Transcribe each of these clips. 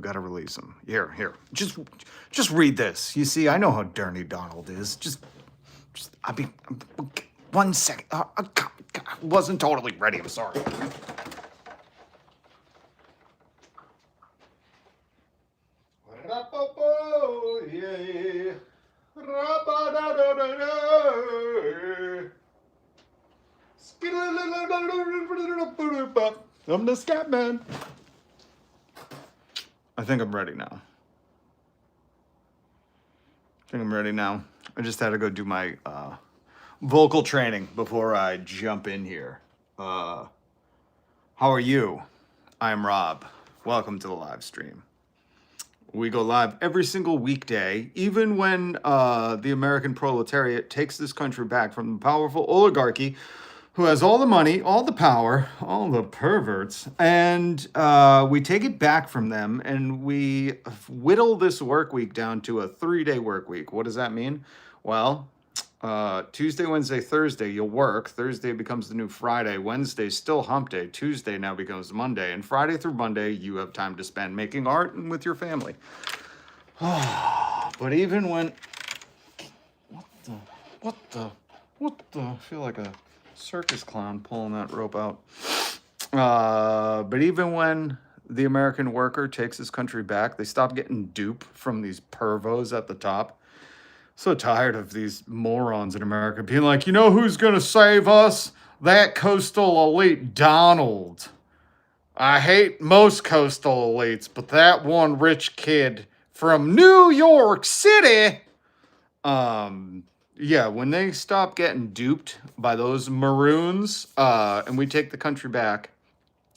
gotta release him. Here. Just read this. You see, I know how dirty Donald is. I mean, 1 second. I wasn't totally ready. I'm sorry. I'm the scat man. I think I'm ready now. I just had to go do my vocal training before I jump in here. How are you? I'm Rob. Welcome to the live stream. We go live every single weekday, even when the American proletariat takes this country back from the powerful oligarchy who has all the money, all the power, all the perverts, and we take it back from them, and we whittle this work week down to a 3-day work week. What does that mean? Well, Tuesday, Wednesday, Thursday, you'll work. Thursday becomes the new Friday. Wednesday, still hump day. Tuesday now becomes Monday. And Friday through Monday, you have time to spend making art and with your family. But even when... What the... I feel like a circus clown pulling that rope out. But even when the American worker takes his country back, they stop getting duped from these pervos at the top. So tired of these morons in America being like, you know who's going to save us? That coastal elite, Donald. I hate most coastal elites, but that one rich kid from New York City. Yeah, when they stop getting duped by those maroons, and we take the country back,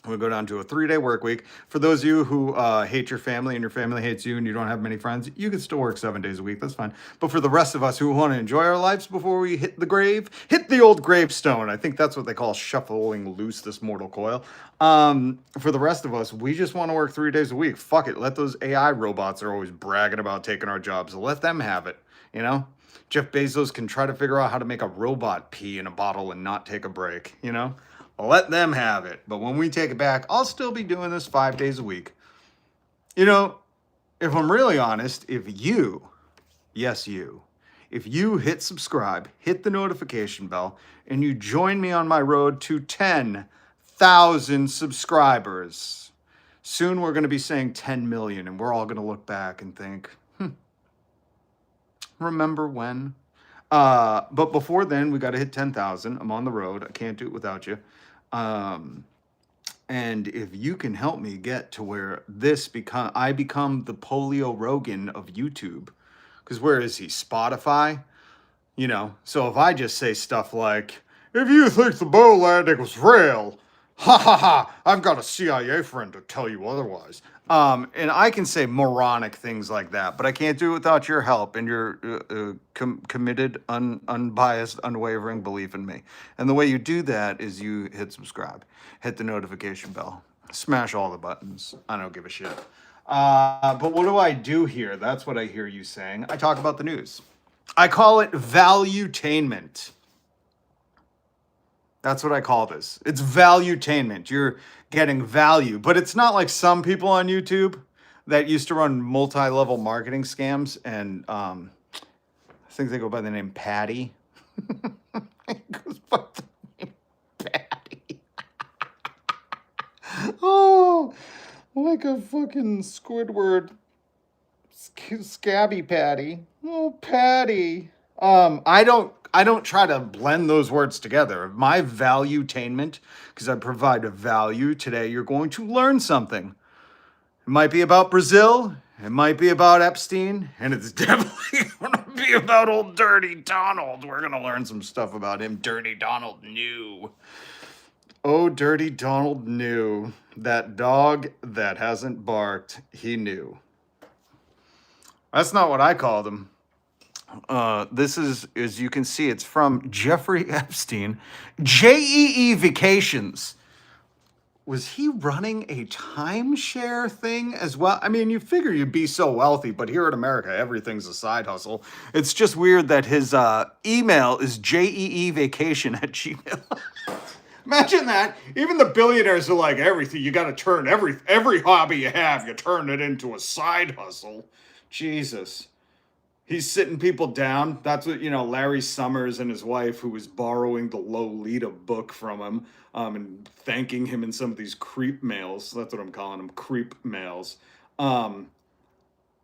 we go down to a 3-day work week. For those of you who hate your family and your family hates you and you don't have many friends, you can still work 7 days a week. That's fine. But for the rest of us who want to enjoy our lives before we hit the grave, hit the old gravestone. I think that's what they call shuffling loose this mortal coil. For the rest of us, we just want to work 3 days a week. Fuck it. Let those AI robots are always bragging about taking our jobs. Let them have it, you know? Jeff Bezos can try to figure out how to make a robot pee in a bottle and not take a break, you know? Let them have it. But when we take it back, I'll still be doing this 5 days a week. You know, if I'm really honest, if you hit subscribe, hit the notification bell, and you join me on my road to 10,000 subscribers, soon we're going to be saying 10 million, and we're all going to look back and think, remember when? But before then, we got to hit 10,000. I'm on the road. I can't do it without you. And if you can help me get to where I become the Polio Rogan of YouTube, because where is he? Spotify? You know, so if I just say stuff like, if you think the moon landing was real, ha ha ha, I've got a CIA friend to tell you otherwise. And I can say moronic things like that, but I can't do it without your help and your committed, unbiased, unwavering belief in me. And the way you do that is you hit subscribe, hit the notification bell, smash all the buttons. I don't give a shit. But what do I do here? That's what I hear you saying. I talk about the news. I call it valuetainment. That's what I call this. It's valuetainment. You're getting value. But it's not like some people on YouTube that used to run multi-level marketing scams. And I think they go by the name Patty. It goes by the name Patty. Oh, like a fucking Squidward. Scabby Patty. Oh, Patty. I don't try to blend those words together. My valuetainment, because I provide a value today, you're going to learn something. It might be about Brazil, it might be about Epstein, and it's definitely going to be about old Dirty Donald. We're going to learn some stuff about him. Dirty Donald knew. Oh, Dirty Donald knew. That dog that hasn't barked, he knew. That's not what I called him. This is, as you can see, it's from Jeffrey Epstein. JEE Vacations. Was he running a timeshare thing as well? I mean, you figure you'd be so wealthy, but here in America, everything's a side hustle. It's just weird that his email is jeevacation@gmail. Imagine that. Even the billionaires are like, everything you got to turn every hobby you have, you turn it into a side hustle. Jesus. He's sitting people down. That's what, Larry Summers and his wife, who was borrowing the Lolita book from him, and thanking him in some of these creep mails. That's what I'm calling them, creep mails. Um,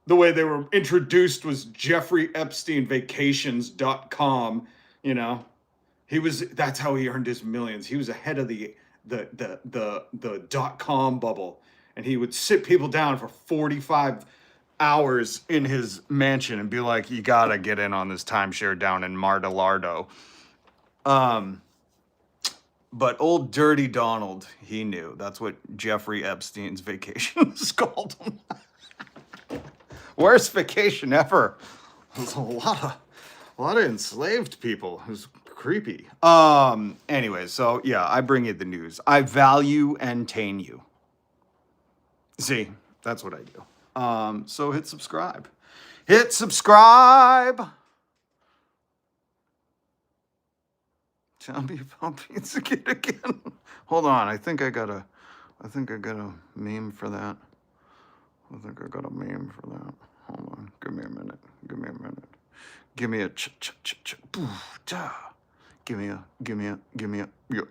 the way they were introduced was Jeffrey Epstein Vacations.com. You know, that's how he earned his millions. He was ahead of the .com bubble, and he would sit people down for 45 hours in his mansion and be like, you gotta get in on this timeshare down in Mar-a-Lardo. But old Dirty Donald, he knew. That's what Jeffrey Epstein's Vacations called him. Worst vacation ever. There's a lot of enslaved people. It was creepy. Anyway, so yeah, I bring you the news. I value and tame you. See, that's what I do. So hit subscribe. Hit subscribe. Tell me about Pizza Kid again. Hold on, I think I got a meme for that. Hold on, give me a minute. Give me a give me a yo.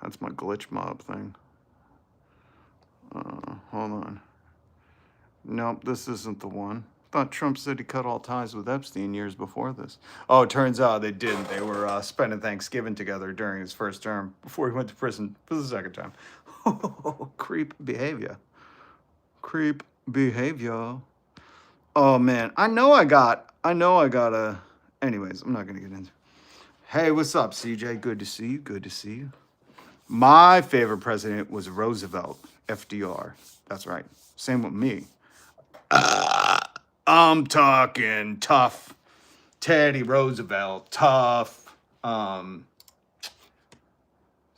That's my glitch mob thing. Hold on. Nope, this isn't the one. Thought Trump said he cut all ties with Epstein years before this. Oh, it turns out they didn't. They were spending Thanksgiving together during his first term before he went to prison for the second time. Creep behavior. Creep behavior. Oh man, I know I got a. Anyways, I'm not gonna get into. Hey, what's up, CJ? Good to see you. Good to see you. My favorite president was Roosevelt, FDR. That's right. Same with me. I'm talking tough. Teddy Roosevelt, tough.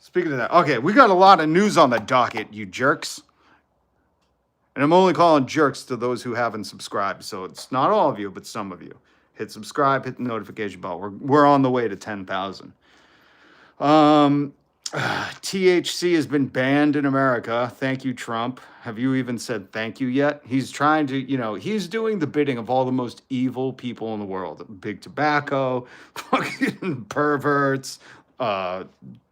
Speaking of that, okay, we got a lot of news on the docket, you jerks. And I'm only calling jerks to those who haven't subscribed. So it's not all of you, but some of you. Hit subscribe, hit the notification bell. We're on the way to 10,000. THC has been banned in America. Thank you, Trump. Have you even said thank you yet? He's trying to, he's doing the bidding of all the most evil people in the world. Big tobacco, fucking perverts,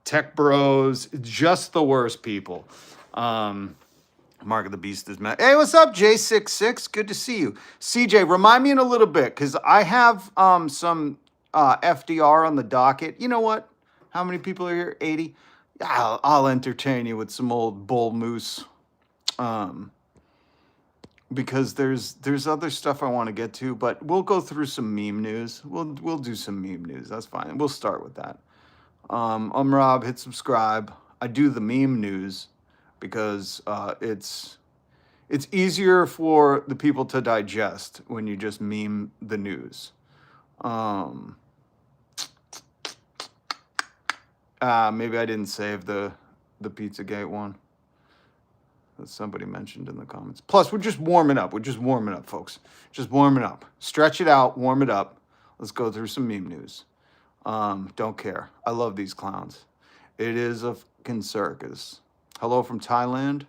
tech bros, just the worst people. Mark of the Beast is mad. Hey, what's up, J66? Good to see you. CJ, remind me in a little bit, because I have some FDR on the docket. You know what? How many people are here? 80? I'll entertain you with some old bull moose. Because there's other stuff I want to get to, but we'll go through some meme news. We'll do some meme news. That's fine. We'll start with that. I'm Rob. Hit subscribe. I do the meme news because it's easier for the people to digest when you just meme the news. Maybe I didn't save the Pizzagate one that somebody mentioned in the comments. Plus, we're just warming up. We're just warming up, folks. Just warming up. Stretch it out. Warm it up. Let's go through some meme news. Don't care. I love these clowns. It is a fucking circus. Hello from Thailand.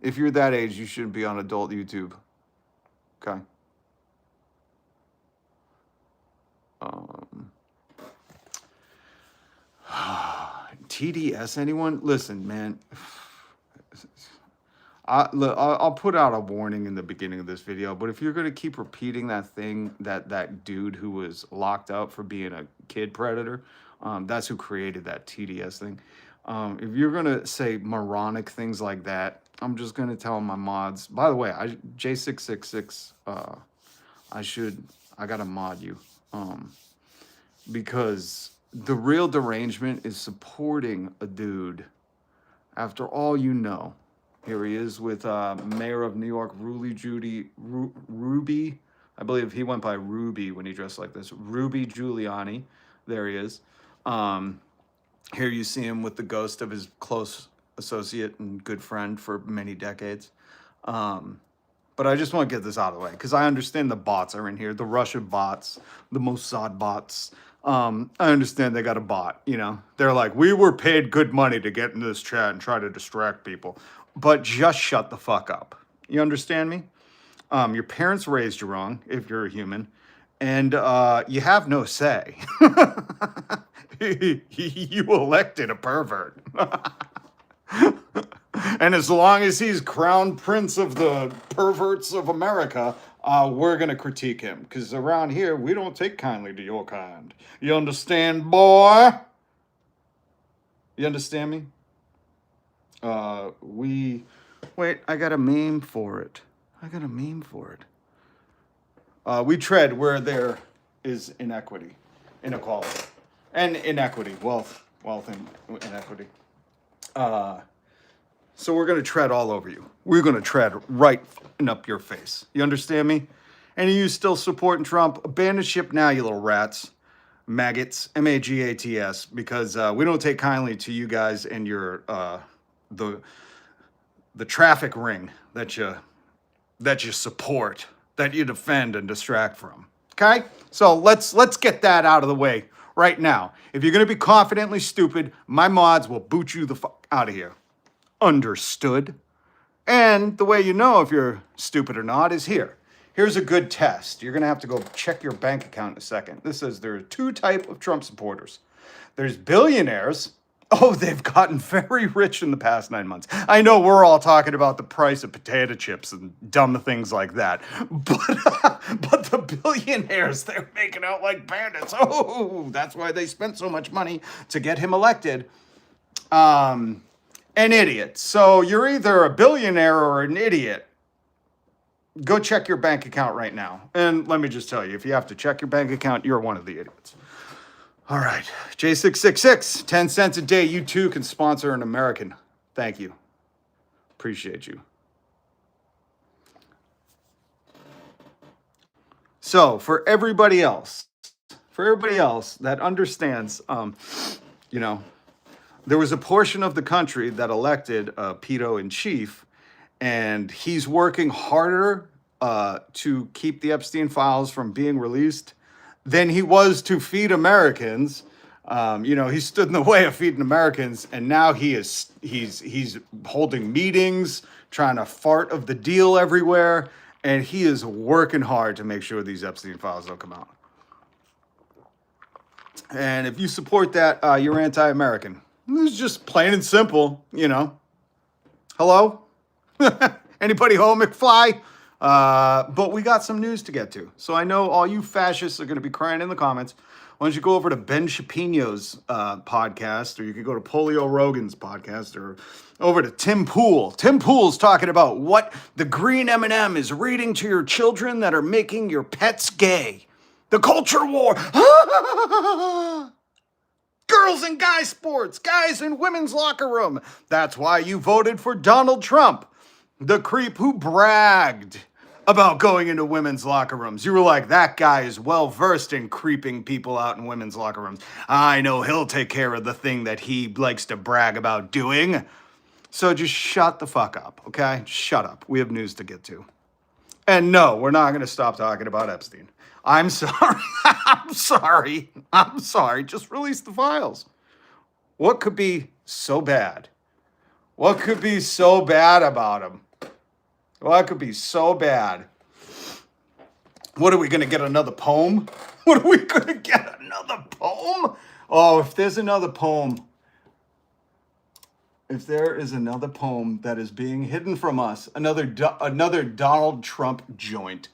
If you're that age, you shouldn't be on adult YouTube. Okay. TDS, anyone? Listen, man. I'll put out a warning in the beginning of this video, but if you're going to keep repeating that thing, that dude who was locked up for being a kid predator, that's who created that TDS thing. If you're going to say moronic things like that, I'm just going to tell my mods. By the way, J666, I got to mod you. Because the real derangement is supporting a dude after all you know. Here he is with Mayor of New York, Ruby. I believe he went by Ruby when he dressed like this. Ruby Giuliani. There he is. Here you see him with the ghost of his close associate and good friend for many decades. But I just want to get this out of the way because I understand the bots are in here, the Russian bots, the Mossad bots. I understand they got a bot, you know. They're like, we were paid good money to get into this chat and try to distract people. But just shut the fuck up. You understand me? Your parents raised you wrong if you're a human, and you have no say. You elected a pervert. And as long as he's crown prince of the perverts of America, we're going to critique him. Because around here, we don't take kindly to your kind. You understand, boy? You understand me? Wait, I got a meme for it. We tread where there is inequality. And inequity, wealth and inequity. So we're going to tread all over you. We're going to tread right up your face. You understand me? Any of you still supporting Trump, abandon ship now, you little rats. Maggots, M-A-G-A-T-S, because we don't take kindly to you guys and your the traffic ring that you support, that you defend and distract from. Okay? So let's get that out of the way right now. If you're going to be confidently stupid, my mods will boot you the fuck out of here. Understood? And the way you know if you're stupid or not is here. Here's a good test. You're going to have to go check your bank account in a second. This says there are two types of Trump supporters. There's billionaires. Oh, they've gotten very rich in the past 9 months. I know we're all talking about the price of potato chips and dumb things like that. But the billionaires, they're making out like bandits. Oh, that's why they spent so much money to get him elected. An idiot. So you're either a billionaire or an idiot. Go check your bank account right now. And let me just tell you, if you have to check your bank account, you're one of the idiots. All right, J666, 10 cents a day. You too can sponsor an American. Thank you. Appreciate you. So for everybody else that understands, you know, there was a portion of the country that elected a pedo in chief, and he's working harder to keep the Epstein files from being released than he was to feed Americans. You know, he stood in the way of feeding Americans, and now he's holding meetings, trying to fart of the deal everywhere, and he is working hard to make sure these Epstein files don't come out. And if you support that, you're anti-American. It's just plain and simple, you know. Hello? Anybody home, McFly? But we got some news to get to. So I know all you fascists are going to be crying in the comments. Why don't you go over to Ben Shapino's podcast, or you could go to Polio Rogan's podcast, or over to Tim Pool. Tim Pool's talking about what the green M&M is reading to your children that are making your pets gay. The culture war. Girls and guy sports, guys in women's locker room. That's why you voted for Donald Trump, the creep who bragged about going into women's locker rooms. You were like, that guy is well versed in creeping people out in women's locker rooms. I know he'll take care of the thing that he likes to brag about doing. So just shut the fuck up, okay? Shut up. We have news to get to. And no, we're not going to stop talking about Epstein. I'm sorry. I'm sorry. Just release the files. What could be so bad? What could be so bad about him? What could be so bad? What are we going to get, another poem? What are we going to get, another poem? Oh, if there's another poem. If there is another poem that is being hidden from us, another Donald Trump joint.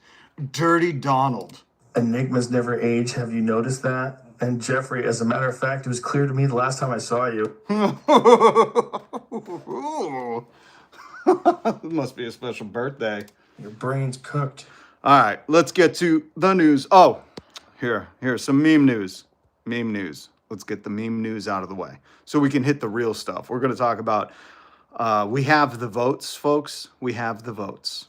Dirty Donald. Enigmas never age. Have you noticed that? And Jeffrey, as a matter of fact, it was clear to me the last time I saw you. It must be a special birthday. Your brain's cooked. All right, let's get to the news. Oh, here's some meme news. Let's get the meme news out of the way so we can hit the real stuff. We're going to talk about, we have the votes, folks. We have the votes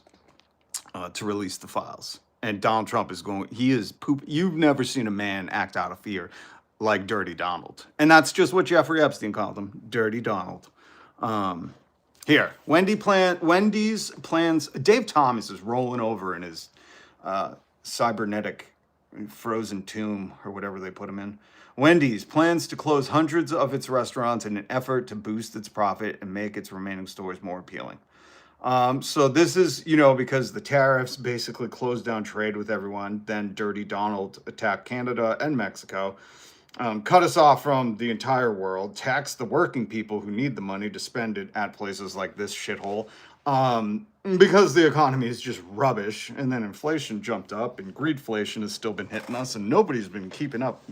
to release the files. And Donald Trump is you've never seen a man act out of fear like Dirty Donald. And that's just what Jeffrey Epstein called him, Dirty Donald. Here, Wendy's plans. Dave Thomas is rolling over in his cybernetic frozen tomb or whatever they put him in. Wendy's plans to close hundreds of its restaurants in an effort to boost its profit and make its remaining stores more appealing. So this is, because the tariffs basically closed down trade with everyone. Then Dirty Donald attacked Canada and Mexico, cut us off from the entire world, tax the working people who need the money to spend it at places like this shithole. Because the economy is just rubbish, and then inflation jumped up, and greedflation has still been hitting us, and nobody's been keeping up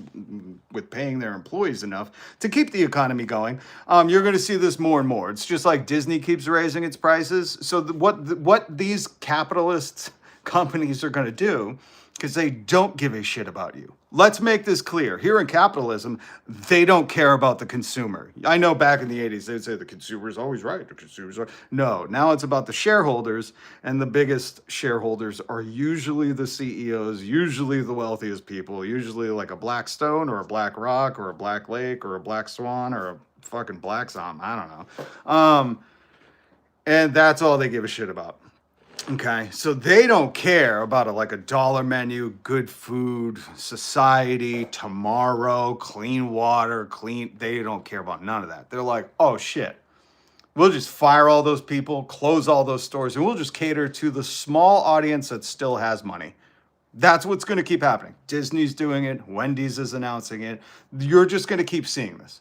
with paying their employees enough to keep the economy going. You're going to see this more and more. It's just like Disney keeps raising its prices. So what these capitalist companies are going to do, because they don't give a shit about you. Let's make this clear. Here in capitalism, they don't care about the consumer. I know back in the 80s, they'd say the consumer is always right. The consumers are. No, now it's about the shareholders, and the biggest shareholders are usually the CEOs, usually the wealthiest people, usually like a Blackstone or a BlackRock or a Black Lake or a Black Swan or a fucking Black Something. I don't know. And that's all they give a shit about. Okay, so they don't care about a dollar menu, good food, society, tomorrow, clean water, they don't care about none of that. They're like, oh shit, we'll just fire all those people, close all those stores, and we'll just cater to the small audience that still has money. That's what's going to keep happening. Disney's doing it. Wendy's is announcing it. You're just going to keep seeing this.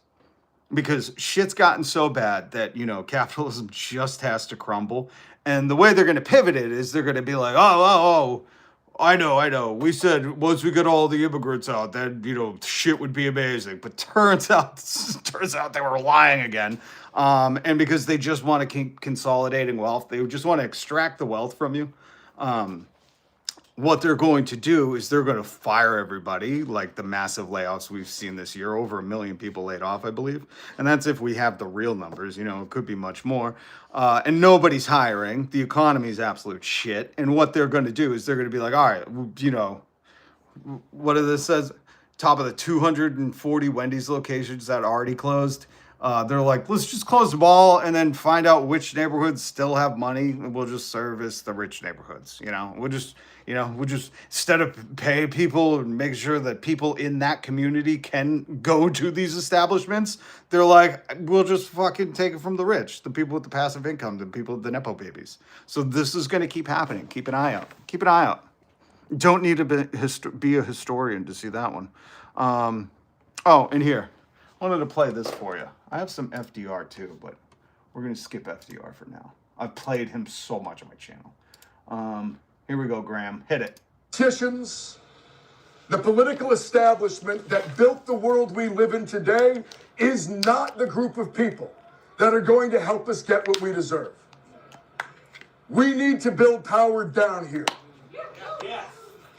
Because shit's gotten so bad that, capitalism just has to crumble. And the way they're going to pivot it is they're going to be like, oh, I know. We said once we get all the immigrants out, then, shit would be amazing. But turns out they were lying again. And because they just want to keep consolidating wealth, they just want to extract the wealth from you. What they're going to do is they're going to fire everybody, like the massive layoffs we've seen this year. Over 1 million people laid off, I believe. And that's if we have the real numbers, it could be much more. And nobody's hiring. The economy is absolute shit. And what they're going to do is they're going to be like, all right, what is this says? Top of the 240 Wendy's locations that already closed. They're like, let's just close them all and then find out which neighborhoods still have money, and we'll just service the rich neighborhoods. We'll just instead of pay people and make sure that people in that community can go to these establishments, they're like, we'll just fucking take it from the rich, the people with the passive income, the people with the Nepo babies. So this is going to keep happening. Keep an eye out. Don't need to be a historian to see that one. And here. I wanted to play this for you. I have some FDR too, but we're going to skip FDR for now. I've played him so much on my channel. Here we go, Graham. Hit it. Politicians, the political establishment that built the world we live in today is not the group of people that are going to help us get what we deserve. We need to build power down here.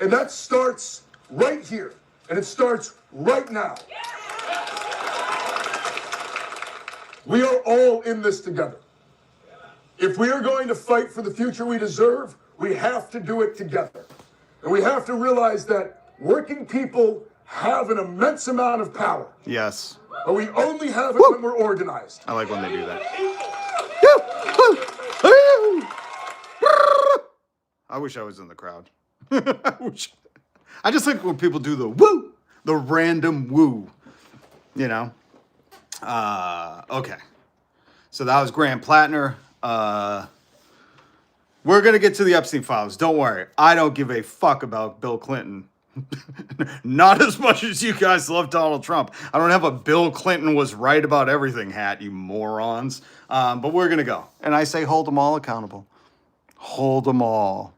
And that starts right here. And it starts right now. We are all in this together. If we are going to fight for the future we deserve, we have to do it together. And we have to realize that working people have an immense amount of power. Yes. But we only have it when we're organized. I like when they do that. I wish I was in the crowd. I just like when people do the woo, the random woo, Okay. So that was Graham Plattner. We're going to get to the Epstein files. Don't worry. I don't give a fuck about Bill Clinton. Not as much as you guys love Donald Trump. I don't have a Bill Clinton was right about everything hat, you morons. But we're going to go. And I say hold them all accountable. Hold them all.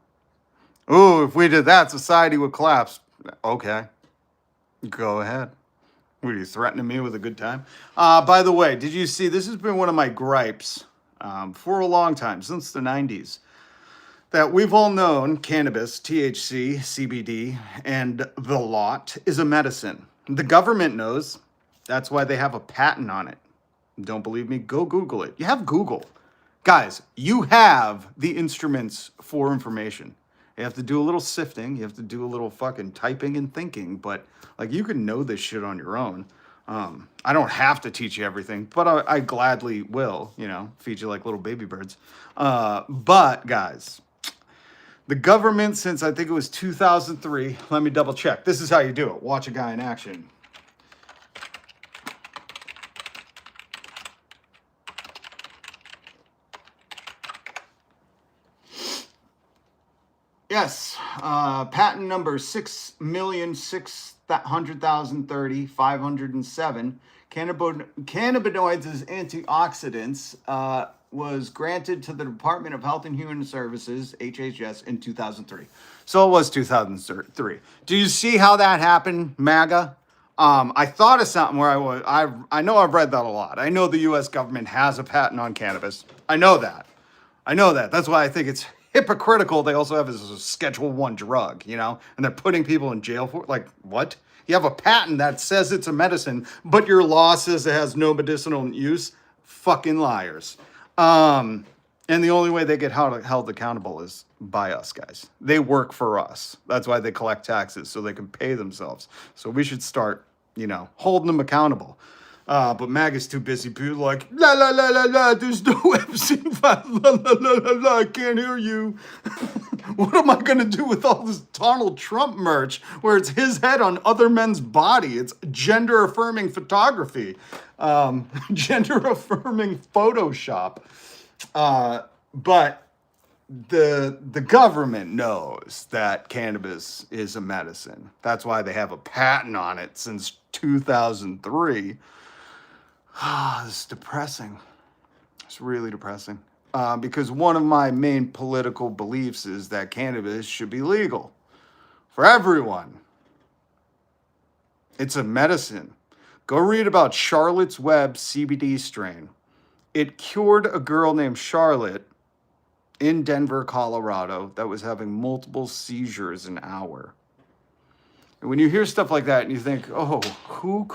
Ooh, if we did that, society would collapse. Okay. Go ahead. What are you threatening me with a good time? By the way, did you see, this has been one of my gripes for a long time, since the 90s, that we've all known cannabis, THC, CBD, and the lot is a medicine. The government knows. That's why they have a patent on it. Don't believe me? Go Google it. You have Google. Guys, you have the instruments for information. You have to do a little sifting. You have to do a little fucking typing and thinking. But, you can know this shit on your own. I don't have to teach you everything, but I gladly will, feed you like little baby birds. But guys, the government, since I think it was 2003, let me double check. This is how you do it. Watch a guy in action. Yes, patent number 6,600,030,507. Cannabinoids as antioxidants was granted to the Department of Health and Human Services, HHS, in 2003. So it was 2003. Do you see how that happened, MAGA? I thought of something where I know I've read that a lot. I know the U.S. government has a patent on cannabis. I know that. That's why I think it's hypocritical. They also have it as a Schedule 1 drug, and they're putting people in jail for it. Like, what? You have a patent that says it's a medicine, but your law says it has no medicinal use? Fucking liars. And the only way they get held accountable is by us, guys. They work for us. That's why they collect taxes, so they can pay themselves. So we should start, holding them accountable. But MAGA's too busy. People like, la la la la la, there's no Epstein file, la la la la la, I can't hear you. What am I gonna do with all this Donald Trump merch where it's his head on other men's body? It's gender affirming photography, gender affirming Photoshop. But the government knows that cannabis is a medicine. That's why they have a patent on it since 2003. This is depressing. It's really depressing. Because one of my main political beliefs is that cannabis should be legal for everyone. It's a medicine. Go read about Charlotte's Web CBD strain. It cured a girl named Charlotte in Denver, Colorado, that was having multiple seizures an hour. And when you hear stuff like that and you think, oh, who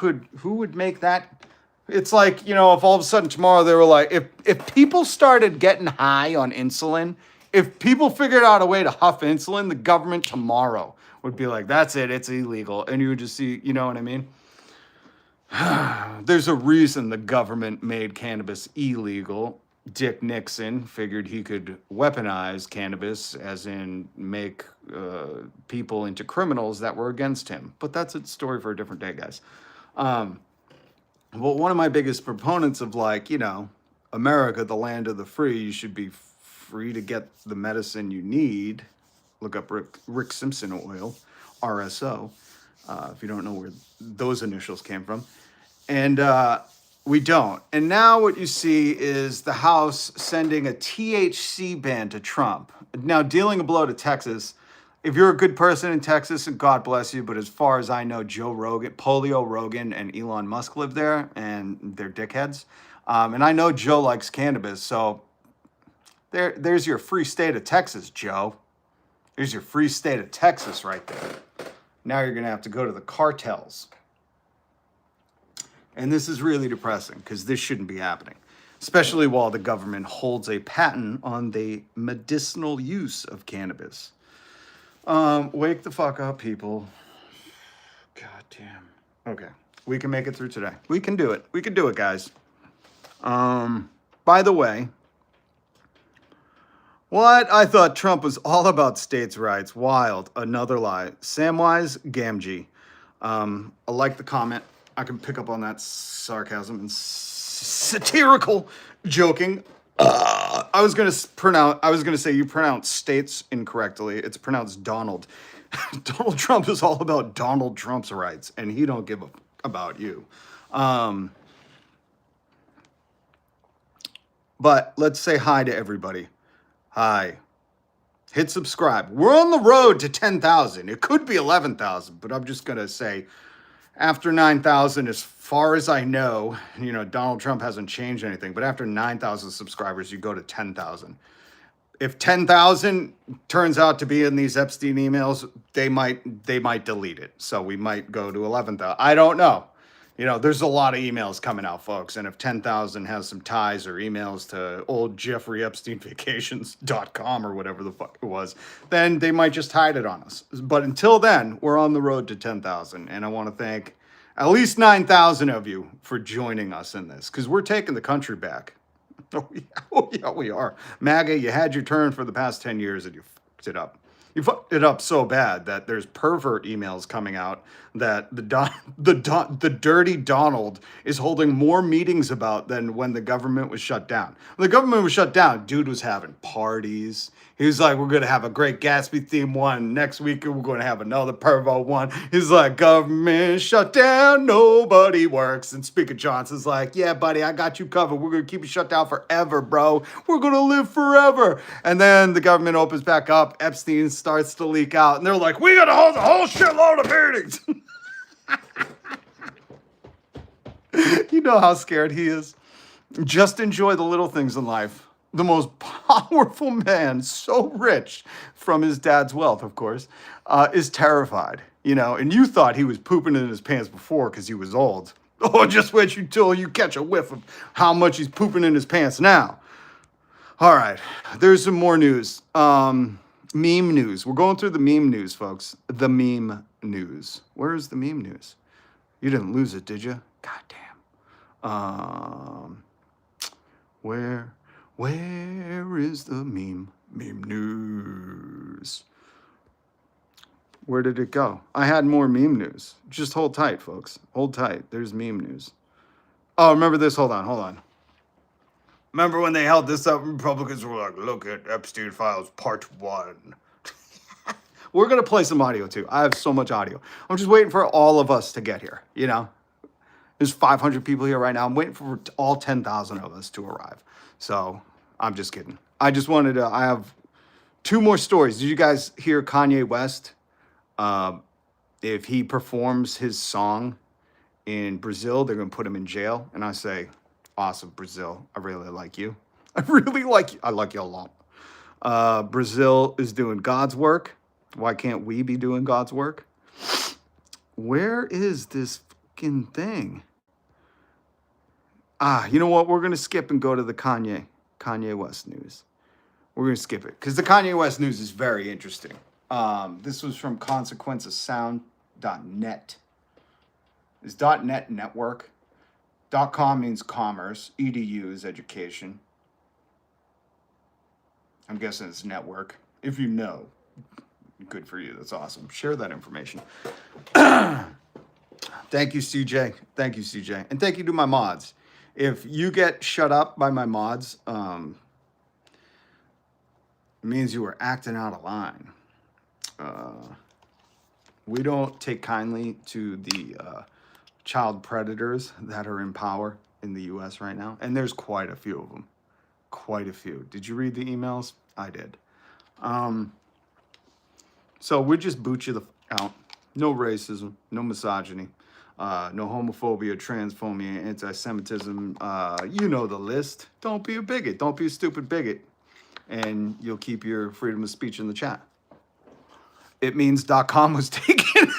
would make that? It's like, if all of a sudden tomorrow they were like, if people started getting high on insulin, if people figured out a way to huff insulin, the government tomorrow would be like, that's it, it's illegal. And you would just see, you know what I mean? There's a reason the government made cannabis illegal. Dick Nixon figured he could weaponize cannabis, as in make people into criminals that were against him. But that's a story for a different day, guys. Well, one of my biggest proponents of America, the land of the free, you should be free to get the medicine you need. Look up Rick Simpson oil, RSO, if you don't know where those initials came from. And we don't. And now what you see is the House sending a THC ban to Trump. Now, dealing a blow to Texas. If you're a good person in Texas, and God bless you, but as far as I know, Polio Rogan, and Elon Musk live there, and they're dickheads. And I know Joe likes cannabis, so there's your free state of Texas, Joe. There's your free state of Texas right there. Now you're going to have to go to the cartels. And this is really depressing, because this shouldn't be happening, especially while the government holds a patent on the medicinal use of cannabis. Wake the fuck up, people. God damn. Okay. We can make it through today. We can do it. We can do it, guys. By the way, what? I thought Trump was all about states' rights. Wild. Another lie. Samwise Gamgee. I like the comment. I can pick up on that sarcasm and satirical joking. I was gonna say you pronounce states incorrectly. It's pronounced Donald. Donald Trump is all about Donald Trump's rights, and he don't give a about you. But let's say hi to everybody. Hi. Hit subscribe. We're on the road to 10,000. It could be 11,000, but I'm just gonna say, after 9,000, as far as I know, Donald Trump hasn't changed anything, but after 9,000 subscribers, you go to 10,000. If 10,000 turns out to be in these Epstein emails, they might delete it. So we might go to 11,000. I don't know. There's a lot of emails coming out, folks. And if 10,000 has some ties or emails to old Jeffrey Epstein Vacations.com or whatever the fuck it was, then they might just hide it on us. But until then, we're on the road to 10,000. And I want to thank At least 9,000 of you for joining us in this, because we're taking the country back. Oh, yeah, we are. MAGA, you had your turn for the past 10 years and you fucked it up. You fucked it up so bad that there's pervert emails coming out that the dirty Donald is holding more meetings about than when the government was shut down. When the government was shut down, dude was having parties. He was like, we're going to have a Great Gatsby theme one. Next week, we're going to have another pervo one. He's like, government shut down, nobody works. And Speaker Johnson's like, yeah, buddy, I got you covered. We're going to keep you shut down forever, bro. We're going to live forever. And then the government opens back up. Epstein starts to leak out. And they're like, we got to hold a whole shitload of meetings. You know how scared he is. Just enjoy the little things in life. The most powerful man, so rich from his dad's wealth, of course, is terrified. You know, and you thought he was pooping in his pants before because he was old. Oh, just wait until you catch a whiff of how much he's pooping in his pants now. All right, there's some more news. Meme news. We're going through the meme news, folks. The meme news. Where's the meme news? You didn't lose it, did you? God damn. Where is the meme news? Where did it go? I had more meme news. Just hold tight, folks. Hold tight. There's meme news. Oh, remember this? Hold on. Remember when they held this up? Republicans were like, look at Epstein Files Part 1. We're going to play some audio, too. I have so much audio. I'm just waiting for all of us to get here, you know? There's 500 people here right now. I'm waiting for all 10,000 of us to arrive. So I'm just kidding. I just wanted to, I have 2 more stories. Did you guys hear Kanye West? If he performs his song in Brazil, they're going to put him in jail. And I say, awesome, Brazil. I really like you. I really like you. I like you a lot. Brazil is doing God's work. Why can't we be doing God's work? Where is this fucking thing? You know what? We're going to skip and go to the Kanye West news. We're going to skip it because the Kanye West news is very interesting. This was from consequenceofsound.net. Is .net network? .com means commerce. .edu is education. I'm guessing it's network. If you know, good for you. That's awesome. Share that information. Thank you, CJ. Thank you, CJ. And thank you to my mods. If you get shut up by my mods, it means you were acting out of line. We don't take kindly to the child predators that are in power in the U.S. right now. And there's quite a few of them. Quite a few. Did you read the emails? I did. So we just boot you the out. No racism, no misogyny, no homophobia, transphobia, anti-Semitism. You know the list. Don't be a bigot. Don't be a stupid bigot. And you'll keep your freedom of speech in the chat. It means .com was taken.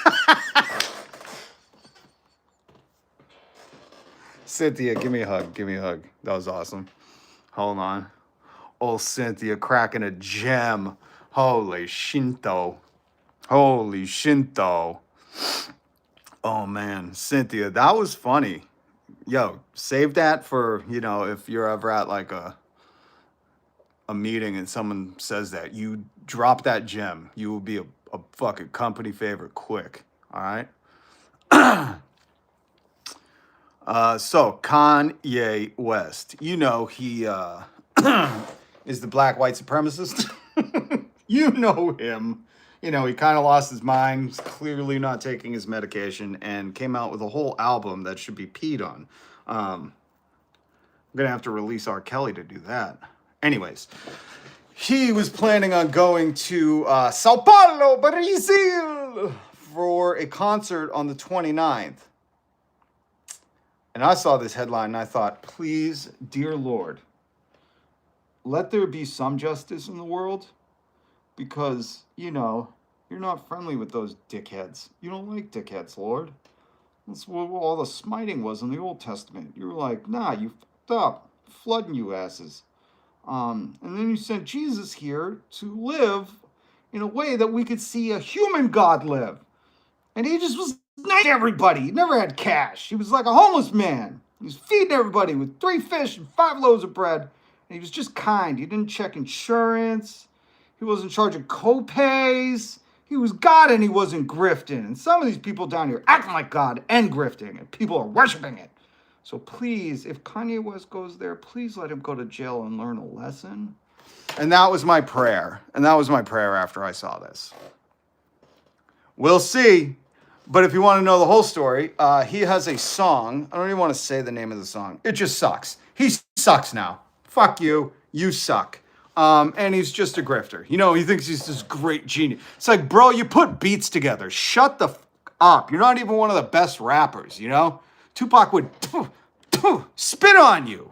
Cynthia, give me a hug. Give me a hug. That was awesome. Hold on. Oh, Cynthia cracking a gem. Holy Shinto. Holy Shinto. Oh, man. Cynthia, that was funny. Yo, save that for, you know, if you're ever at like a meeting and someone says that, you drop that gem. You will be a fucking company favorite quick. All right? So Kanye West, you know, he is the black white supremacist. You know him. You know, he kind of lost his mind, he's clearly not taking his medication, and came out with a whole album that should be peed on. I'm going to have to release R. Kelly to do that. Anyways, he was planning on going to Sao Paulo, Brazil, for a concert on the 29th. And I saw this headline and I thought, please, dear Lord, let there be some justice in the world. Because, you know, you're not friendly with those dickheads. You don't like dickheads, Lord. That's what all the smiting was in the Old Testament. You were like, nah, you fucked up. Flooding you asses. And then you sent Jesus here to live in a way that we could see a human God live. And he just was nice to everybody. He never had cash. He was like a homeless man. He was feeding everybody with 3 fish and 5 loaves of bread. And he was just kind. He didn't check insurance. He wasn't charging co-pays. He was God and he wasn't grifting. And some of these people down here acting like God and grifting, and people are worshiping it. So please, if Kanye West goes there, please let him go to jail and learn a lesson. And that was my prayer. And that was my prayer after I saw this. We'll see. But if you want to know the whole story, he has a song. I don't even want to say the name of the song. It just sucks. He sucks now. Fuck you. You suck. And he's just a grifter. You know, he thinks he's this great genius. It's like, bro, you put beats together. Shut the fuck up. You're not even one of the best rappers, you know? Tupac would spit on you.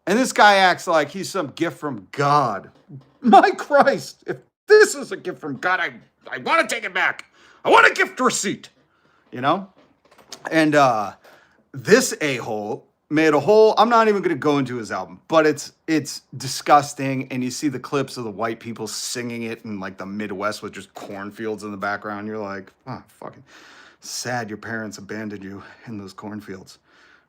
And this guy acts like he's some gift from God. My Christ, if this is a gift from God, I want to take it back. I want a gift receipt, you know? And this a-hole made a whole, I'm not even going to go into his album, but it's disgusting. And you see the clips of the white people singing it in like the Midwest with just cornfields in the background. You're like, oh, fucking sad your parents abandoned you in those cornfields.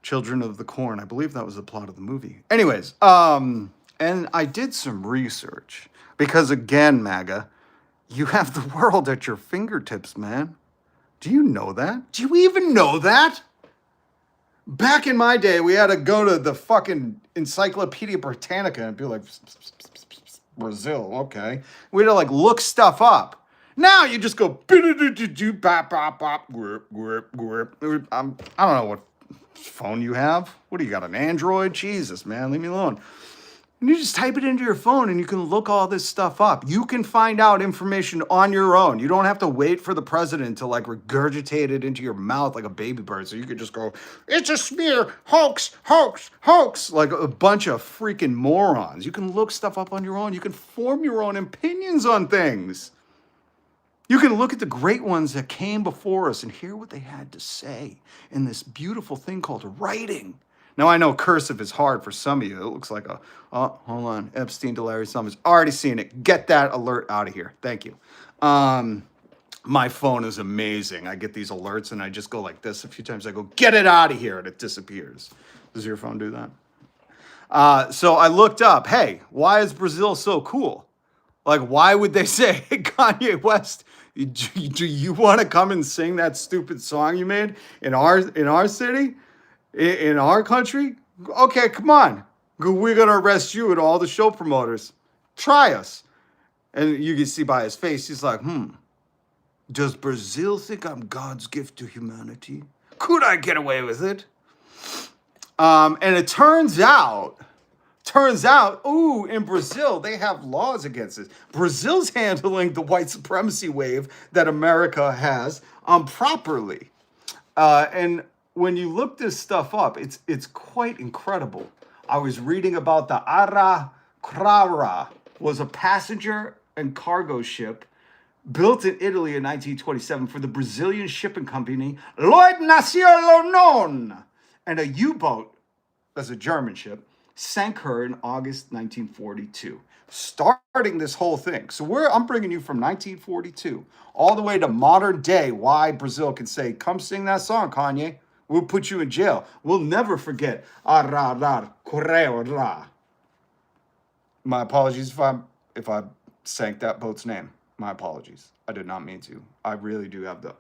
Children of the Corn. I believe that was the plot of the movie. Anyways, and I did some research because again, MAGA, you have the world at your fingertips, man. Do you know that? Do you even know that? Back in my day, we had to go to the fucking Encyclopedia Britannica and be like, Brazil, okay. We had to like look stuff up. Now you just go, I don't know what phone you have. What do you got, an Android? Jesus, man, leave me alone. And you just type it into your phone and you can look all this stuff up. You can find out information on your own. You don't have to wait for the president to like regurgitate it into your mouth like a baby bird. So you could just go, it's a smear, hoax, hoax, hoax, like a bunch of freaking morons. You can look stuff up on your own. You can form your own opinions on things. You can look at the great ones that came before us and hear what they had to say in this beautiful thing called writing. Now, I know cursive is hard for some of you. It looks like a, oh, hold on, Epstein, delirious summons. Already seen it. Get that alert out of here. Thank you. My phone is amazing. I get these alerts and I just go like this a few times. I go, get it out of here, and it disappears. Does your phone do that? So I looked up, hey, why is Brazil so cool? Like, why would they say, hey, Kanye West, do you want to come and sing that stupid song you made in our city? In our country? Okay, come on. We're going to arrest you and all the show promoters. Try us. And you can see by his face, he's like, does Brazil think I'm God's gift to humanity? Could I get away with it? And it turns out, ooh, in Brazil, they have laws against this. Brazil's handling the white supremacy wave that America has properly. And when you look this stuff up, it's quite incredible. I was reading about the Araraquara was a passenger and cargo ship built in Italy in 1927 for the Brazilian shipping company Lloyd Nacional, and a U-boat, that's a German ship, sank her in August 1942, starting this whole thing. So I'm bringing you from 1942 all the way to modern day, why Brazil can say, come sing that song, Kanye. We'll put you in jail. We'll never forget. My apologies if I sank that boat's name. My apologies. I did not mean to. I really do have the...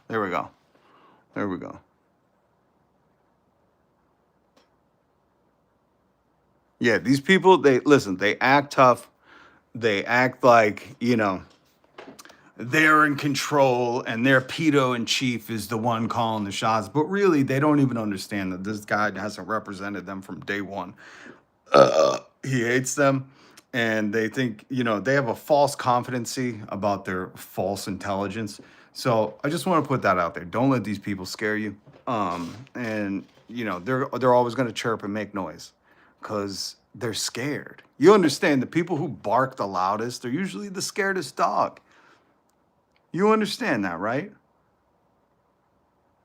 There we go. There we go. Yeah, these people, they act tough. They act like, they're in control and their pedo in chief is the one calling the shots. But really, they don't even understand that this guy hasn't represented them from day one. He hates them, and they think, they have a false competency about their false intelligence. So I just want to put that out there. Don't let these people scare you. And they're always going to chirp and make noise because they're scared. You understand, the people who bark the loudest, they're usually the scaredest dog. You understand that, right?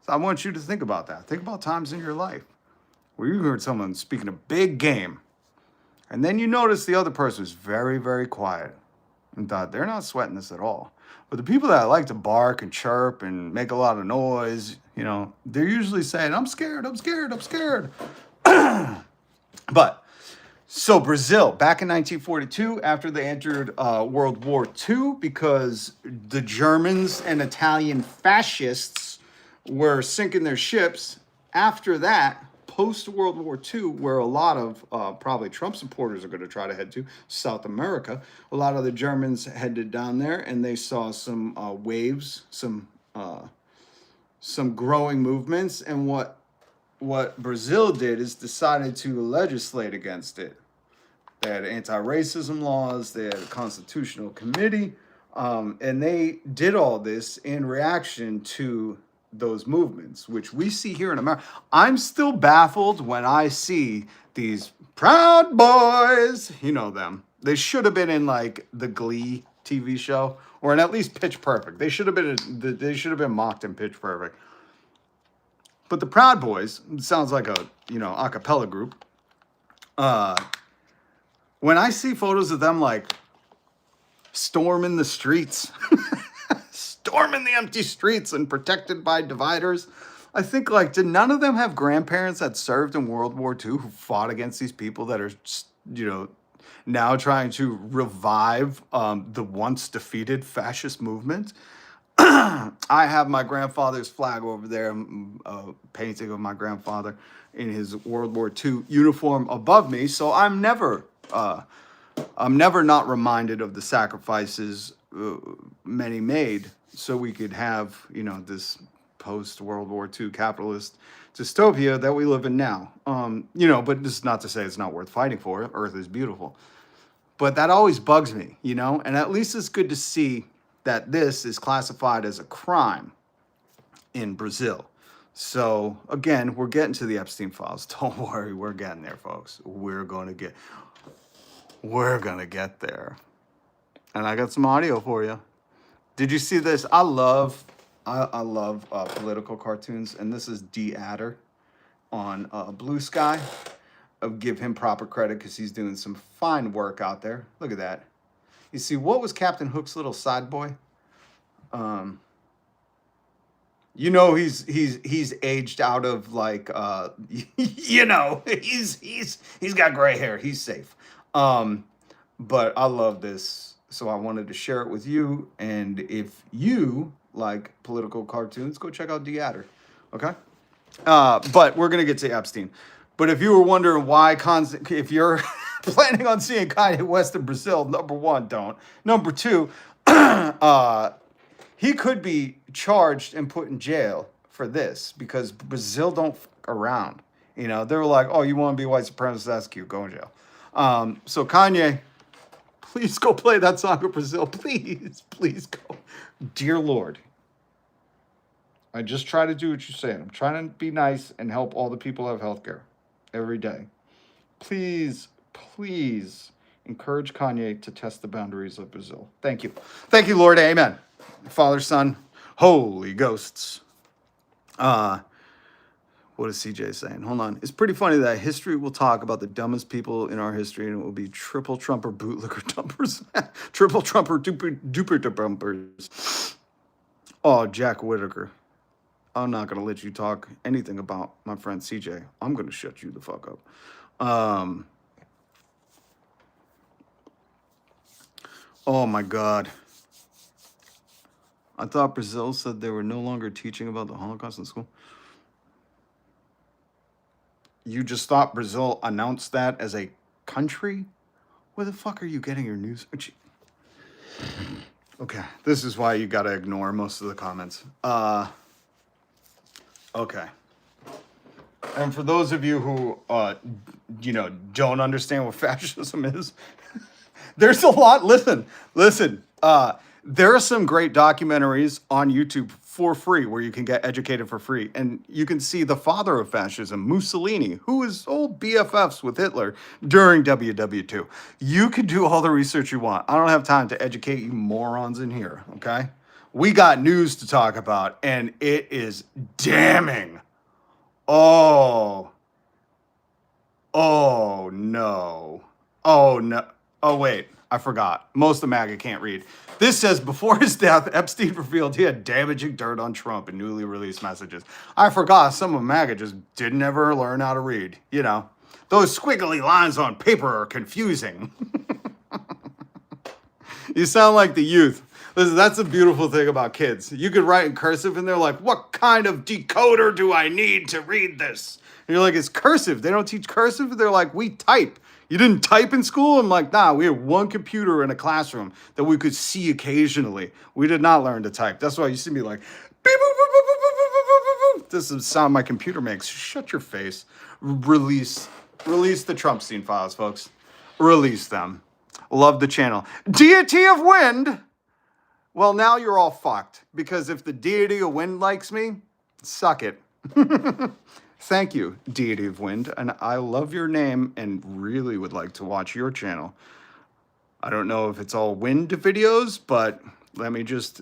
So I want you to think about that. Think about times in your life where you heard someone speaking a big game, and then you notice the other person is very, very quiet and thought they're not sweating this at all. But the people that like to bark and chirp and make a lot of noise, they're usually saying, I'm scared, I'm scared, I'm scared. But so Brazil, back in 1942, after they entered World War II, because the Germans and Italian fascists were sinking their ships. After that, post-World War II, where a lot of probably Trump supporters are going to try to head to, South America, a lot of the Germans headed down there, and they saw some waves, some growing movements, and what Brazil did is decided to legislate against it. They had anti-racism laws, they had a constitutional committee, and they did all this in reaction to those movements, which we see here in America. I'm still baffled when I see these Proud Boys, them. They should have been in like the Glee TV show, or in at least Pitch Perfect. They should have been mocked in Pitch Perfect. But the Proud Boys, sounds like a cappella group. When I see photos of them like storming the streets, storming the empty streets and protected by dividers, I think, like, did none of them have grandparents that served in World War II who fought against these people that are, now trying to revive the once defeated fascist movement? I have my grandfather's flag over there, a painting of my grandfather in his World War II uniform above me, so I'm never not reminded of the sacrifices many made so we could have, this post-World War II capitalist dystopia that we live in now. But this is not to say it's not worth fighting for. Earth is beautiful. But that always bugs me, and at least it's good to see that this is classified as a crime in Brazil. So, again, we're getting to the Epstein files. Don't worry, we're getting there, folks. We're going to get there. And I got some audio for you. Did you see this? I love political cartoons, and this is D. Adder on Blue Sky. I'll give him proper credit because he's doing some fine work out there. Look at that. You see, what was Captain Hook's little side boy? He's aged out of like he's got gray hair. He's safe. But I love this, so I wanted to share it with you. And if you like political cartoons, go check out D. Adder. Okay. But we're gonna get to Epstein. But if you were wondering why, if you're planning on seeing Kanye West in Brazil, number one, don't. Number two, he could be charged and put in jail for this because Brazil don't fuck around. They were like, oh, you want to be a white supremacist? That's cute. Go in jail. So Kanye, please go play that song in Brazil. Please go. Dear Lord, I just try to do what you're saying. I'm trying to be nice and help all the people who have healthcare every day. Please encourage Kanye to test the boundaries of Brazil. Thank you. Thank you, Lord. Amen. Father, Son, Holy Ghosts. What is CJ saying? Hold on. It's pretty funny that history will talk about the dumbest people in our history, and it will be triple Trumper bootlicker dumpers. Triple Trumper duper bumpers. Oh, Jack Whitaker. I'm not going to let you talk anything about my friend CJ. I'm going to shut you the fuck up. Oh, my God. I thought Brazil said they were no longer teaching about the Holocaust in school. You just thought Brazil announced that as a country? Where the fuck are you getting your news? Okay, this is why you gotta ignore most of the comments. Okay. And for those of you who, don't understand what fascism is, there's a lot. Listen. There are some great documentaries on YouTube for free where you can get educated for free. And you can see the father of fascism, Mussolini, who was old BFFs with Hitler during WW2. You can do all the research you want. I don't have time to educate you morons in here, okay? We got news to talk about, and it is damning. Oh no. Oh no. Oh wait, I forgot. Most of MAGA can't read. This says before his death, Epstein revealed he had damaging dirt on Trump in newly released messages. I forgot some of MAGA just didn't ever learn how to read. You know, those squiggly lines on paper are confusing. You sound like the youth. Listen, that's the beautiful thing about kids. You could write in cursive and they're like, what kind of decoder do I need to read this? And you're like, it's cursive. They don't teach cursive. They're like, we type. You didn't type in school? I'm like, nah, we had one computer in a classroom that we could see occasionally. We did not learn to type. That's why you see me like, beep, boop, boop, boop, boop, boop, boop, boop. This is the sound my computer makes. Shut your face. Release the Trump scene files, folks. Release them. Love the channel. Deity of Wind. Well, now you're all fucked. Because if the Deity of Wind likes me, suck it. Thank you, Deity of Wind, and I love your name and really would like to watch your channel. I don't know if it's all wind videos, but let me just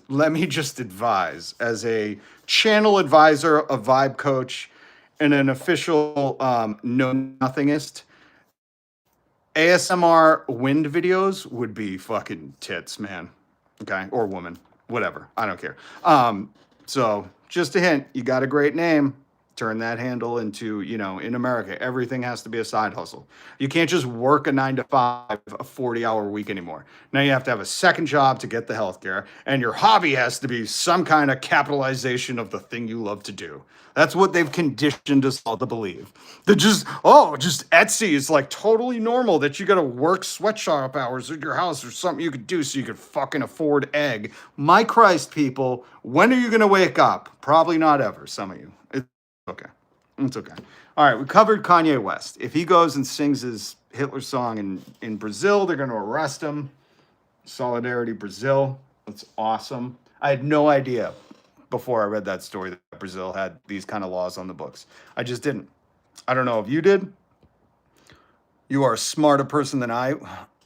advise, as a channel advisor, a vibe coach, and an official know-nothingist, ASMR wind videos would be fucking tits, man. Okay, or woman, whatever. I don't care. So just a hint, you got a great name. Turn that handle into, in America, everything has to be a side hustle. You can't just work a 9 to 5, a 40-hour week anymore. Now you have to have a second job to get the healthcare, and your hobby has to be some kind of capitalization of the thing you love to do. That's what they've conditioned us all to believe. That just Etsy is like totally normal, that you gotta work sweatshop hours at your house or something you could do so you could fucking afford egg. My Christ, people, when are you gonna wake up? Probably not ever, some of you. Okay. It's okay. All right, we covered Kanye West. If he goes and sings his Hitler song in Brazil, they're going to arrest him. Solidarity Brazil. That's awesome. I had no idea before I read that story that Brazil had these kind of laws on the books. I just didn't. I don't know if you did. You are a smarter person than I.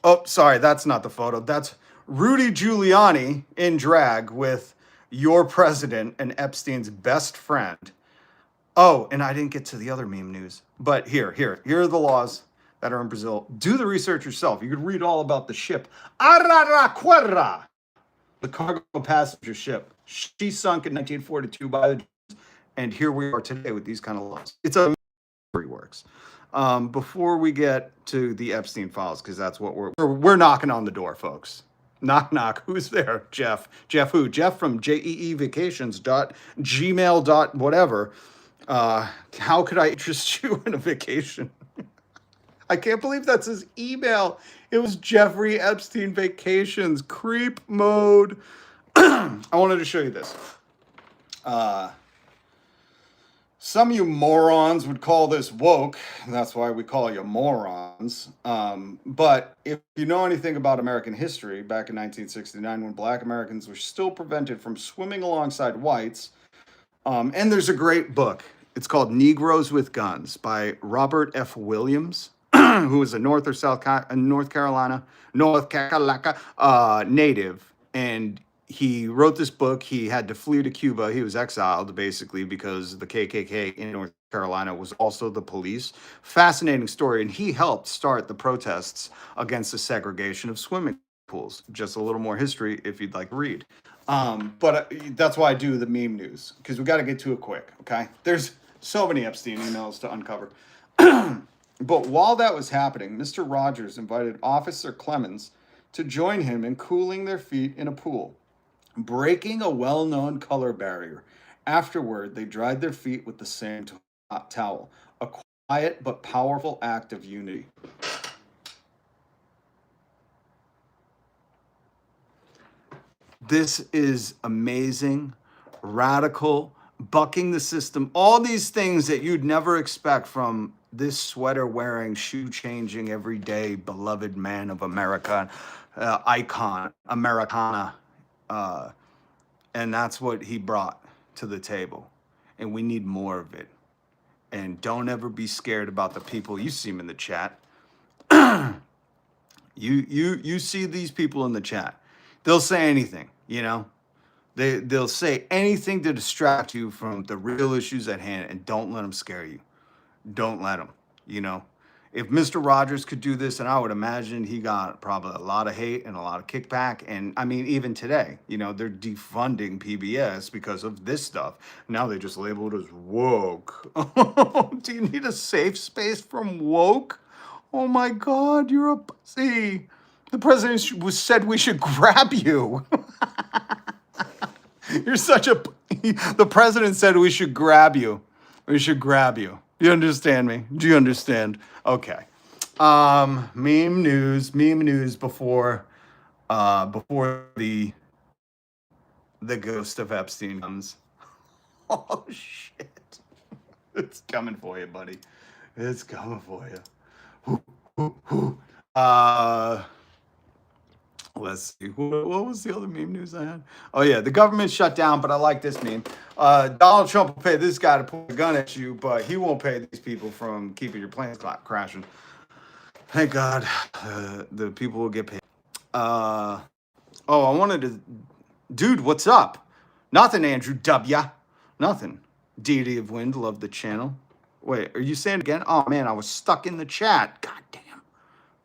Oh, sorry, that's not the photo. That's Rudy Giuliani in drag with your president and Epstein's best friend. Oh, and I didn't get to the other meme news. But here are the laws that are in Brazil. Do the research yourself. You could read all about the ship Araraquara, the cargo passenger ship. She sunk in 1942 by the Germans, and here we are today with these kind of laws. It's a works. Before we get to the Epstein files, because that's what we're knocking on the door, folks. Knock, knock. Who's there? Jeff. Jeff who? Jeff from jeevacations.gmail.whatever. How could I interest you in a vacation? I can't believe that's his email. It was Jeffrey Epstein Vacations, creep mode. I wanted to show you this. Some of you morons would call this woke. That's why we call you morons. But if you know anything about American history, back in 1969, when Black Americans were still prevented from swimming alongside whites, and there's a great book. It's called Negroes with Guns by Robert F. Williams, who is a North Carolina native. And he wrote this book. He had to flee to Cuba. He was exiled, basically, because the KKK in North Carolina was also the police. Fascinating story. And he helped start the protests against the segregation of swimming pools. Just a little more history if you'd like to read. But that's why I do the meme news, because we got to get to it quick, okay? There's so many Epstein emails to uncover. But while that was happening, Mr. Rogers invited Officer Clemens to join him in cooling their feet in a pool, breaking a well-known color barrier. Afterward, they dried their feet with the same towel, a quiet but powerful act of unity. This is amazing, radical, bucking the system, all these things that you'd never expect from this sweater wearing, shoe changing, everyday beloved man of America, icon, Americana. And that's what he brought to the table. And we need more of it. And don't ever be scared about the people. You see them in the chat. You see these people in the chat. They'll say anything, you know. They'll say anything to distract you from the real issues at hand, and don't let them scare you. Don't let them, you know. If Mr. Rogers could do this, and I would imagine he got probably a lot of hate and a lot of kickback. And I mean, even today, you know, they're defunding PBS because of this stuff. Now they just label it as woke. Do you need a safe space from woke? Oh my God, you're a pussy. The president said we should grab you. You're such a... The president said we should grab you. We should grab you. Do you understand me? Do you understand? Okay. Meme news before the ghost of Epstein comes. Oh shit. It's coming for you, buddy. It's coming for you. Let's see. What was the other meme news I had? Oh yeah, the government shut down, but I like this meme. Donald Trump will pay this guy to point a gun at you, but he won't pay these people from keeping your planes crashing. Thank God, the people will get paid. I wanted to... Dude, what's up? Nothing, Andrew W. Nothing. Deity of Wind, love the channel. Wait, are you saying it again? Oh man, I was stuck in the chat. God damn.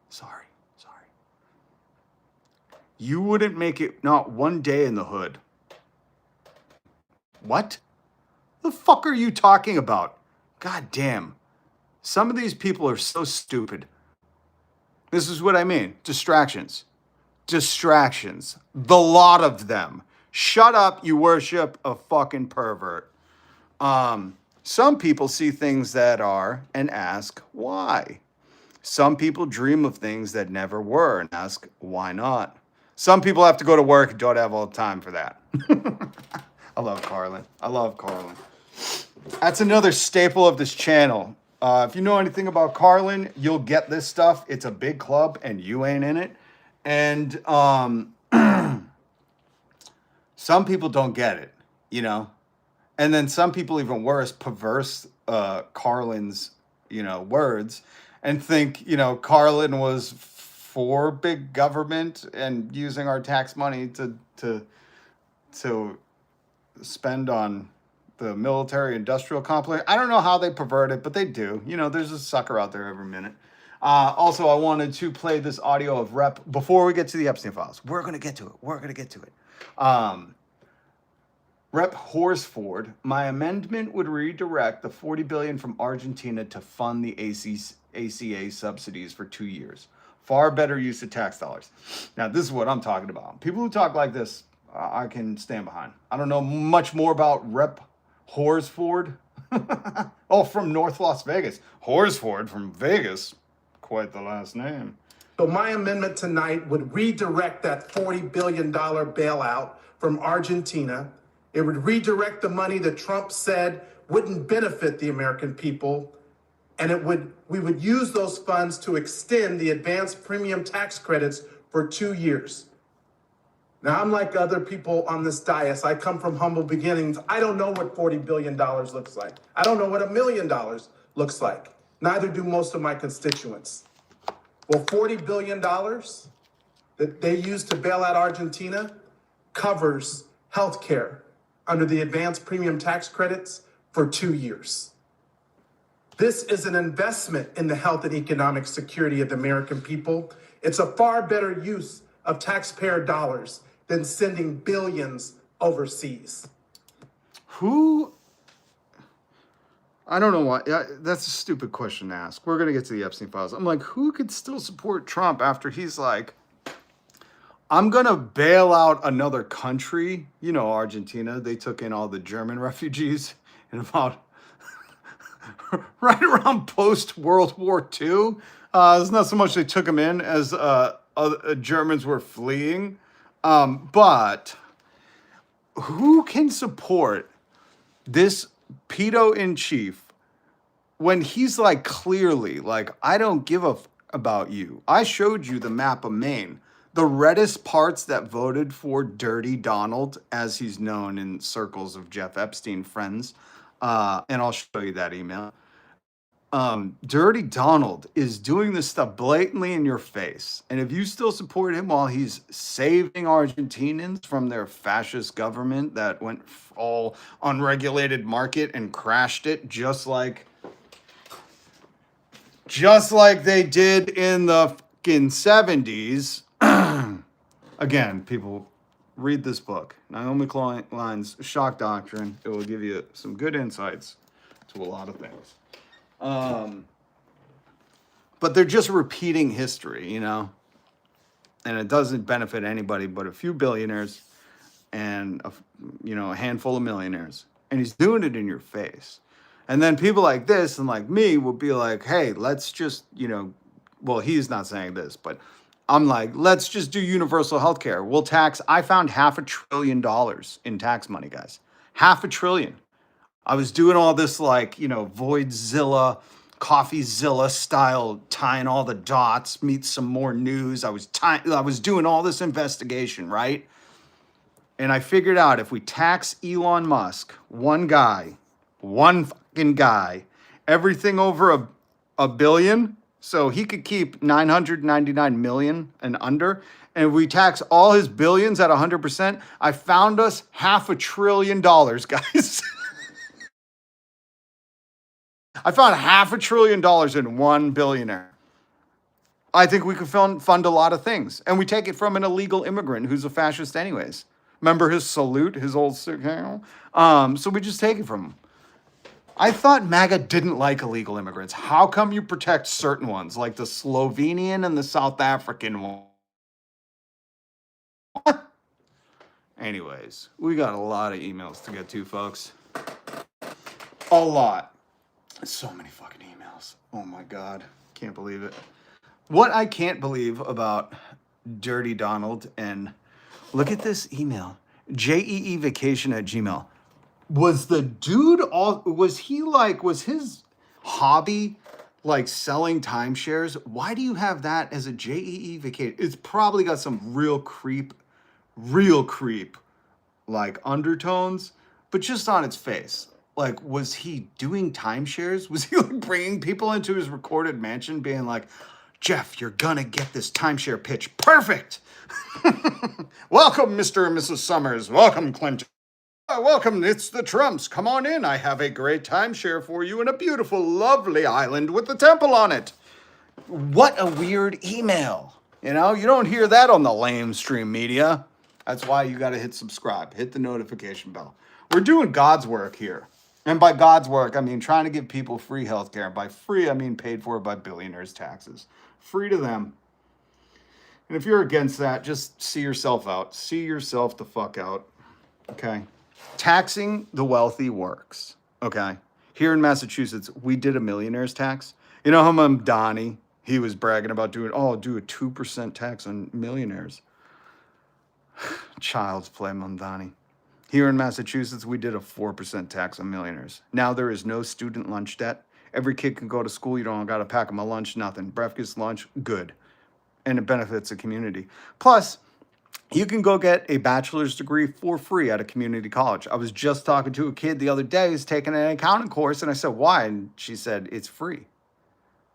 Sorry. You wouldn't make it not one day in the hood. What? The fuck are you talking about? God damn. Some of these people are so stupid. This is what I mean. Distractions. Distractions. The lot of them. Shut up, you worship a fucking pervert. Some people see things that are and ask why. Some people dream of things that never were and ask why not. Some people have to go to work and don't have all the time for that. I love Carlin. That's another staple of this channel. If you know anything about Carlin, you'll get this stuff. It's a big club and you ain't in it. And some people don't get it, you know. And then some people, even worse, perverse Carlin's, you know, words and think, you know, Carlin was for big government and using our tax money to spend on the military industrial complex. I don't know how they pervert it, but they do. You know, there's a sucker out there every minute. Also, I wanted to play this audio of Rep before we get to the Epstein files. We're going to get to it. Rep Horsford, my amendment would redirect the $40 billion from Argentina to fund the ACA subsidies for 2 years. Far better use of tax dollars. Now, this is what I'm talking about. People who talk like this, I can stand behind. I don't know much more about Rep Horsford. Oh, from North Las Vegas. Horsford from Vegas. Quite the last name. So my amendment tonight would redirect that $40 billion bailout from Argentina. It would redirect the money that Trump said wouldn't benefit the American people. And we would use those funds to extend the advanced premium tax credits for 2 years. Now, I'm like other people on this dais. I come from humble beginnings. I don't know what $40 billion looks like. I don't know what $1 million looks like. Neither do most of my constituents. Well, $40 billion that they used to bail out Argentina covers health care under the advanced premium tax credits for 2 years. This is an investment in the health and economic security of the American people. It's a far better use of taxpayer dollars than sending billions overseas. Who? I don't know why. That's a stupid question to ask. We're going to get to the Epstein files. I'm like, who could still support Trump after he's like, I'm going to bail out another country? You know, Argentina, they took in all the German refugees in about right around post-World War II. It's not so much they took them in as Germans were fleeing. But who can support this pedo in chief when he's like clearly like, I don't give a about you. I showed you the map of Maine. The reddest parts that voted for Dirty Donald, as he's known in circles of Jeff Epstein friends, and I'll show you that email. Dirty Donald is doing this stuff blatantly in your face. And if you still support him while he's saving Argentinians from their fascist government that went all unregulated market and crashed it just like they did in the fucking 70s. Again, people, read this book, Naomi Klein's Shock Doctrine. It will give you some good insights to a lot of things. But they're just repeating history, you know, and it doesn't benefit anybody but a few billionaires and a handful of millionaires. And he's doing it in your face. And then people like this and like me will be like, hey, let's just, well, he's not saying this, but I'm like, let's just do universal health care. We'll tax. I found $500 billion in tax money, guys. $500 billion. I was doing all this like, Voidzilla, CoffeeZilla style, tying all the dots, meet some more news. I was doing all this investigation, right? And I figured out if we tax Elon Musk, one fucking guy, everything over a billion, so he could keep 999 million and under. And if we tax all his billions at 100%, I found us $500 billion, guys. I found $500 billion in one billionaire. I think we could fund a lot of things. And we take it from an illegal immigrant who's a fascist anyways. Remember his salute, his old signal? So we just take it from him. I thought MAGA didn't like illegal immigrants. How come you protect certain ones, like the Slovenian and the South African one? Anyways, we got a lot of emails to get to, folks. A lot. So many fucking emails. Oh my God. Can't believe it. What I can't believe about Dirty Donald, and look at this email, jeevacation@gmail. Was the dude was his hobby like selling timeshares? Why do you have that as a JEE vacation? It's probably got some real creep like undertones, but just on its face. Like, was he doing timeshares? Was he like bringing people into his recorded mansion being like, Jeff, you're gonna get this timeshare pitch perfect. Welcome, Mr. and Mrs. Summers. Welcome, Clinton. Welcome, it's the Trumps. Come on in. I have a great timeshare for you in a beautiful, lovely island with a temple on it. What a weird email. You don't hear that on the lamestream media. That's why you got to hit subscribe. Hit the notification bell. We're doing God's work here. And by God's work, I mean trying to give people free healthcare. By free, I mean paid for by billionaires' taxes. Free to them. And if you're against that, just see yourself out. See yourself the fuck out. Okay? Taxing the wealthy works. Okay? Here in Massachusetts, we did a millionaire's tax. You know how Donnie, he was bragging about do a 2% tax on millionaires. Child's play, Mondani. Here in Massachusetts, we did a 4% tax on millionaires. Now there is no student lunch debt. Every kid can go to school. You don't got to pack them a lunch, nothing. Breakfast, lunch, good. And it benefits the community. Plus, you can go get a bachelor's degree for free at a community college. I was just talking to a kid the other day who's taking an accounting course, and I said, why? And she said, it's free.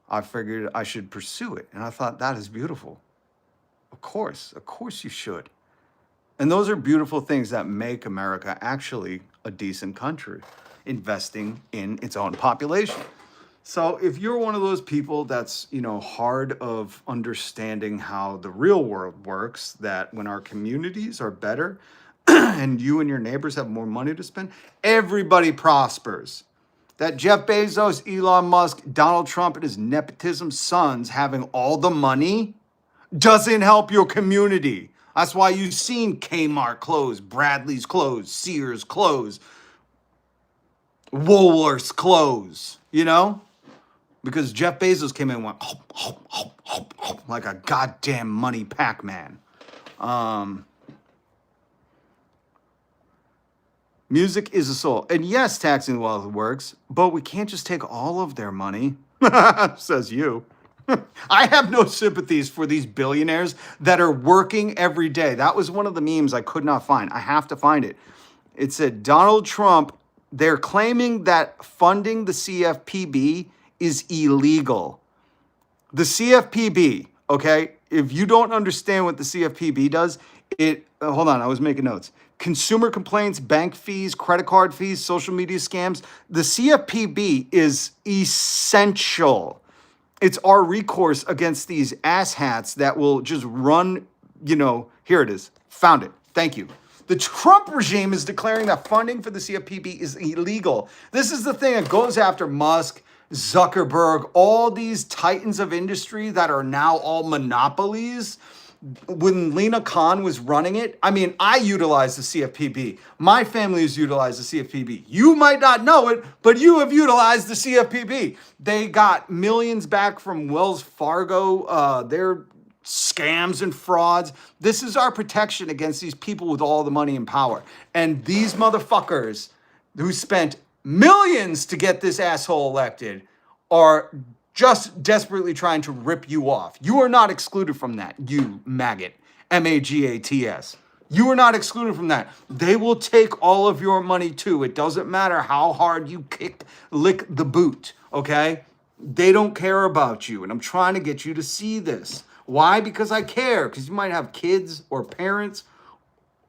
I figured I should pursue it. And I thought, that is beautiful. Of course you should. And those are beautiful things that make America actually a decent country, investing in its own population. So if you're one of those people that's, hard of understanding how the real world works, that when our communities are better and you and your neighbors have more money to spend, everybody prospers. That Jeff Bezos, Elon Musk, Donald Trump, and his nepotism sons having all the money doesn't help your community. That's why you've seen Kmart close, Bradley's close, Sears close, Woolworths close, Because Jeff Bezos came in and went, like a goddamn money Pac-Man. Music is a soul. And yes, taxing the wealth works, but we can't just take all of their money, says you. I have no sympathies for these billionaires that are working every day. That was one of the memes I could not find. I have to find it. It said Donald Trump, they're claiming that funding the CFPB is illegal. The CFPB, okay? If you don't understand what the CFPB does, hold on, I was making notes. Consumer complaints, bank fees, credit card fees, social media scams. The CFPB is essential. It's our recourse against these asshats that will just run, here it is. Found it. Thank you. The Trump regime is declaring that funding for the CFPB is illegal. This is the thing that goes after Musk, Zuckerberg, all these titans of industry that are now all monopolies. When Lena Khan was running it, I mean, I utilized the CFPB. My family has utilized the CFPB. You might not know it, but you have utilized the CFPB. They got millions back from Wells Fargo. Their scams and frauds. This is our protection against these people with all the money and power. And these motherfuckers who spent millions to get this asshole elected are just desperately trying to rip you off. You are not excluded from that, you maggot. M-A-G-A-T-S. You are not excluded from that. They will take all of your money too. It doesn't matter how hard you lick the boot, okay? They don't care about you, and I'm trying to get you to see this. Why? Because I care. Because you might have kids or parents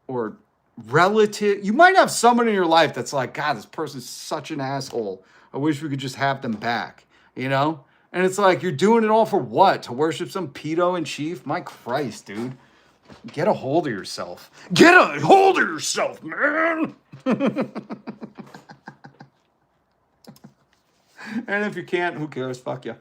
or relative. You might have someone in your life that's like, God, this person's such an asshole. I wish we could just have them back, And it's like, you're doing it all for what? To worship some pedo in chief? My Christ, dude. Get a hold of yourself. Get a hold of yourself, man. And if you can't, who cares? Fuck you.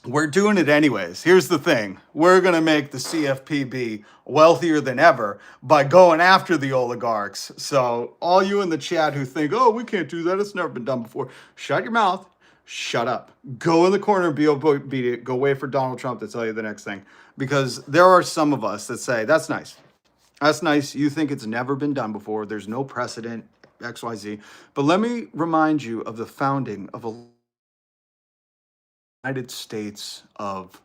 We're doing it anyways. Here's the thing. We're going to make the CFPB wealthier than ever by going after the oligarchs. So all you in the chat who think, oh, we can't do that, it's never been done before, shut your mouth. Shut up. Go in the corner and be obedient. Go wait for Donald Trump to tell you the next thing. Because there are some of us that say, that's nice. That's nice. You think it's never been done before. There's no precedent, XYZ. But let me remind you of the founding of a United States of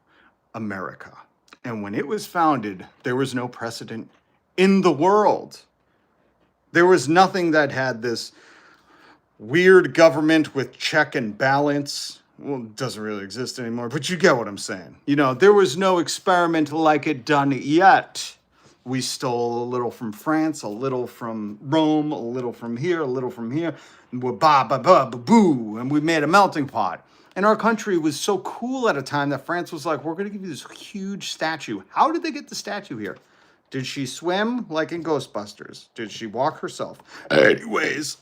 America. And when it was founded, there was no precedent in the world. There was nothing that had this weird government with check and balance. Well, it doesn't really exist anymore, but you get what I'm saying. There was no experiment like it done yet. We stole a little from France, a little from Rome, a little from here, a little from here. And we're boo, and we made a melting pot. And our country was so cool at a time that France was like, we're going to give you this huge statue. How did they get the statue here? Did she swim like in Ghostbusters? Did she walk herself? Anyways,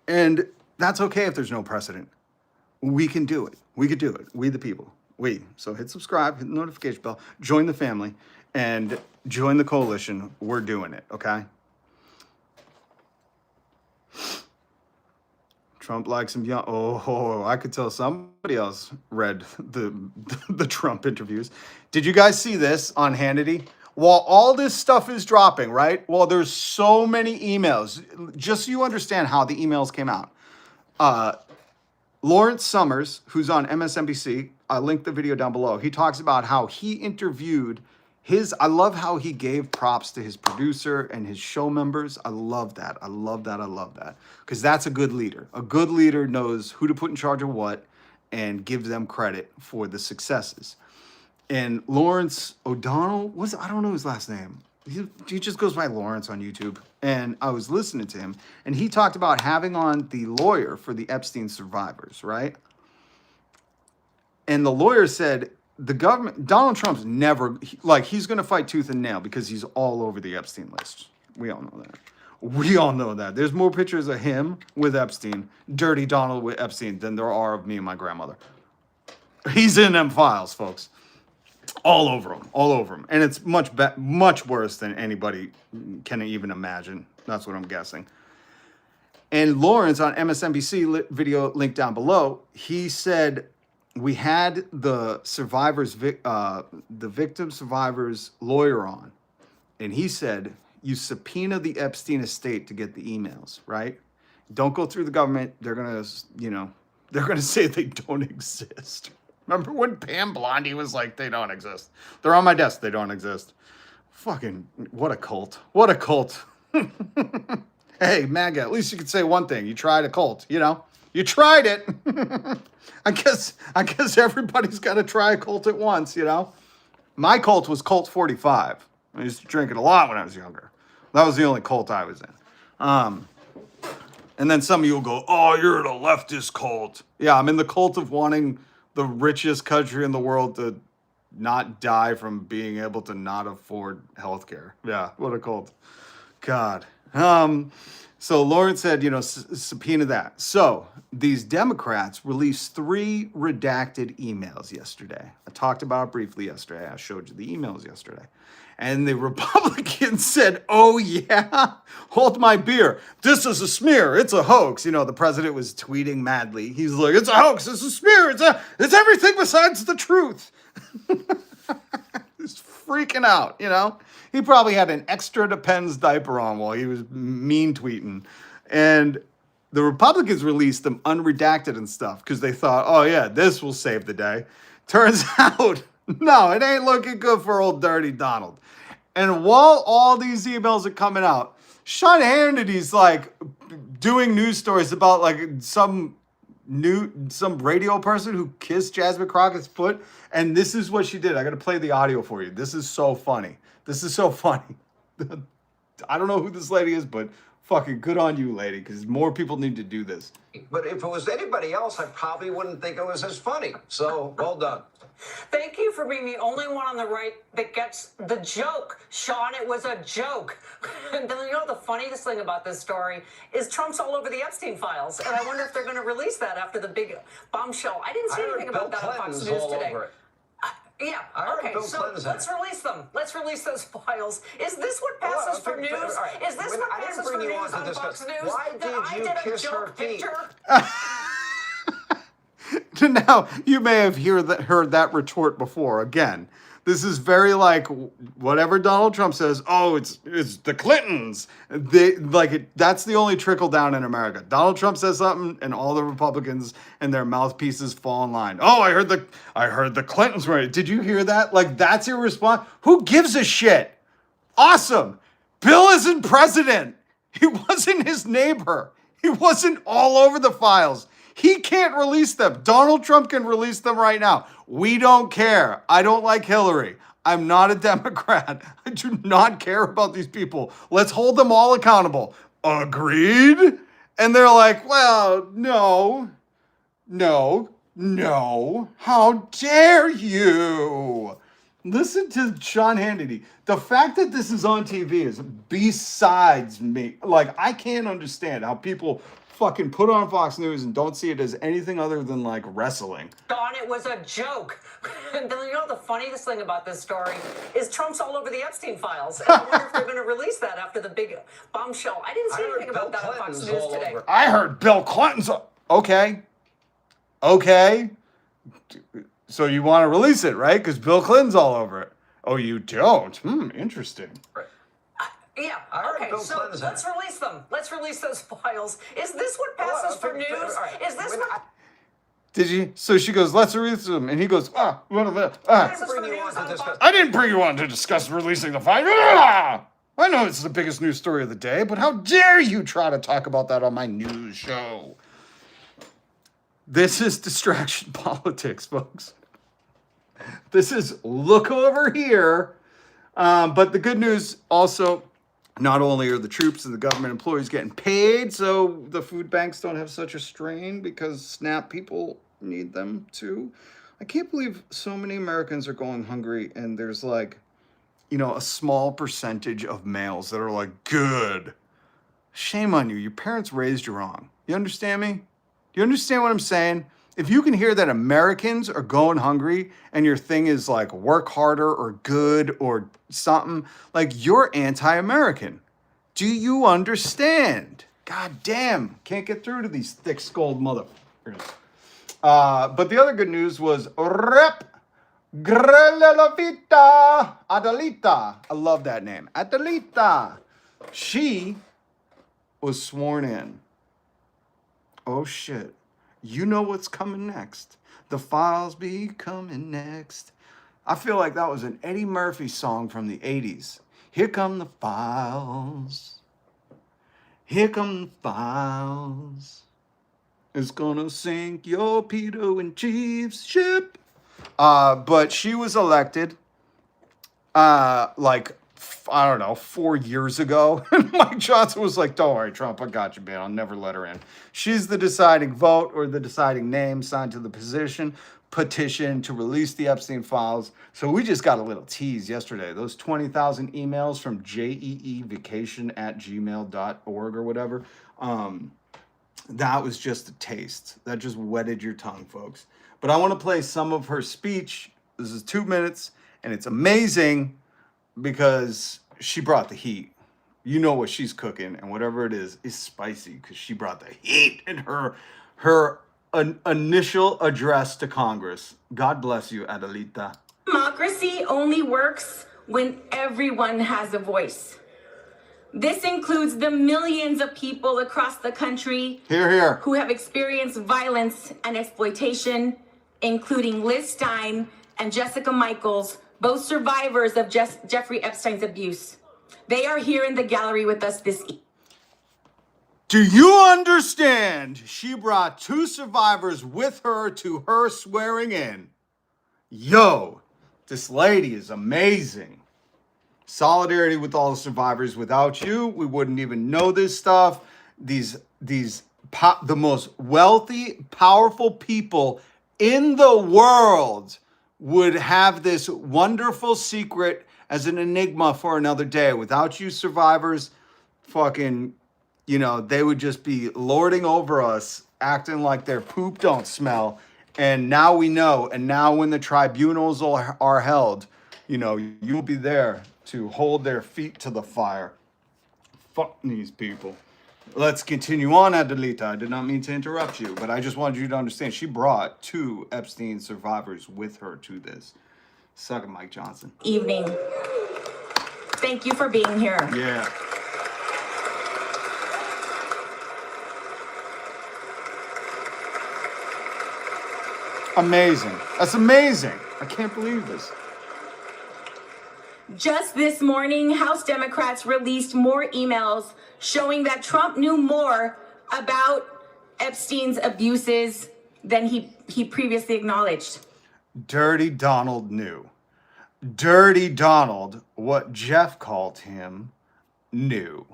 and that's okay if there's no precedent. We can do it. We could do it. We the people. So hit subscribe, hit the notification bell, join the family, and join the coalition. We're doing it, okay? Trump likes him young. Oh, I could tell somebody else read the Trump interviews. Did you guys see this on Hannity? While all this stuff is dropping, right? Well, there's so many emails. Just so you understand how the emails came out. Lawrence Summers, who's on MSNBC, I linked the video down below. He talks about how he interviewed I love how he gave props to his producer and his show members. I love that. I love that. Because that's a good leader. A good leader knows who to put in charge of what and gives them credit for the successes. And Lawrence O'Donnell, I don't know his last name. He just goes by Lawrence on YouTube. And I was listening to him, and he talked about having on the lawyer for the Epstein survivors, right? And the lawyer said, the government, Donald Trump's never, he's going to fight tooth and nail because he's all over the Epstein list. We all know that. There's more pictures of him with Epstein, Dirty Donald with Epstein, than there are of me and my grandmother. He's in them files, folks. All over him. And it's much worse than anybody can even imagine. That's what I'm guessing. And Lawrence on MSNBC video link down below, he said, we had the victim survivor's lawyer on, and he said, you subpoena the Epstein estate to get the emails, right? Don't go through the government. They're going to, they're going to say they don't exist. Remember when Pam Blondie was like, they don't exist. They're on my desk. They don't exist. Fucking, what a cult. What a cult. Hey, MAGA, at least you could say one thing. You tried a cult, You tried it. I guess everybody's got to try a cult at once, My cult was Cult 45. I used to drink it a lot when I was younger. That was the only cult I was in. And then some of you will go, oh, you're in a leftist cult. Yeah, I'm in the cult of wanting the richest country in the world to not die from being able to not afford healthcare. Yeah, what a cult. God. So Lawrence said, subpoena that. So these Democrats released 3 redacted emails yesterday. I talked about it briefly yesterday. I showed you the emails yesterday. And the Republicans said, oh, yeah, hold my beer. This is a smear. It's a hoax. The president was tweeting madly. He's like, it's a hoax. It's a smear. It's everything besides the truth. He's freaking out, He probably had an extra Depends diaper on while he was mean tweeting. And the Republicans released them unredacted and stuff because they thought, oh, yeah, this will save the day. Turns out, no, it ain't looking good for old Dirty Donald. And while all these emails are coming out, Sean Hannity's like doing news stories about like some radio person who kissed Jasmine Crockett's foot. And this is what she did. I got to play the audio for you. This is so funny. I don't know who this lady is, but fucking good on you, lady, because more people need to do this. But if it was anybody else, I probably wouldn't think it was as funny. So, well done. Thank you for being the only one on the right that gets the joke. Sean, it was a joke. And the funniest thing about this story is Trump's all over the Epstein files. And I wonder if they're going to release that after the big bombshell. I didn't see anything about that on Fox News today. Yeah, okay, so let's release them. Let's release those files. Is this what passes for news? Is this what passes for news on Fox News? Why did you kiss her feet? Now, you may have heard that retort before. Again, this is very like whatever Donald Trump says, oh, it's the Clintons. That's the only trickle down in America. Donald Trump says something and all the Republicans and their mouthpieces fall in line. Oh, I heard the Clintons were. Did you hear that? Like, that's your response? Who gives a shit? Awesome. Bill isn't president. He wasn't his neighbor. He wasn't all over the files. He can't release them. Donald Trump can release them right now. We don't care. I don't like Hillary. I'm not a Democrat. I do not care about these people. Let's hold them all accountable. Agreed? And they're like, well, no. How dare you? Listen to Sean Hannity. The fact that this is on TV is besides me. Like, I can't understand how people fucking put on Fox News and don't see it as anything other than like wrestling. Sean, it was a joke. And the funniest thing about this story is Trump's all over the Epstein files. And I wonder if they're going to release that after the big bombshell. I didn't see anything about that on Fox News today. I heard Bill Clinton's. Okay. So you want to release it, right? Because Bill Clinton's all over it. Oh, you don't? Interesting. Right. Yeah, okay, so let's release them. Let's release those files. Is this what passes for news? Is this what... Did you? So she goes, let's release them. And he goes, I didn't bring you on to discuss releasing the file. I know it's the biggest news story of the day, but how dare you try to talk about that on my news show? This is distraction politics, folks. This is look over here. But the good news also, not only are the troops and the government employees getting paid, so the food banks don't have such a strain because SNAP people need them too. I can't believe so many Americans are going hungry, and there's like, a small percentage of males that are like, good. Shame on you. Your parents raised you wrong. You understand me? Do you understand what I'm saying? If you can hear that Americans are going hungry and your thing is like work harder or good or something, like you're anti-American. Do you understand? God damn, can't get through to these thick-skulled motherfuckers. But the other good news was Rep Grelevita Adelita. I love that name. Adelita. She was sworn in. Oh shit. You know what's coming next. The files be coming next. I feel like that was an Eddie Murphy song from the 80s. Here come the files. Here come the files. It's gonna sink your Peter and Chiefs ship. But she was elected, like, I don't know, 4 years ago. And Mike Johnson was like, don't worry, Trump, I got you, man. I'll never let her in. She's the deciding vote or the deciding name signed to the petition to release the Epstein files. So we just got a little tease yesterday. Those 20,000 emails from jeevacation@gmail.org or whatever. That was just a taste. That just wetted your tongue, folks. But I want to play some of her speech. This is 2 minutes, and it's amazing because she brought the heat. You know what she's cooking, and whatever it is spicy because she brought the heat in her initial address to Congress. God bless you, Adelita. Democracy only works when everyone has a voice. This includes the millions of people across the country who have experienced violence and exploitation, including Liz Stein and Jessica Michaels, both survivors of Jeffrey Epstein's abuse. They are here in the gallery with us this evening. Do you understand? She brought 2 survivors with her to her swearing in. Yo, this lady is amazing. Solidarity with all the survivors. Without you, we wouldn't even know this stuff. The most wealthy, powerful people in the world would have this wonderful secret as an enigma for another day. Without you survivors, fucking, they would just be lording over us, acting like their poop don't smell. And now we know. And now when the tribunals are held, you'll be there to hold their feet to the fire. Fuck these people. Let's continue on, Adelita. I did not mean to interrupt you, but I just wanted you to understand she brought 2 Epstein survivors with her to this. Suck it, Mike Johnson. Evening. Thank you for being here. Yeah. Amazing. That's amazing. I can't believe this. Just this morning, House Democrats released more emails showing that Trump knew more about Epstein's abuses than he previously acknowledged. Dirty Donald knew. Dirty Donald, what Jeff called him, knew.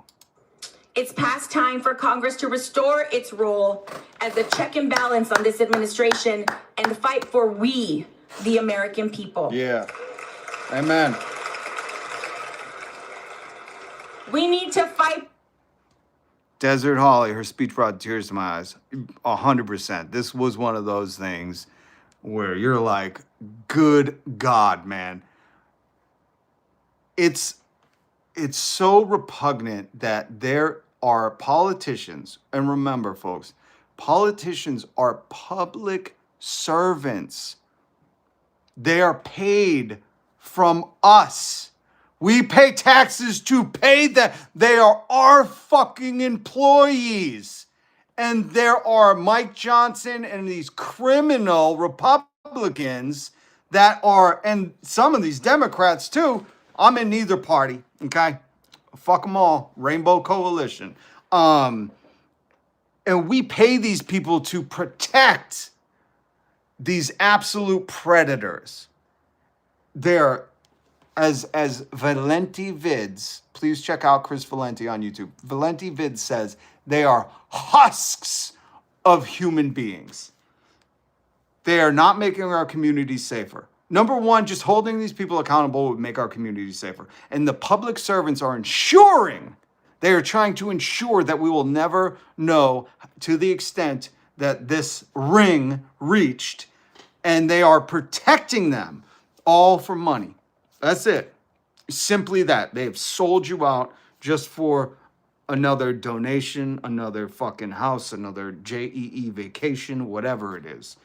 It's past time for Congress to restore its role as a check and balance on this administration and fight for we, the American people. Yeah. Amen. We need to fight. Desert Holly, her speech brought tears to my eyes. 100%. This was one of those things where you're like, good God, man. It's so repugnant that there are politicians, and remember, folks, politicians are public servants. They are paid from us. We pay taxes to pay them. They are our fucking employees. And there are Mike Johnson and these criminal Republicans that are, and some of these Democrats too. I'm in neither party, okay? Fuck them all. Rainbow Coalition. And we pay these people to protect these absolute predators. They're, as Valenti Vids, please check out Chris Valenti on YouTube. Valenti Vids says they are husks of human beings. They are not making our communities safer. Number one, just holding these people accountable would make our communities safer. And the public servants are they are trying to ensure that we will never know to the extent that this ring reached, and they are protecting them all for money. That's it. Simply that. They have sold you out just for another donation, another fucking house, another JEE vacation, whatever it is.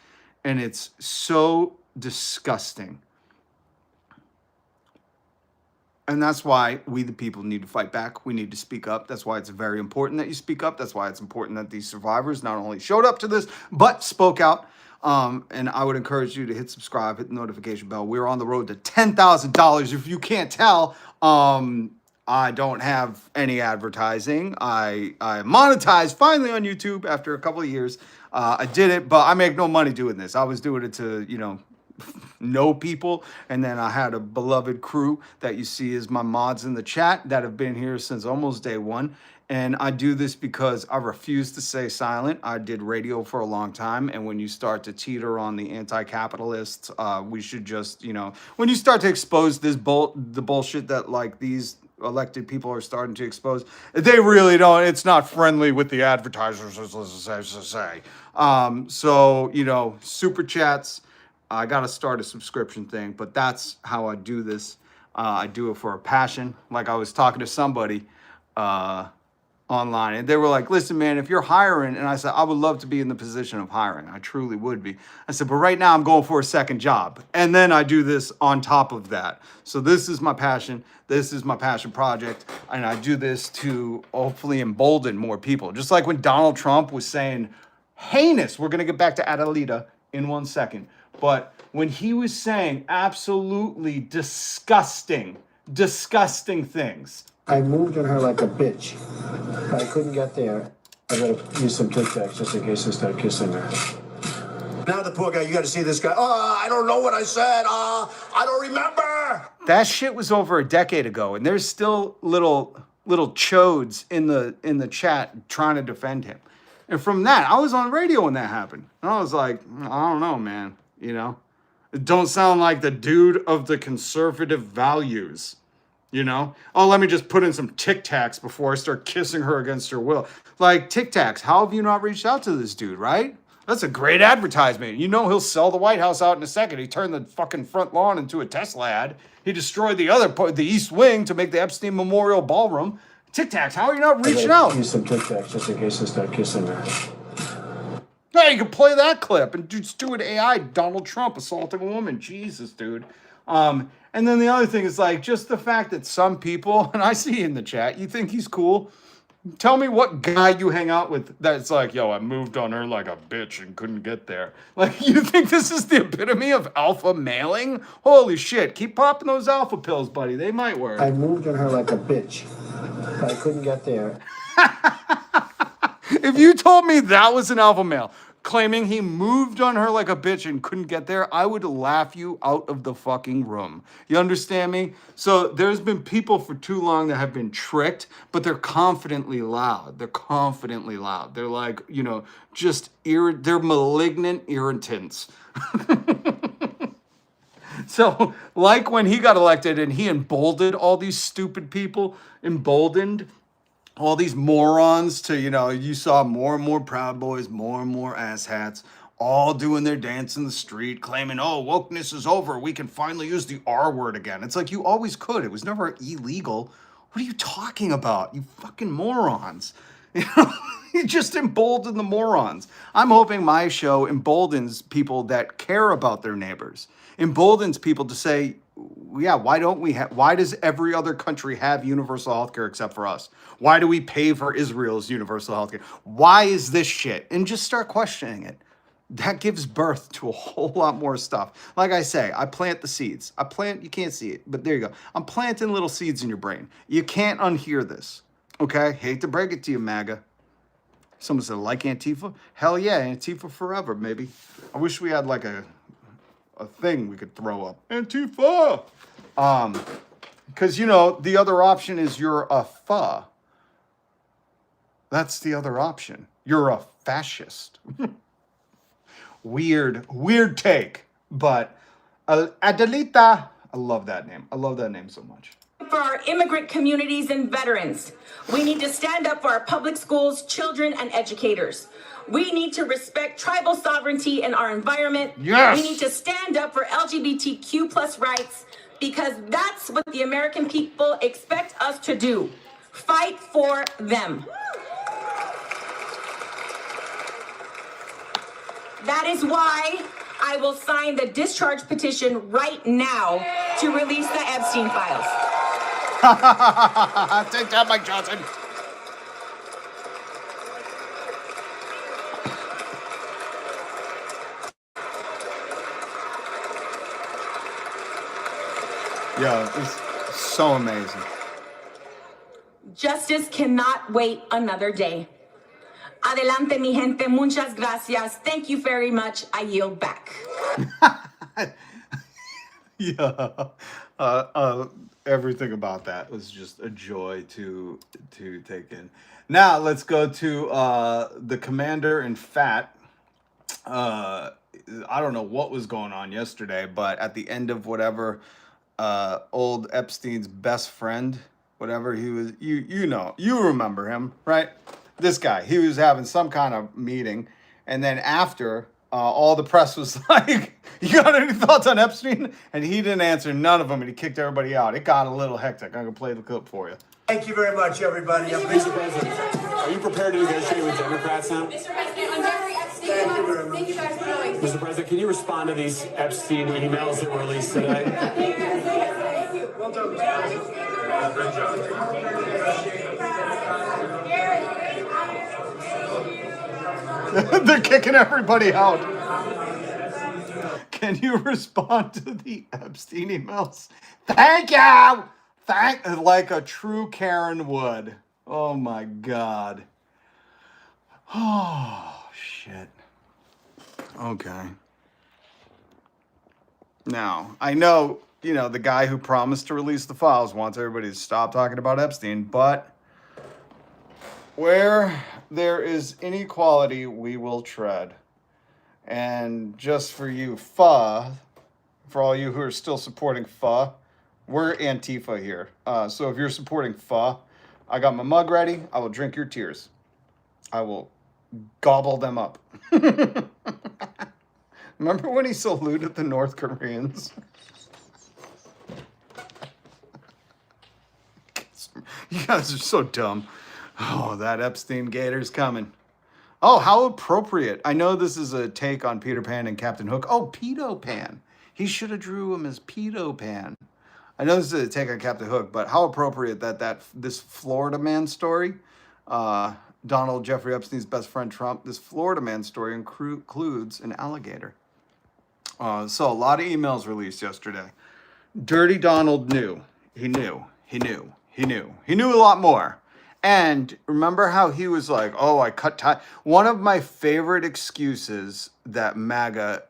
And it's so disgusting. And that's why we, the people, need to fight back. We need to speak up. That's why it's very important that you speak up. That's why it's important that these survivors not only showed up to this, but spoke out. And I would encourage you to hit subscribe, hit the notification bell. We're on the road to $10,000. If you can't tell, I don't have any advertising. I monetized finally on YouTube after a couple of years. I did it, but I make no money doing this. I was doing it to, know people, and then I had a beloved crew that you see as my mods in the chat that have been here since almost day one. And I do this because I refuse to stay silent. I did radio for a long time, and when you start to teeter on the anti-capitalists, we should just, when you start to expose the bullshit that like these elected people are starting to expose, they really don't. It's not friendly with the advertisers, as say. So super chats. I got to start a subscription thing, but that's how I do this. I do it for a passion. Like I was talking to somebody online, and they were like, listen, man, if you're hiring, and I said, I would love to be in the position of hiring. I truly would be. I said, but right now I'm going for a second job. And then I do this on top of that. So this is my passion. This is my passion project. And I do this to hopefully embolden more people. Just like when Donald Trump was saying, heinous, we're going to get back to Adelita in 1 second. But when he was saying absolutely disgusting things. I moved on her like a bitch. I couldn't get there. I gotta use some Tic Tacs just in case I start kissing her. Now the poor guy, you got to see this guy. Oh, I don't know what I said. I don't remember. That shit was over a decade ago, and there's still little chodes in the chat trying to defend him. And from that, I was on radio when that happened. And I was like, I don't know, man. It don't sound like the dude of the conservative values. Oh, let me just put in some Tic Tacs before I start kissing her against her will. Like, Tic Tacs, how have you not reached out to this dude, right? That's a great advertisement. He'll sell the White House out in a second. He turned the fucking front lawn into a Tesla ad. He destroyed the other part, the East Wing, to make the Epstein Memorial Ballroom. Tic Tacs, how are you not reaching out? Use some Tic Tacs just in case I start kissing her. Yeah, you can play that clip and just do an AI Donald Trump assaulting a woman. Jesus, dude. And then the other thing is like just the fact that some people, and I see in the chat, you think he's cool. Tell me what guy you hang out with that's like, yo, I moved on her like a bitch and couldn't get there. Like, you think this is the epitome of alpha mailing? Holy shit. Keep popping those alpha pills, buddy. They might work. I moved on her like a bitch. I couldn't get there. If you told me that was an alpha male claiming he moved on her like a bitch and couldn't get there, I would laugh you out of the fucking room. You understand me? So there's been people for too long that have been tricked, but they're confidently loud. They're confidently loud. They're like, they're malignant irritants. So like when he got elected and he emboldened all these stupid people, all these morons to, you saw more and more Proud Boys, more and more asshats, all doing their dance in the street, claiming, oh, wokeness is over. We can finally use the R word again. It's like, you always could. It was never illegal. What are you talking about? You fucking morons. You just embolden the morons. I'm hoping my show emboldens people that care about their neighbors, emboldens people to say, yeah, why does every other country have universal healthcare except for us? Why do we pay for Israel's universal healthcare? Why is this shit? And just start questioning it. That gives birth to a whole lot more stuff. Like I say, I plant the seeds. You can't see it, but there you go. I'm planting little seeds in your brain. You can't unhear this, okay? Hate to break it to you, MAGA. Someone said, like Antifa? Hell yeah, Antifa forever, maybe. I wish we had like a thing we could throw up. Antifa! Because, the other option is you're a fa. That's the other option. You're a fascist. Weird take. But Adelita, I love that name. I love that name so much. For our immigrant communities and veterans, we need to stand up for our public schools, children, and educators. We need to respect tribal sovereignty in our environment. Yes. We need to stand up for LGBTQ plus rights because that's what the American people expect us to do. Fight for them. That is why I will sign the discharge petition right now to release the Epstein files. Take that, Mike Johnson. Yeah, it's so amazing. Justice cannot wait another day. Adelante, mi gente. Muchas gracias. Thank you very much. I yield back. Yeah. Everything about that was just a joy to take in. Now let's go to the commander in fat. I don't know what was going on yesterday, but at the end of whatever old Epstein's best friend, whatever he was, you remember him, right? This guy, he was having some kind of meeting, and then after, all the press was like, you got any thoughts on Epstein? And he didn't answer none of them, and he kicked everybody out. It got a little hectic. I'm going to play the clip for you. Thank you very much, everybody. Mr. President, are you prepared to negotiate with Democrats now? Mr. President, on Jeffrey Epstein, thank you guys for knowing. Mr. President, can you respond to these Epstein emails that were released today? Well done, Mr. President. Great job. They're kicking everybody out. Can you respond to the Epstein emails? Thank you. Like a true Karen would. Oh my God. Oh shit. Okay. Now, I know, the guy who promised to release the files wants everybody to stop talking about Epstein, but where there is inequality, we will tread. And just for you, for all you who are still supporting we're Antifa here. So if you're supporting I got my mug ready. I will drink your tears. I will gobble them up. Remember when he saluted the North Koreans? You guys are so dumb. Oh, that Epstein gator's coming. Oh, how appropriate. I know this is a take on Peter Pan and Captain Hook. Oh, Pedo Pan. He should have drew him as Pedo Pan. I know this is a take on Captain Hook, but how appropriate that this Florida man story, Donald Jeffrey Epstein's best friend Trump, this Florida man story includes an alligator. So a lot of emails released yesterday. Dirty Donald knew. He knew a lot more. And remember how he was like, oh, I cut ties. One of my favorite excuses that MAGA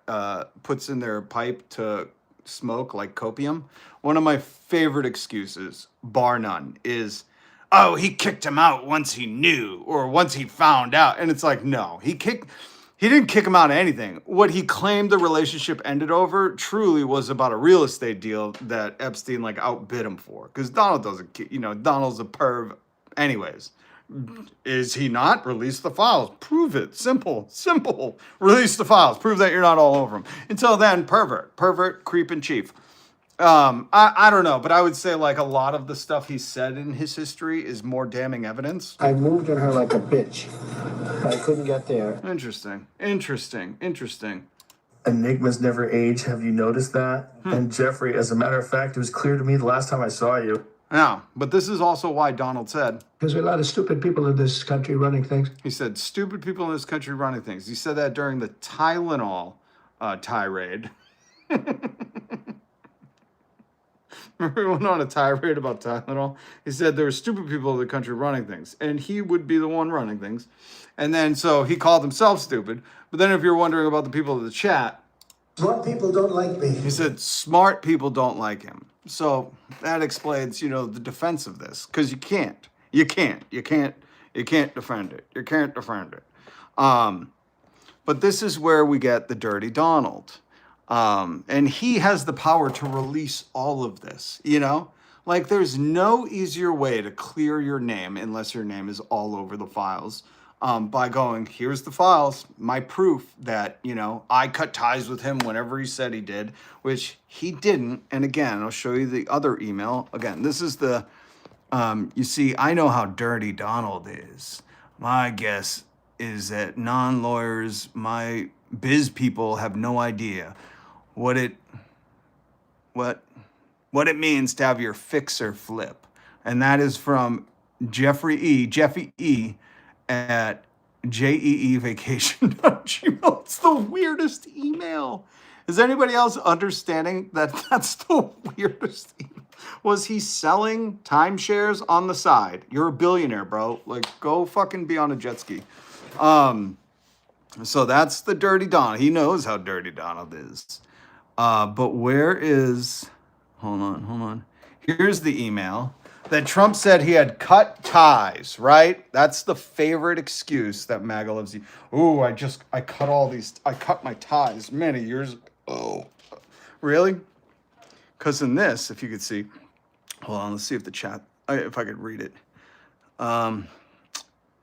puts in their pipe to smoke, like copium, one of my favorite excuses, bar none, is, oh, he kicked him out once he knew or once he found out. And it's like, no, he didn't kick him out of anything. What he claimed the relationship ended over truly was about a real estate deal that Epstein outbid him for. Because Donald doesn't, Donald's a perv. Anyways, is he not? Release the files. Prove it. Simple. Release the files. Prove that you're not all over him. Until then, pervert, creep in chief. I don't know, but I would say a lot of the stuff he said in his history is more damning evidence. I moved on her like a bitch. I couldn't get there. Interesting. Enigmas never age. Have you noticed that? And Jeffrey, as a matter of fact, it was clear to me the last time I saw you. Yeah, but this is also why Donald said, There's a lot of stupid people in this country running things. He said, stupid people in this country running things. He said that during the Tylenol tirade. Remember he went on a tirade about Tylenol? He said there were stupid people in the country running things, and he would be the one running things. And then, so he called himself stupid. But then if you're wondering about the people in the chat, Smart people don't like me. he said smart people don't like him. So that explains, the defense of this, because you can't defend it. You can't defend it. But this is where we get the Dirty Donald. And he has the power to release all of this, there's no easier way to clear your name unless your name is all over the files. By going, here's the files, my proof that, I cut ties with him whenever he said he did, which he didn't. And again, I'll show you the other email. Again, this is the, you see, I know how dirty Donald is. My guess is that non-lawyers, my biz people have no idea what it means to have your fixer flip. And that is from Jeffrey E. at jeevacation.gmail. It's the weirdest email. Is anybody else understanding that that's the weirdest email? Was he selling timeshares on the side? You're a billionaire, bro. Like, go fucking be on a jet ski. So that's the Dirty Donald. He knows how Dirty Donald is. But where is... Hold on. Here's the email that Trump said he had cut ties, right? That's the favorite excuse that MAGA loves. Ooh, I cut my ties many years ago. Oh, really? Because in this, if you could see, hold on, let's see if the chat, if I could read it.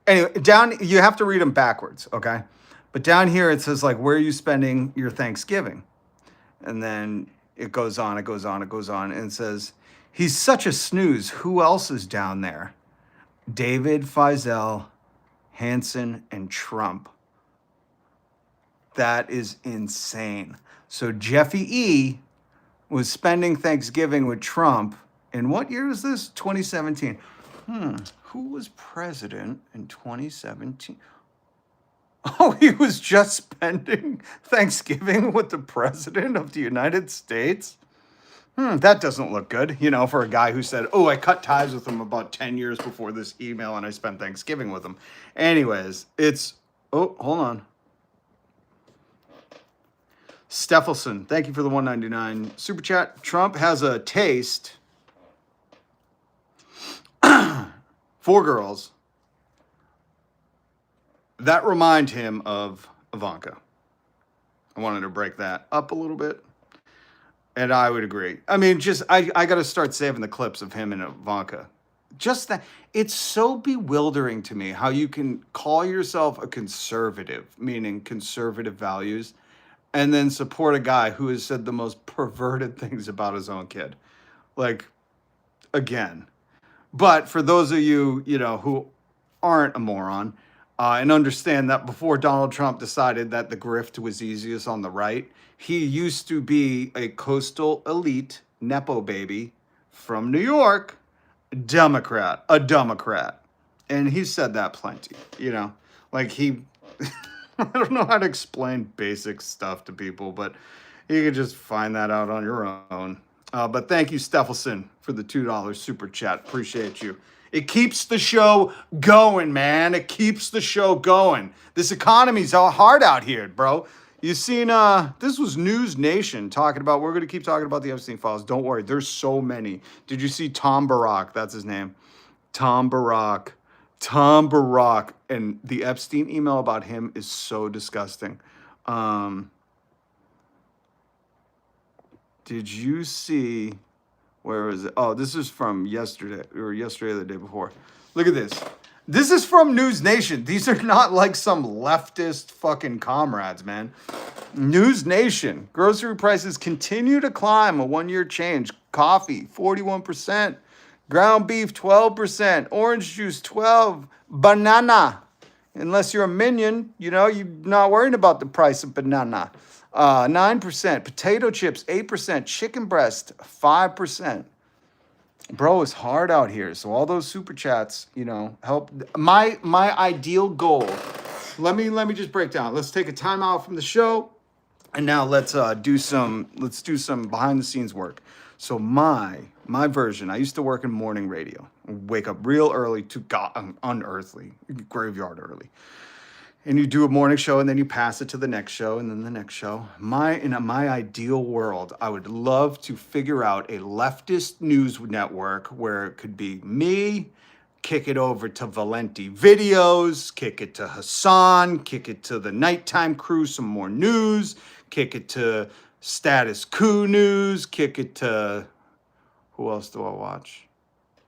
Anyway, down, you have to read them backwards, okay? But down here, it says, like, where are you spending your Thanksgiving? And then it goes on, and it says, he's such a snooze. Who else is down there? David, Feizal, Hansen, and Trump. That is insane. So Jeffy E. was spending Thanksgiving with Trump. In what year is this? 2017. Who was president in 2017? Oh, he was just spending Thanksgiving with the president of the United States? That doesn't look good, you know, for a guy who said, oh, I cut ties with him about 10 years before this email and I spent Thanksgiving with him. Anyways, oh, hold on. Steffelson, thank you for the $1.99 super chat. Trump has a taste for girls that remind him of Ivanka. I wanted to break that up a little bit. And I would agree. I mean, I got to start saving the clips of him and Ivanka. Just that, it's so bewildering to me how you can call yourself a conservative, meaning conservative values, and then support a guy who has said the most perverted things about his own kid. Like, again. But for those of you, who aren't a moron, and understand that before Donald Trump decided that the grift was easiest on the right, he used to be a coastal elite Nepo baby from New York, a Democrat. And he said that plenty, like he, I don't know how to explain basic stuff to people, but you can just find that out on your own. But thank you, Steffelson, for the $2 super chat. Appreciate you. It keeps the show going, man. It keeps the show going. This economy's all hard out here, bro. You seen, this was News Nation talking about, we're going to keep talking about the Epstein files. Don't worry, there's so many. Did you see Tom Barrack? That's his name. Tom Barrack. And the Epstein email about him is so disgusting. Did you see, where is it? Oh, this is from yesterday or the day before. Look at this. This is from News Nation. These are not like some leftist fucking comrades, man. News Nation. Grocery prices continue to climb. A 1-year change. Coffee, 41%. Ground beef, 12%. Orange juice, 12%. Banana. Unless you're a minion, you're not worrying about the price of banana. 9%. Potato chips, 8%. Chicken breast, 5%. Bro, it's hard out here. So all those super chats, help. My ideal goal. Let me just break down. Let's take a time out from the show, and now let's do some behind the scenes work. So my version. I used to work in morning radio. Wake up real early to unearthly, graveyard early. And you do a morning show, and then you pass it to the next show, and then the next show. In my ideal world, I would love to figure out a leftist news network where it could be me, kick it over to Valenti Videos, kick it to Hassan, kick it to the nighttime crew, some more news, kick it to Status Quo News, kick it to, who else do I watch?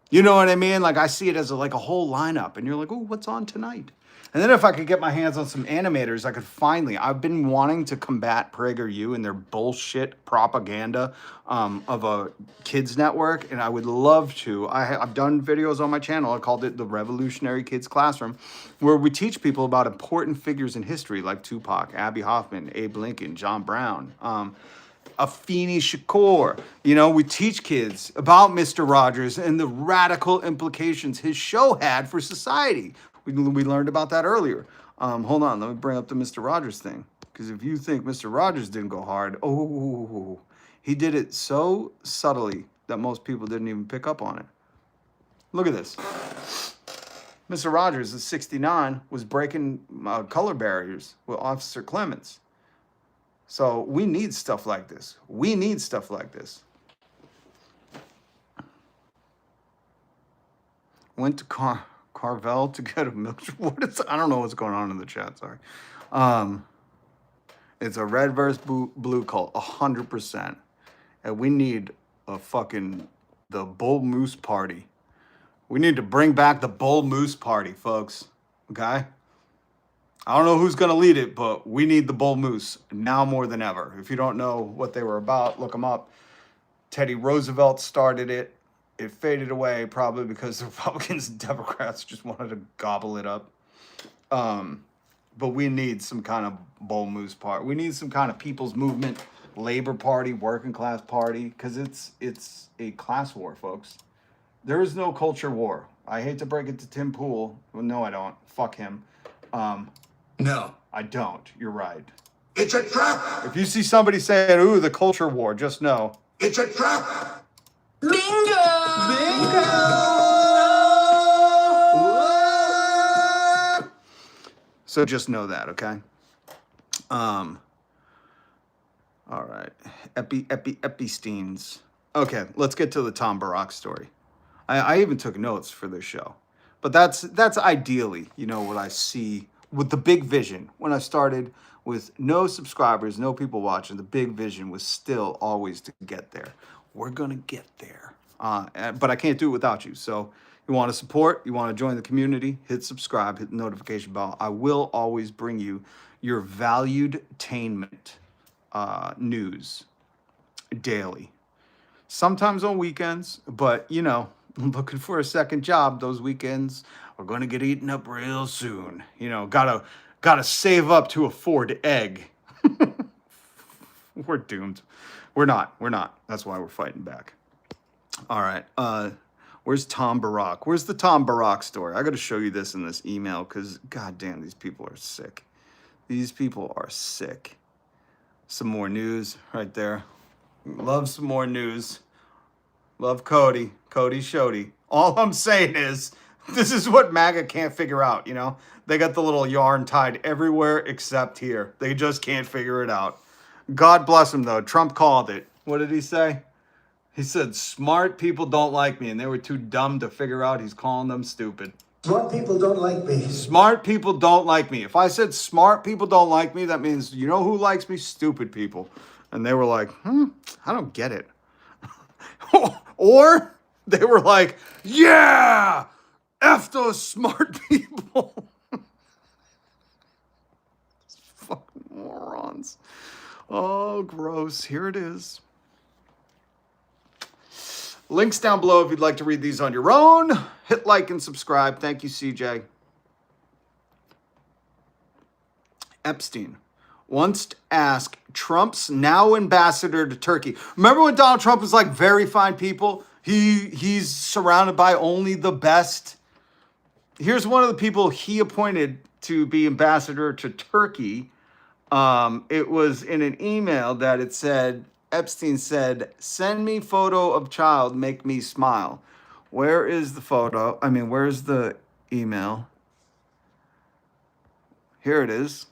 You know what I mean? Like, I see it as a whole lineup, and you're like, oh, what's on tonight? And then if I could get my hands on some animators, I could finally, I've been wanting to combat PragerU and their bullshit propaganda of a kids network, and I would love to. I've done videos on my channel. I called it The Revolutionary Kids Classroom, where we teach people about important figures in history like Tupac, Abby Hoffman, Abe Lincoln, John Brown. Afeni Shakur. You know, we teach kids about Mr. Rogers and the radical implications his show had for society. We learned about that earlier. Hold on, let me bring up the Mr. Rogers thing. Because if you think Mr. Rogers didn't go hard, oh, he did it so subtly that most people didn't even pick up on it. Look at this. Mr. Rogers at 69 was breaking color barriers with Officer Clements. So we need stuff like this. We need stuff like this. Went to Carvel to get a milkshake. What is? I don't know what's going on in the chat. Sorry. It's a red versus blue cult, 100%. And we need the Bull Moose Party. We need to bring back the Bull Moose Party, folks. Okay? I don't know who's going to lead it, but we need the Bull Moose now more than ever. If you don't know what they were about, look them up. Teddy Roosevelt started it. It faded away probably because the Republicans and Democrats just wanted to gobble it up. But we need some kind of Bull Moose Party. We need some kind of people's movement, labor party, working class party, because it's a class war, folks. There is no culture war. I hate to break it to Tim Pool. Well, no, I don't. Fuck him. No. I don't. You're right. It's a trap. If you see somebody saying, ooh, the culture war, just know. It's a trap. Bingo! So just know that, okay? All right. Epsteins. Okay, let's get to the Tom Barrack story. I even took notes for this show. But that's ideally, you know, what I see with the big vision. When I started with no subscribers, no people watching, the big vision was still always to get there. We're going to get there. But I can't do it without you. So you want to support, you want to join the community, hit subscribe, hit the notification bell. I will always bring you your valued-tainment news daily. Sometimes on weekends, but, you know, I'm looking for a second job. Those weekends are going to get eaten up real soon. You know, gotta save up to afford egg. We're doomed. We're not. That's why we're fighting back. All right. Where's Tom Barrack? Where's the Tom Barrack story? I got to show you this in this email because, goddamn, these people are sick. These people are sick. Some more news right there. Love some more news. Love Cody. Cody Shody. All I'm saying is, this is what MAGA can't figure out, you know? They got the little yarn tied everywhere except here. They just can't figure it out. God bless him, though. Trump called it. What did he say? He said, smart people don't like me, and they were too dumb to figure out he's calling them stupid. Smart people don't like me. Smart people don't like me. If I said smart people don't like me, that means, you know who likes me? Stupid people. And they were like, I don't get it. Or they were like, yeah, F those smart people. Fucking morons. Oh, gross. Here it is. Links down below if you'd like to read these on your own. Hit like and subscribe. Thank you, CJ. Epstein wants to ask Trump's now ambassador to Turkey. Remember when Donald Trump was like very fine people? He's surrounded by only the best. Here's one of the people he appointed to be ambassador to Turkey. It was in an email that it said, Epstein said, send me photo of child, make me smile. Where is the photo? I mean, where's the email? Here it is.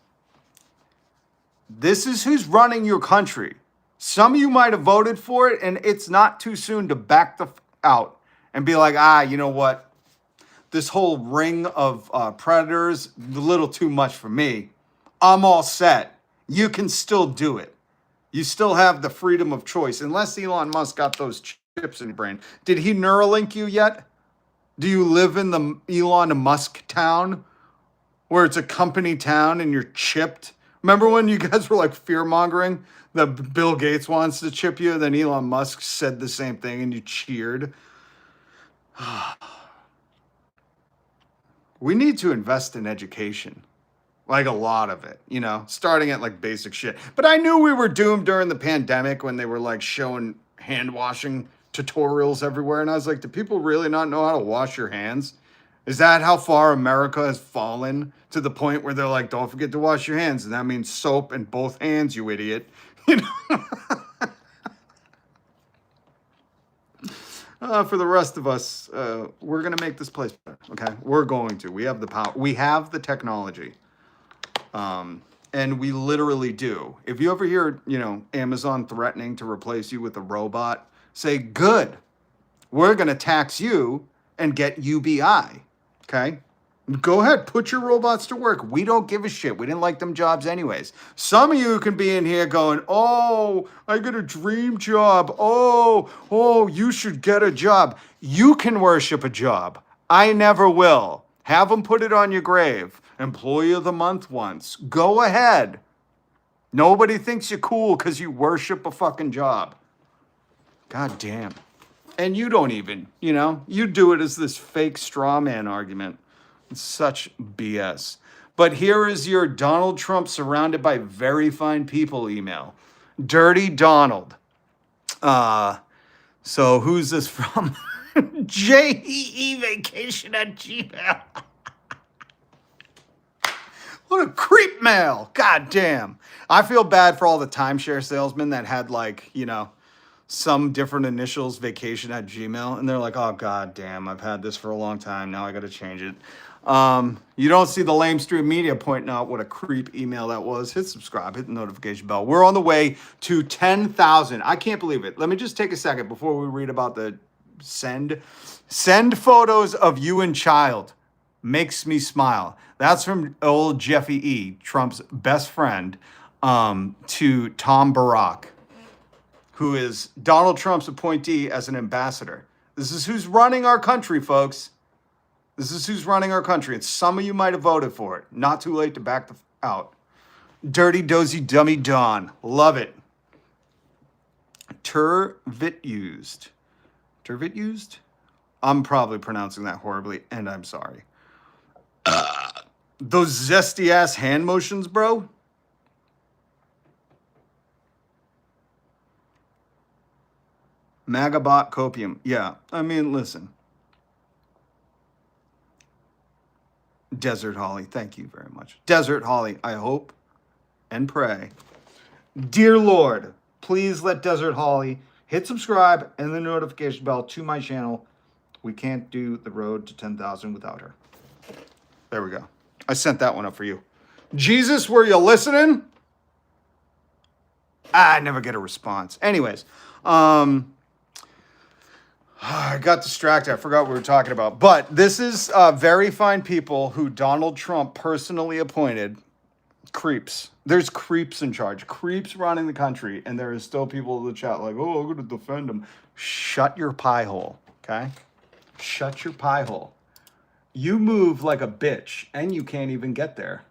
This is who's running your country. Some of you might have voted for it, and it's not too soon to back out and be like, you know what? This whole ring of predators, a little too much for me. I'm all set. You can still do it. You still have the freedom of choice, unless Elon Musk got those chips in your brain. Did he Neuralink you yet? Do you live in the Elon Musk town where it's a company town and you're chipped? Remember when you guys were like fear-mongering that Bill Gates wants to chip you? Then Elon Musk said the same thing and you cheered. We need to invest in education. Like a lot of it, you know, starting at like basic shit. But I knew we were doomed during the pandemic when they were like showing hand washing tutorials everywhere. And I was like, do people really not know how to wash your hands? Is that how far America has fallen, to the point where they're like, don't forget to wash your hands? And that means soap in both hands, you idiot. You know? For the rest of us, we're going to make this place better. Okay. We're going to. We have the power. We have the technology. And we literally do. If you ever hear, you know, Amazon threatening to replace you with a robot, say, good. We're going to tax you and get UBI. Okay? Go ahead, put your robots to work. We don't give a shit. We didn't like them jobs anyways. Some of you can be in here going, oh, I got a dream job. Oh, you should get a job. You can worship a job. I never will. Have them put it on your grave. Employee of the month once. Go ahead. Nobody thinks you're cool because you worship a fucking job. God damn. And you don't even, you know, you do it as this fake straw man argument. It's such BS. But here is your Donald Trump surrounded by very fine people email. Dirty Donald. So who's this from? JEE Vacation at Gmail. What a creep mail. God damn. I feel bad for all the timeshare salesmen that had, like, you know, some different initials, vacation at Gmail. And they're like, oh, God damn, I've had this for a long time. Now I got to change it. You don't see the lame stream media pointing out what a creep email that was. Hit subscribe, hit the notification bell. We're on the way to 10,000. I can't believe it. Let me just take a second before we read about the send photos of you and child. Makes me smile. That's from old Jeffy E., Trump's best friend, to Tom Barrack, who is Donald Trump's appointee as an ambassador. This is who's running our country, folks. This is who's running our country. And some of you might have voted for it. Not too late to back out. Dirty, dozy, dummy Don. Love it. Turvitused. Turvitused? I'm probably pronouncing that horribly, and I'm sorry. Those zesty ass hand motions, bro. Magabot copium. Yeah, I mean, listen. Desert Holly, thank you very much. Desert Holly, I hope and pray. Dear Lord, please let Desert Holly hit subscribe and the notification bell to my channel. We can't do the road to 10,000 without her. There we go. I sent that one up for you. Jesus, were you listening? I never get a response. Anyways, I got distracted. I forgot what we were talking about. But this is very fine people who Donald Trump personally appointed. Creeps. There's creeps in charge. Creeps running the country. And there is still people in the chat like, oh, I'm going to defend them. Shut your pie hole, okay? Shut your pie hole. You move like a bitch, and you can't even get there.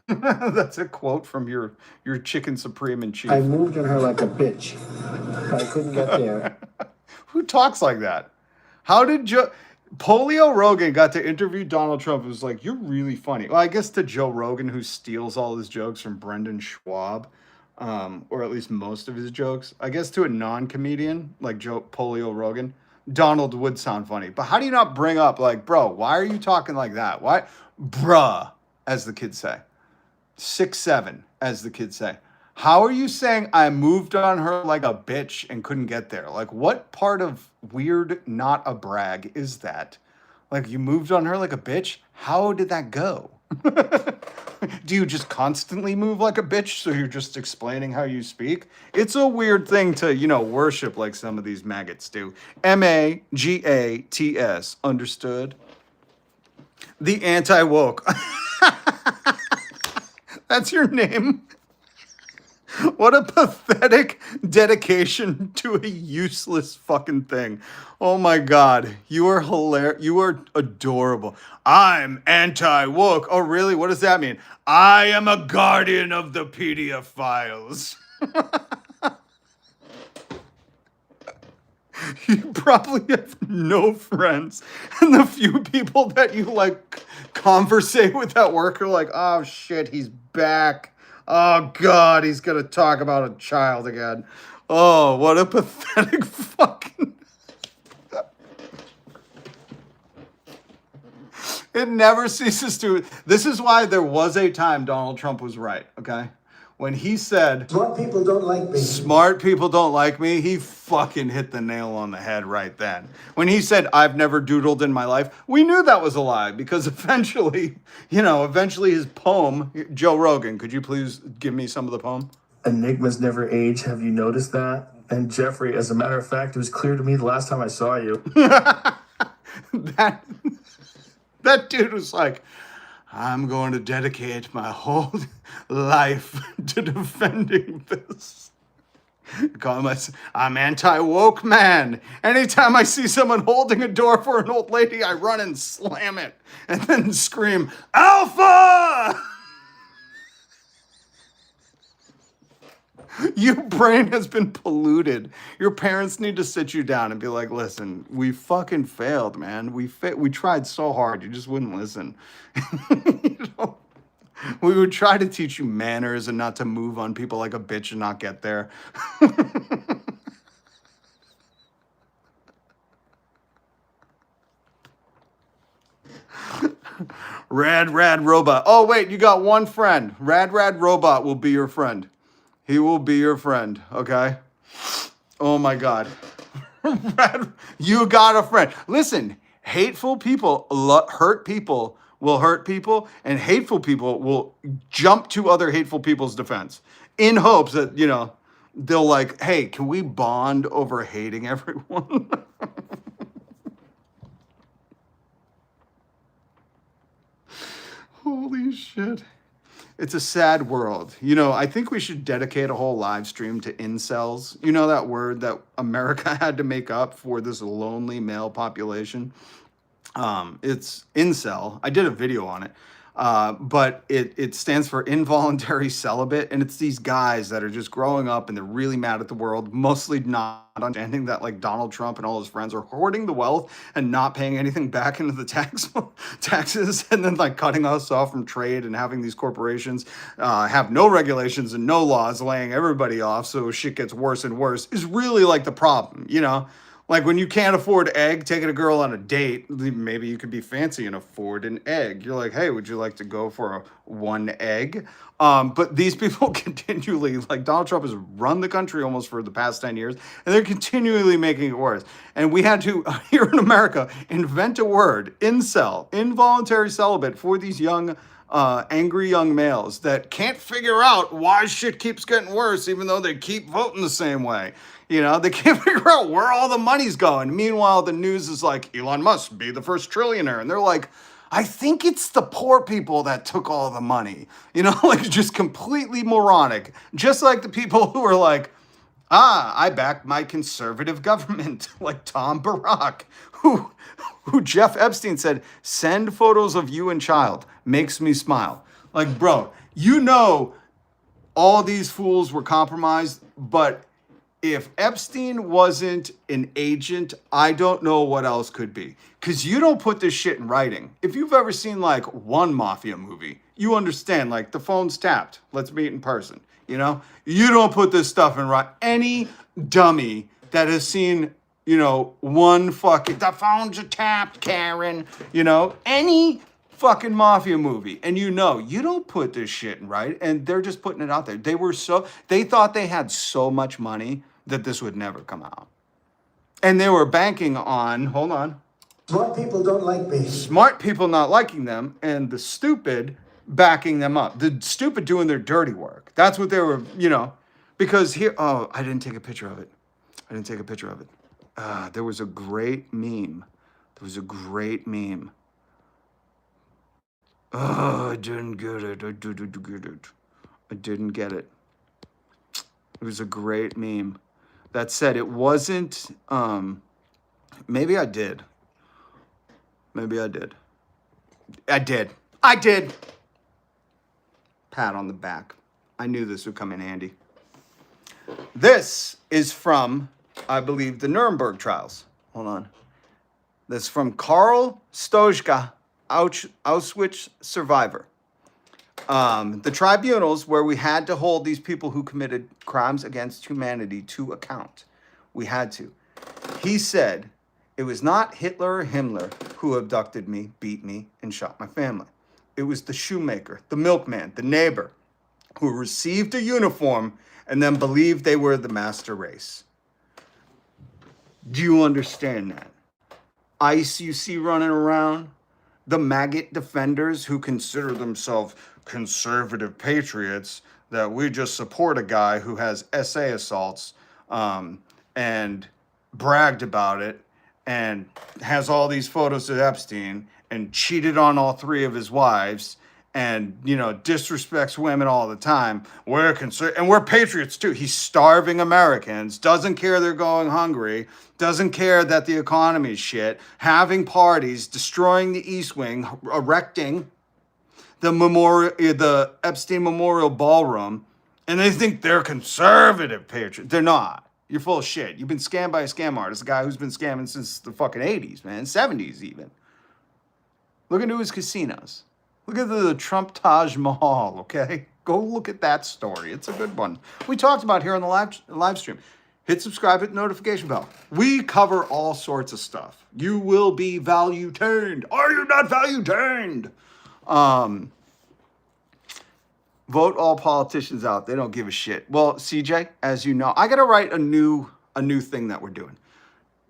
That's a quote from your chicken supreme in chief. I moved on her like a bitch. I couldn't get there. Who talks like that? How did Polio Rogan got to interview Donald Trump? It was like, you're really funny. Well, I guess to Joe Rogan, who steals all his jokes from Brendan Schwab, or at least most of his jokes. I guess to a non-comedian like Polio Rogan, Donald would sound funny. But how do you not bring up, like, bro, why are you talking like that? Why? Bruh, as the kids say. 6'7", as the kids say. How are you saying I moved on her like a bitch and couldn't get there? Like, what part of weird, not a brag is that? Like, you moved on her like a bitch? How did that go? Do you just constantly move like a bitch, so you're just explaining how you speak? It's a weird thing to, you know, worship like some of these maggots do. MAGATS, understood? The anti-woke. That's your name? What a pathetic dedication to a useless fucking thing. Oh my God. You are hilarious. You are adorable. I'm anti-woke. Oh, really? What does that mean? I am a guardian of the PDF files. You probably have no friends. And the few people that you, like, conversate with that worker like, oh shit, he's back. Oh God, he's gonna talk about a child again. Oh, what a pathetic fucking... It never ceases to... This is why there was a time Donald Trump was right, okay? When he said, Smart people don't like me. Smart people don't like me, he fucking hit the nail on the head right then. When he said, I've never doodled in my life, we knew that was a lie because eventually, eventually his poem, Joe Rogan, could you please give me some of the poem? Enigmas never age. Have you noticed that? And Jeffrey, as a matter of fact, it was clear to me the last time I saw you. That dude was like, I'm going to dedicate my whole life to defending this. I'm anti-woke man. Anytime I see someone holding a door for an old lady, I run and slam it and then scream, Alpha! Your brain has been polluted. Your parents need to sit you down and be like, listen, we fucking failed, man. We tried so hard. You just wouldn't listen. We would try to teach you manners and not to move on people like a bitch and not get there. Rad Robot. Oh, wait, you got one friend. Rad Robot will be your friend. He will be your friend, okay? Oh my God. You got a friend. Listen, hateful people hurt people will hurt people, and hateful people will jump to other hateful people's defense in hopes that, they'll like, hey, can we bond over hating everyone? Holy shit. It's a sad world. I think we should dedicate a whole live stream to incels. You know that word that America had to make up for this lonely male population? It's incel. I did a video on it. But it stands for involuntary celibate. And it's these guys that are just growing up and they're really mad at the world, mostly not understanding that like Donald Trump and all his friends are hoarding the wealth and not paying anything back into the taxes and then like cutting us off from trade and having these corporations have no regulations and no laws, laying everybody off so shit gets worse and worse is really like the problem, Like when you can't afford egg, taking a girl on a date, maybe you could be fancy and afford an egg. You're like, hey, would you like to go for one egg? But these people continually, like Donald Trump has run the country almost for the past 10 years, and they're continually making it worse. And we had to, here in America, invent a word, incel, involuntary celibate, for these young, angry young males that can't figure out why shit keeps getting worse, even though they keep voting the same way. They can't figure out where all the money's going. Meanwhile, the news is like, Elon Musk be the first trillionaire. And they're like, I think it's the poor people that took all the money. Like just completely moronic. Just like the people who are like, I back my conservative government, like Tom Barrack, who Jeff Epstein said, send photos of you and child, makes me smile. Like, bro, all these fools were compromised, but if Epstein wasn't an agent, I don't know what else could be. Because you don't put this shit in writing. If you've ever seen like one mafia movie, you understand, like the phone's tapped. Let's meet in person. You don't put this stuff in writing. Any dummy that has seen, one fucking, the phones are tapped, Karen, any fucking mafia movie. And you don't put this shit in writing. And they're just putting it out there. They thought they had so much money that this would never come out. And they were banking on, hold on. Smart people don't like me. Smart people not liking them and the stupid backing them up. The stupid doing their dirty work. That's what they were, because here, I didn't take a picture of it. There was a great meme. Oh, I didn't get it. I didn't get it. It was a great meme that said it wasn't, maybe I did. I did. Pat on the back. I knew this would come in handy. This is from, I believe, the Nuremberg trials. Hold on. This is from Karl Stojka. Auschwitz survivor. The tribunals where we had to hold these people who committed crimes against humanity to account. We had to. He said, it was not Hitler or Himmler who abducted me, beat me, and shot my family. It was the shoemaker, the milkman, the neighbor, who received a uniform and then believed they were the master race. Do you understand that? ICE you see running around, the maggot defenders who consider themselves conservative patriots, that we just support a guy who has SA assaults and bragged about it and has all these photos of Epstein and cheated on all 3 of his wives and, you know, disrespects women all the time. We're and we're patriots too. He's starving Americans, doesn't care they're going hungry, doesn't care that the economy's shit, having parties, destroying the East Wing, erecting the Epstein Memorial Ballroom, and they think they're conservative patriots. They're not. You're full of shit. You've been scammed by a scam artist, a guy who's been scamming since the fucking 80s, man, 70s even. Look into his casinos. Look at the Trump Taj Mahal, okay? Go look at that story. It's a good one. We talked about here on the live stream. Hit subscribe, hit notification bell. We cover all sorts of stuff. You will be value turned. Are you not value turned? Vote all politicians out. They don't give a shit. Well, CJ, as you know, I got to write a new thing that we're doing.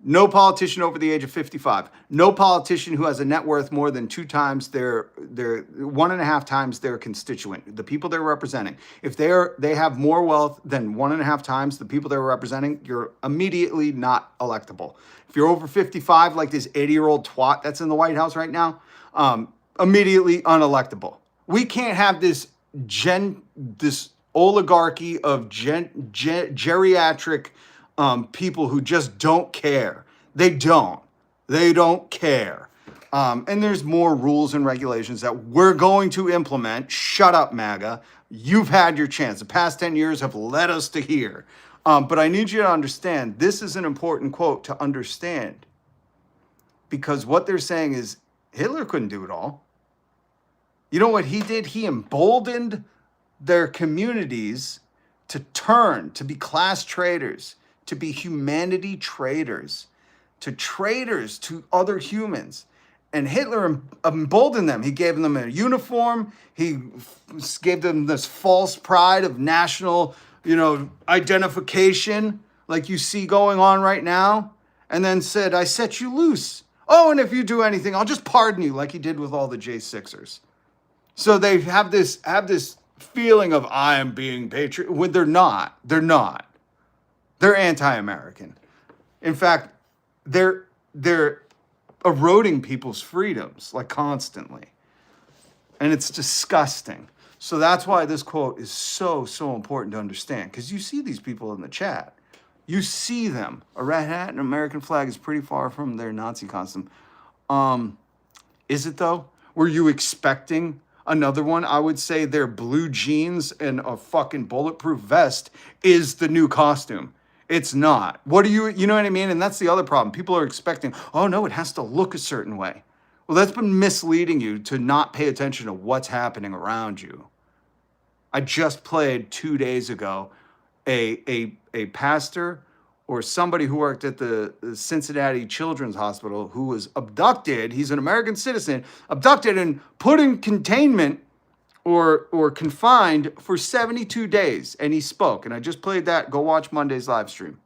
No politician over the age of 55. No politician who has a net worth more than 2 times their 1.5 times their constituent, the people they're representing. If they have more wealth than 1.5 times the people they're representing, you're immediately not electable. If you're over 55, like this 80-year-old twat that's in the White House right now, immediately unelectable. We can't have this oligarchy of geriatric people who just don't care. They don't care. And there's more rules and regulations that we're going to implement. Shut up, MAGA. You've had your chance. The past 10 years have led us to here. But I need you to understand, this is an important quote to understand. Because what they're saying is, Hitler couldn't do it all. You know what he did? He emboldened their communities to turn, to be class traitors, to be humanity traitors, to other humans. And Hitler emboldened them. He gave them a uniform. He gave them this false pride of national, identification, like you see going on right now. And then said, I set you loose. Oh, and if you do anything, I'll just pardon you, like he did with all the J6ers. So they have this feeling of I am being patriot when they're not. They're not. They're anti-American. In fact, they're eroding people's freedoms like constantly. And it's disgusting. So that's why this quote is so important to understand, because you see these people in the chat. You see them. A red hat and an American flag is pretty far from their Nazi costume. Is it though? Were you expecting another one? I would say their blue jeans and a fucking bulletproof vest is the new costume. It's not. What do you know what I mean? And that's the other problem. People are expecting, oh no, it has to look a certain way. Well, that's been misleading you to not pay attention to what's happening around you. I just played 2 days ago a pastor or somebody who worked at the Cincinnati Children's Hospital who was abducted. He's an American citizen, abducted and put in containment or confined for 72 days. And he spoke. And I just played that. Go watch Monday's live stream.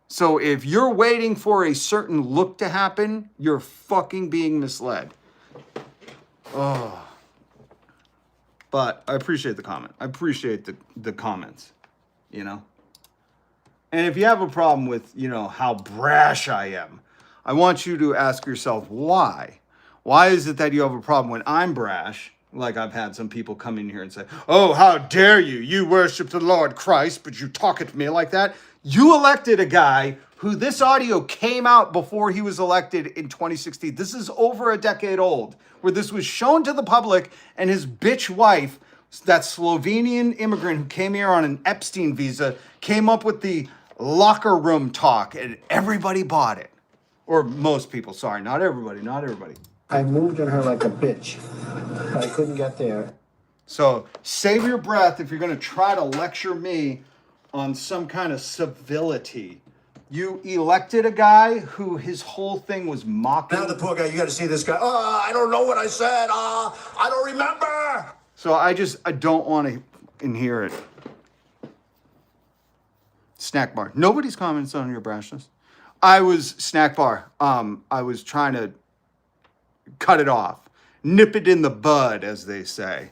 So if you're waiting for a certain look to happen, you're fucking being misled. Oh. But I appreciate the comment. I appreciate the comments, And if you have a problem with, how brash I am, I want you to ask yourself why. Why is it that you have a problem when I'm brash? Like I've had some people come in here and say, oh, how dare you? You worship the Lord Christ, but you talk at me like that. You elected a guy who this audio came out before he was elected in 2016. This is over a decade old, where this was shown to the public, and his bitch wife, that Slovenian immigrant who came here on an Epstein visa, came up with the locker room talk, and everybody bought it. Or most people, sorry, not everybody. I moved on her like a bitch. I couldn't get there. So save your breath if you're going to try to lecture me on some kind of civility. You elected a guy who his whole thing was mocking. Now the poor guy, you got to see this guy. I don't know what I said. I don't remember. So I don't want to hear it. Snack bar. Nobody's comments on your brashness. I was snack bar. I was trying to cut it off, nip it in the bud, as they say.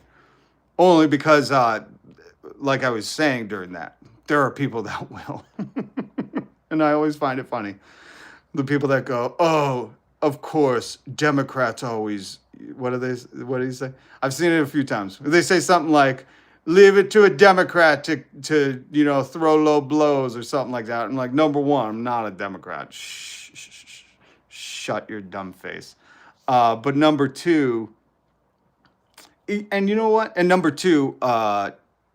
Only because, like I was saying during that, there are people that will. And I always find it funny. The people that go, oh, of course, Democrats always, what do you say? I've seen it a few times. They say something like, leave it to a Democrat to throw low blows or something like that. I'm like, number one, I'm not a Democrat. Shut your dumb face. But number two, and you know what? And number two,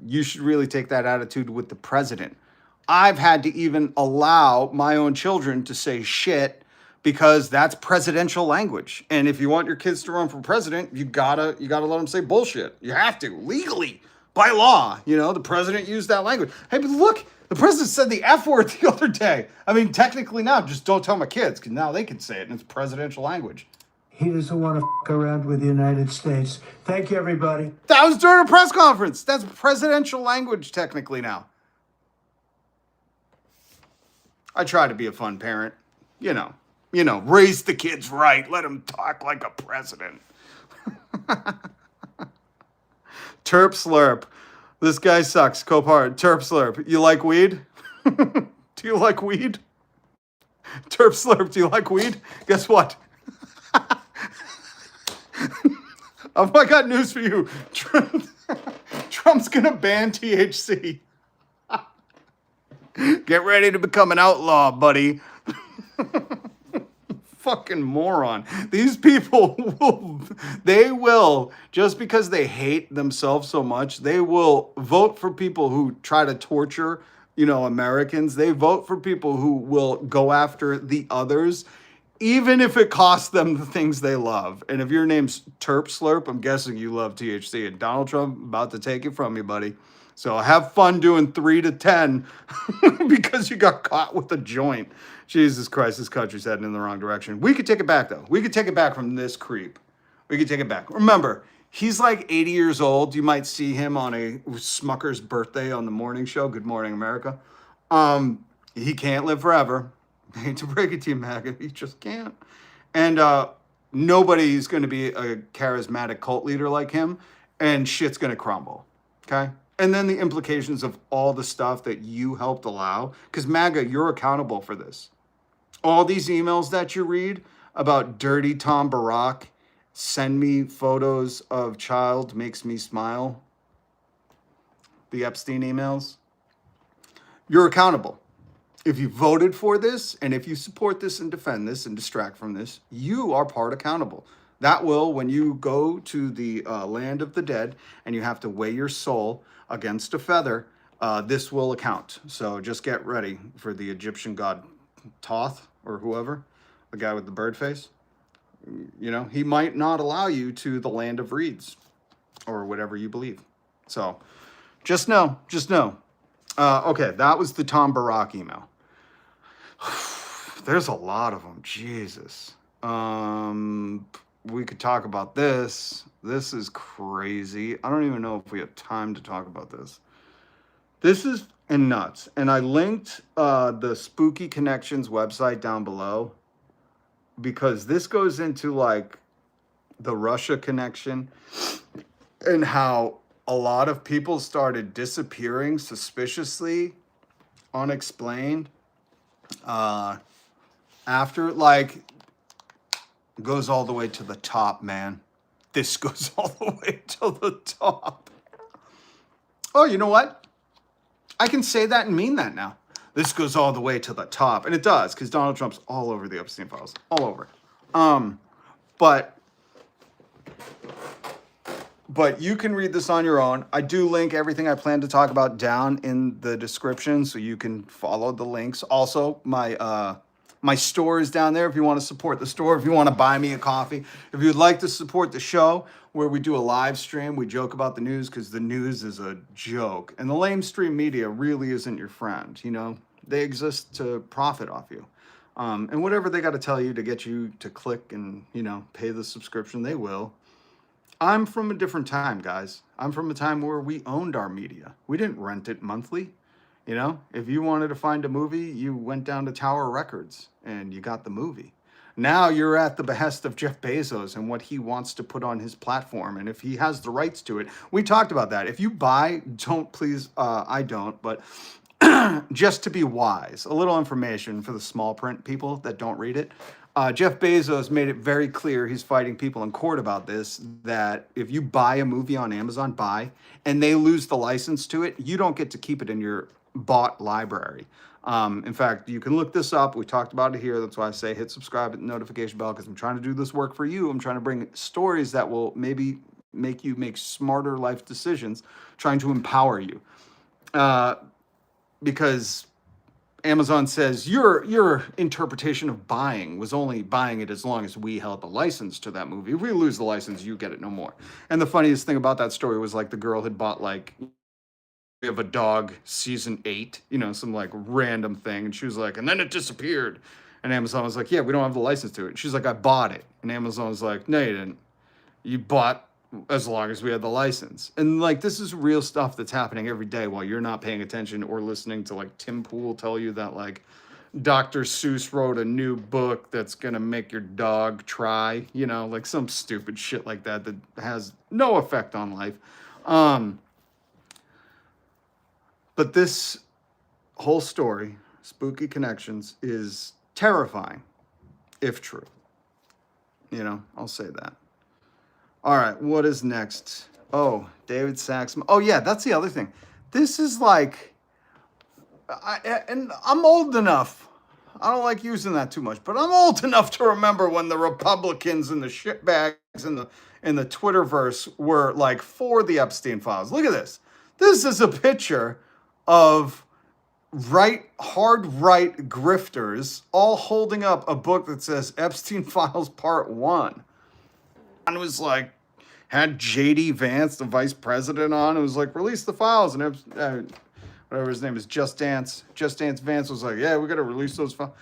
you should really take that attitude with the president. I've had to even allow my own children to say shit because that's presidential language. And if you want your kids to run for president, you gotta let them say bullshit. You have to, legally, by law. The president used that language. Hey, but look, the president said the F word the other day. I mean, technically now, just don't tell my kids, because now they can say it, and it's presidential language. He doesn't want to f*** around with the United States. Thank you, everybody. That was during a press conference. That's presidential language technically now. I try to be a fun parent. Raise the kids right. Let them talk like a president. Terp Slurp. This guy sucks. Copart. Terp Slurp. You like weed? Do you like weed? Terp Slurp. Do you like weed? Guess what? I got news for you. Trump's gonna ban THC. Get ready to become an outlaw, buddy. Fucking moron. These people will, just because they hate themselves so much, they will vote for people who try to torture, Americans. They vote for people who will go after the others, even if it costs them the things they love. And if your name's Terp Slurp, I'm guessing you love THC. And Donald Trump about to take it from you, buddy. So have fun doing 3 to 10 because you got caught with a joint. Jesus Christ, this country's heading in the wrong direction. We could take it back, though. We could take it back from this creep. We could take it back. Remember, he's like 80 years old. You might see him on a Smucker's birthday on the morning show, Good Morning America. He can't live forever. I hate to break it to you, MAGA. He just can't. And nobody's going to be a charismatic cult leader like him, and shit's going to crumble, okay? And then the implications of all the stuff that you helped allow, because MAGA, you're accountable for this. All these emails that you read about dirty Tom Barrack, send me photos of child, makes me smile, the Epstein emails, you're accountable. If you voted for this, and if you support this and defend this and distract from this, you are part accountable. That will, when you go to the land of the dead and you have to weigh your soul against a feather, this will account. So just get ready for the Egyptian god Thoth or whoever, the guy with the bird face. He might not allow you to the land of reeds or whatever you believe. So just know. Okay, that was the Tom Barrack email. There's a lot of them. Jesus. We could talk about this. This is crazy. I don't even know if we have time to talk about this. This is nuts. And I linked the Spooky Connections website down below because this goes into like the Russia connection and how a lot of people started disappearing suspiciously, unexplained, after, like, goes all the way to the top, man. This goes all the way to the top. Oh, you know what? I can say that and mean that now. This goes all the way to the top. And it does, because Donald Trump's all over the Epstein files. All over. But you can read this on your own. I do link everything I plan to talk about down in the description so you can follow the links. Also, my My store is down there if you want to support the store, if you want to buy me a coffee. If you'd like to support the show where we do a live stream, we joke about the news because the news is a joke. And the lamestream media really isn't your friend, you know? They exist to profit off you. And whatever they got to tell you to get you to click and, you know, pay the subscription, they will. I'm from a different time, guys. I'm from a time where we owned our media. We didn't rent it monthly. You know, if you wanted to find a movie, you went down to Tower Records and you got the movie. Now you're at the behest of Jeff Bezos and what he wants to put on his platform. And if he has the rights to it, we talked about that. If you buy, don't please, I don't, but just to be wise, a little information for the small print people that don't read it. Jeff Bezos made it very clear, he's fighting people in court about this, that if you buy a movie on Amazon, and they lose the license to it, you don't get to keep it in your bought library. In fact, you can look this up. We talked about it here. That's why I say hit subscribe and notification bell, because I'm trying to do this work for you. I'm trying to bring stories that will maybe make you make smarter life decisions, trying to empower you. Because Amazon says your interpretation of buying was only buying it as long as we held the license to that movie. If we lose the license, you get it no more. And the funniest thing about that story was like the girl had bought like of a Dog season 8, you know, some like random thing, and she was like, and then it disappeared. And Amazon was like, yeah, we don't have the license to it. She's like, I bought it. And Amazon was like, no, you didn't. You bought as long as we had the license. And like, this is real stuff that's happening every day while you're not paying attention or listening to like Tim Pool tell you that like Dr. Seuss wrote a new book that's gonna make your dog try, you know, like some stupid shit like that that has no effect on life. But this whole story, Spooky Connections, is terrifying, if true. You know, I'll say that. All right, what is next? Oh, David Saxman. Oh, yeah, that's the other thing. This is like, and I'm old enough. I don't like using that too much, but I'm old enough to remember when the Republicans and the shitbags in the Twitterverse were like for the Epstein files. Look at this. This is a picture of hard right grifters all holding up a book that says Epstein Files Part 1. And it was like, had J.D. Vance, the vice president, on. It was like, release the files. And whatever his name is, Just Dance Vance was like, yeah, we got to release those files.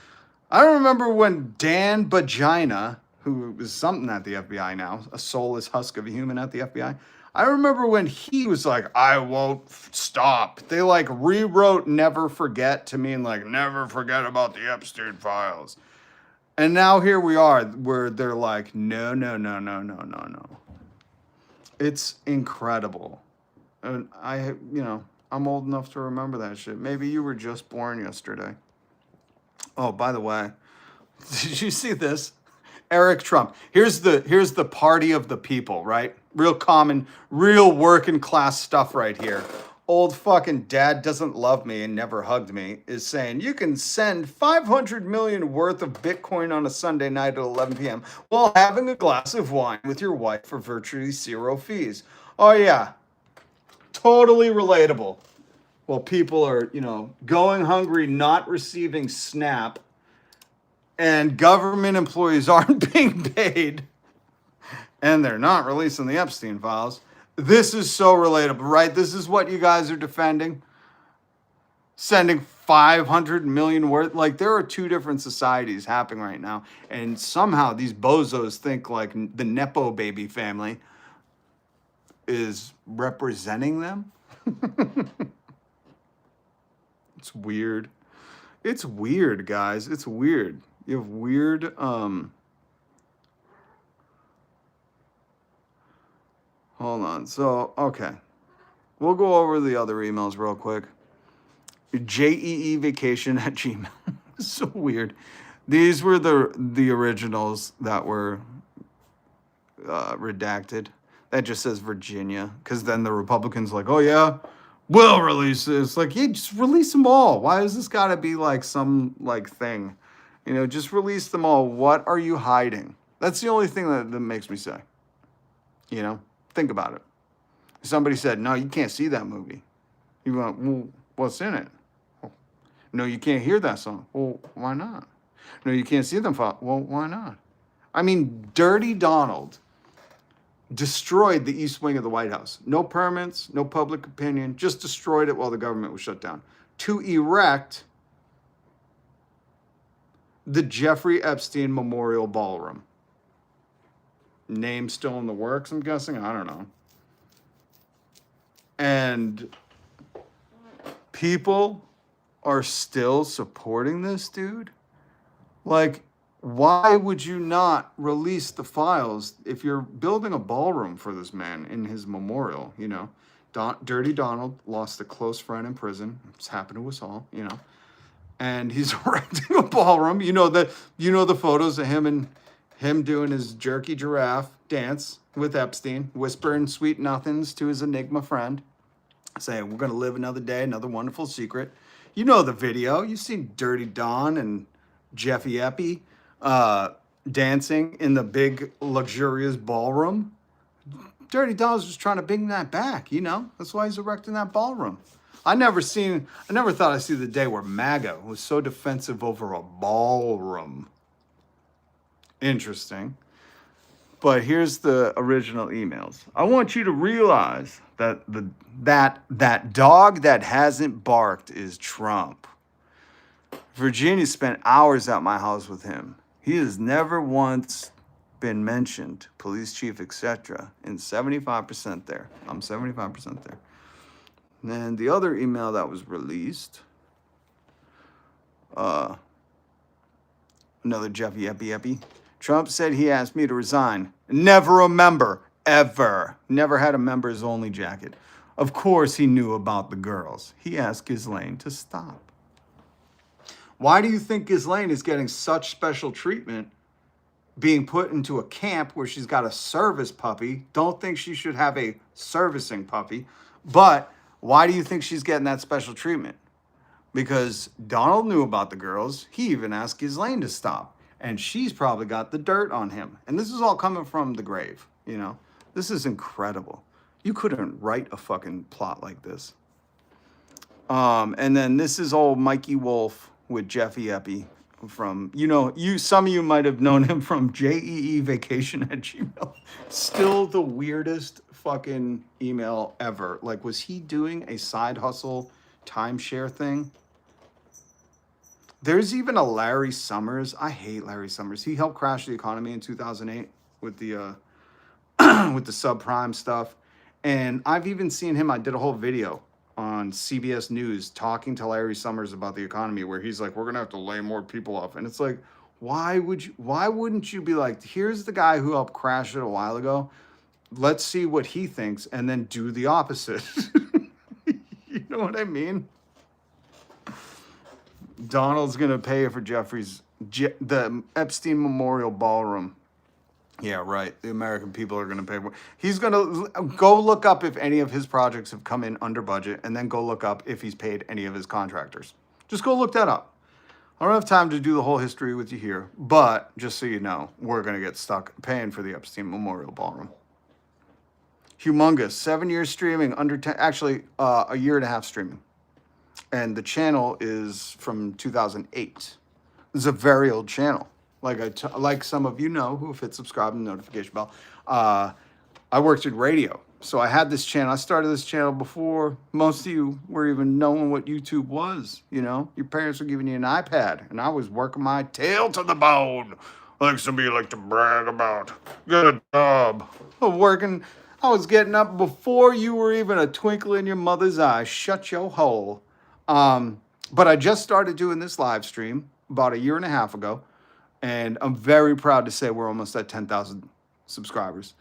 I remember when Dan Bajina, who is something at the FBI now, a soulless husk of a human at the FBI, I remember when he was like, I won't stop. They like rewrote Never Forget to mean like, never forget about the Epstein files. And now here we are where they're like, no. It's incredible. And I'm old enough to remember that shit. Maybe you were just born yesterday. Oh, by the way, did you see this? Eric Trump. Here's the party of the people, right? Real common, real working class stuff right here. Old fucking dad doesn't love me and never hugged me is saying you can send 500 million worth of Bitcoin on a Sunday night at 11 p.m. while having a glass of wine with your wife for virtually zero fees. Oh yeah, totally relatable. Well, people are, going hungry, not receiving SNAP, and government employees aren't being paid, and they're not releasing the Epstein files. This is so relatable, right? This is what you guys are defending. Sending 500 million worth. Like, there are two different societies happening right now. And somehow these bozos think like the Nepo baby family is representing them. It's weird. It's weird, guys. It's weird. You have weird, hold on. So, okay. We'll go over the other emails real quick. JEEvacation@gmail. So weird. These were the originals that were redacted. That just says Virginia. Because then the Republicans like, oh yeah, we'll release this. Like, yeah, just release them all. Why has this got to be like some like thing? Just release them all. What are you hiding? That's the only thing that makes me say. Think about it. Somebody said, no, you can't see that movie. You went, well, what's in it? No, you can't hear that song. Well, why not? No, you can't see them files. Well, why not? I mean, Dirty Donald destroyed the East Wing of the White House. No permits, no public opinion, just destroyed it while the government was shut down. To erect the Jeffrey Epstein Memorial Ballroom. Name still in the works, I'm guessing? I don't know. And people are still supporting this dude? Like, why would you not release the files if you're building a ballroom for this man in his memorial? You know, Dirty Donald lost a close friend in prison. It's happened to us all, you know. And he's erecting a ballroom. You know the photos of him doing his jerky giraffe dance with Epstein, whispering sweet nothings to his enigma friend, saying, we're going to live another day, another wonderful secret. You know the video. You've seen Dirty Don and Jeffy Epi dancing in the big, luxurious ballroom. Dirty Don's just trying to bring that back, you know? That's why he's erecting that ballroom. I never thought I'd see the day where MAGA was so defensive over a ballroom. Interesting. But here's the original emails. I want you to realize that that dog that hasn't barked is Trump. Virginia spent hours at my house with him. He has never once been mentioned, police chief, etc. And 75% there. I'm 75% there. And the other email that was released, another Jeffy Epi. Trump said he asked me to resign. Never a member, ever. Never had a members only jacket. Of course he knew about the girls. He asked Ghislaine to stop. Why do you think Ghislaine is getting such special treatment being put into a camp where she's got a service puppy? Don't think she should have a servicing puppy. But why do you think she's getting that special treatment? Because Donald knew about the girls. He even asked Ghislaine to stop. And she's probably got the dirt on him. And this is all coming from the grave, you know? This is incredible. You couldn't write a fucking plot like this. And then this is old Mikey Wolf with Jeffy Epi from, some of you might have known him from jeevacation@gmail. Still the weirdest fucking email ever. Like, was he doing a side hustle timeshare thing? There's even a Larry Summers. I hate Larry Summers. He helped crash the economy in 2008 with the with the subprime stuff. And I've even seen him. I did a whole video on CBS News talking to Larry Summers about the economy, where he's like, we're going to have to lay more people off. And it's like, why wouldn't you be like, here's the guy who helped crash it a while ago. Let's see what he thinks and then do the opposite. You know what I mean? Donald's going to pay for the Epstein Memorial Ballroom. Yeah, right. The American people are going to pay for it. He's going to go look up if any of his projects have come in under budget, and then go look up if he's paid any of his contractors. Just go look that up. I don't have time to do the whole history with you here, but just so you know, we're going to get stuck paying for the Epstein Memorial Ballroom. Humongous. 7 years streaming, a year and a half streaming. And the channel is from 2008. It's a very old channel. Like some of you know who, if hit subscribe and notification bell, I worked in radio. So I had this channel. I started this channel before most of you were even knowing what YouTube was. You know, your parents were giving you an iPad, and I was working my tail to the bone, like some of you like to brag about. Good job. I was getting up before you were even a twinkle in your mother's eye. Shut your hole. But I just started doing this live stream about a year and a half ago, and I'm very proud to say we're almost at 10,000 subscribers.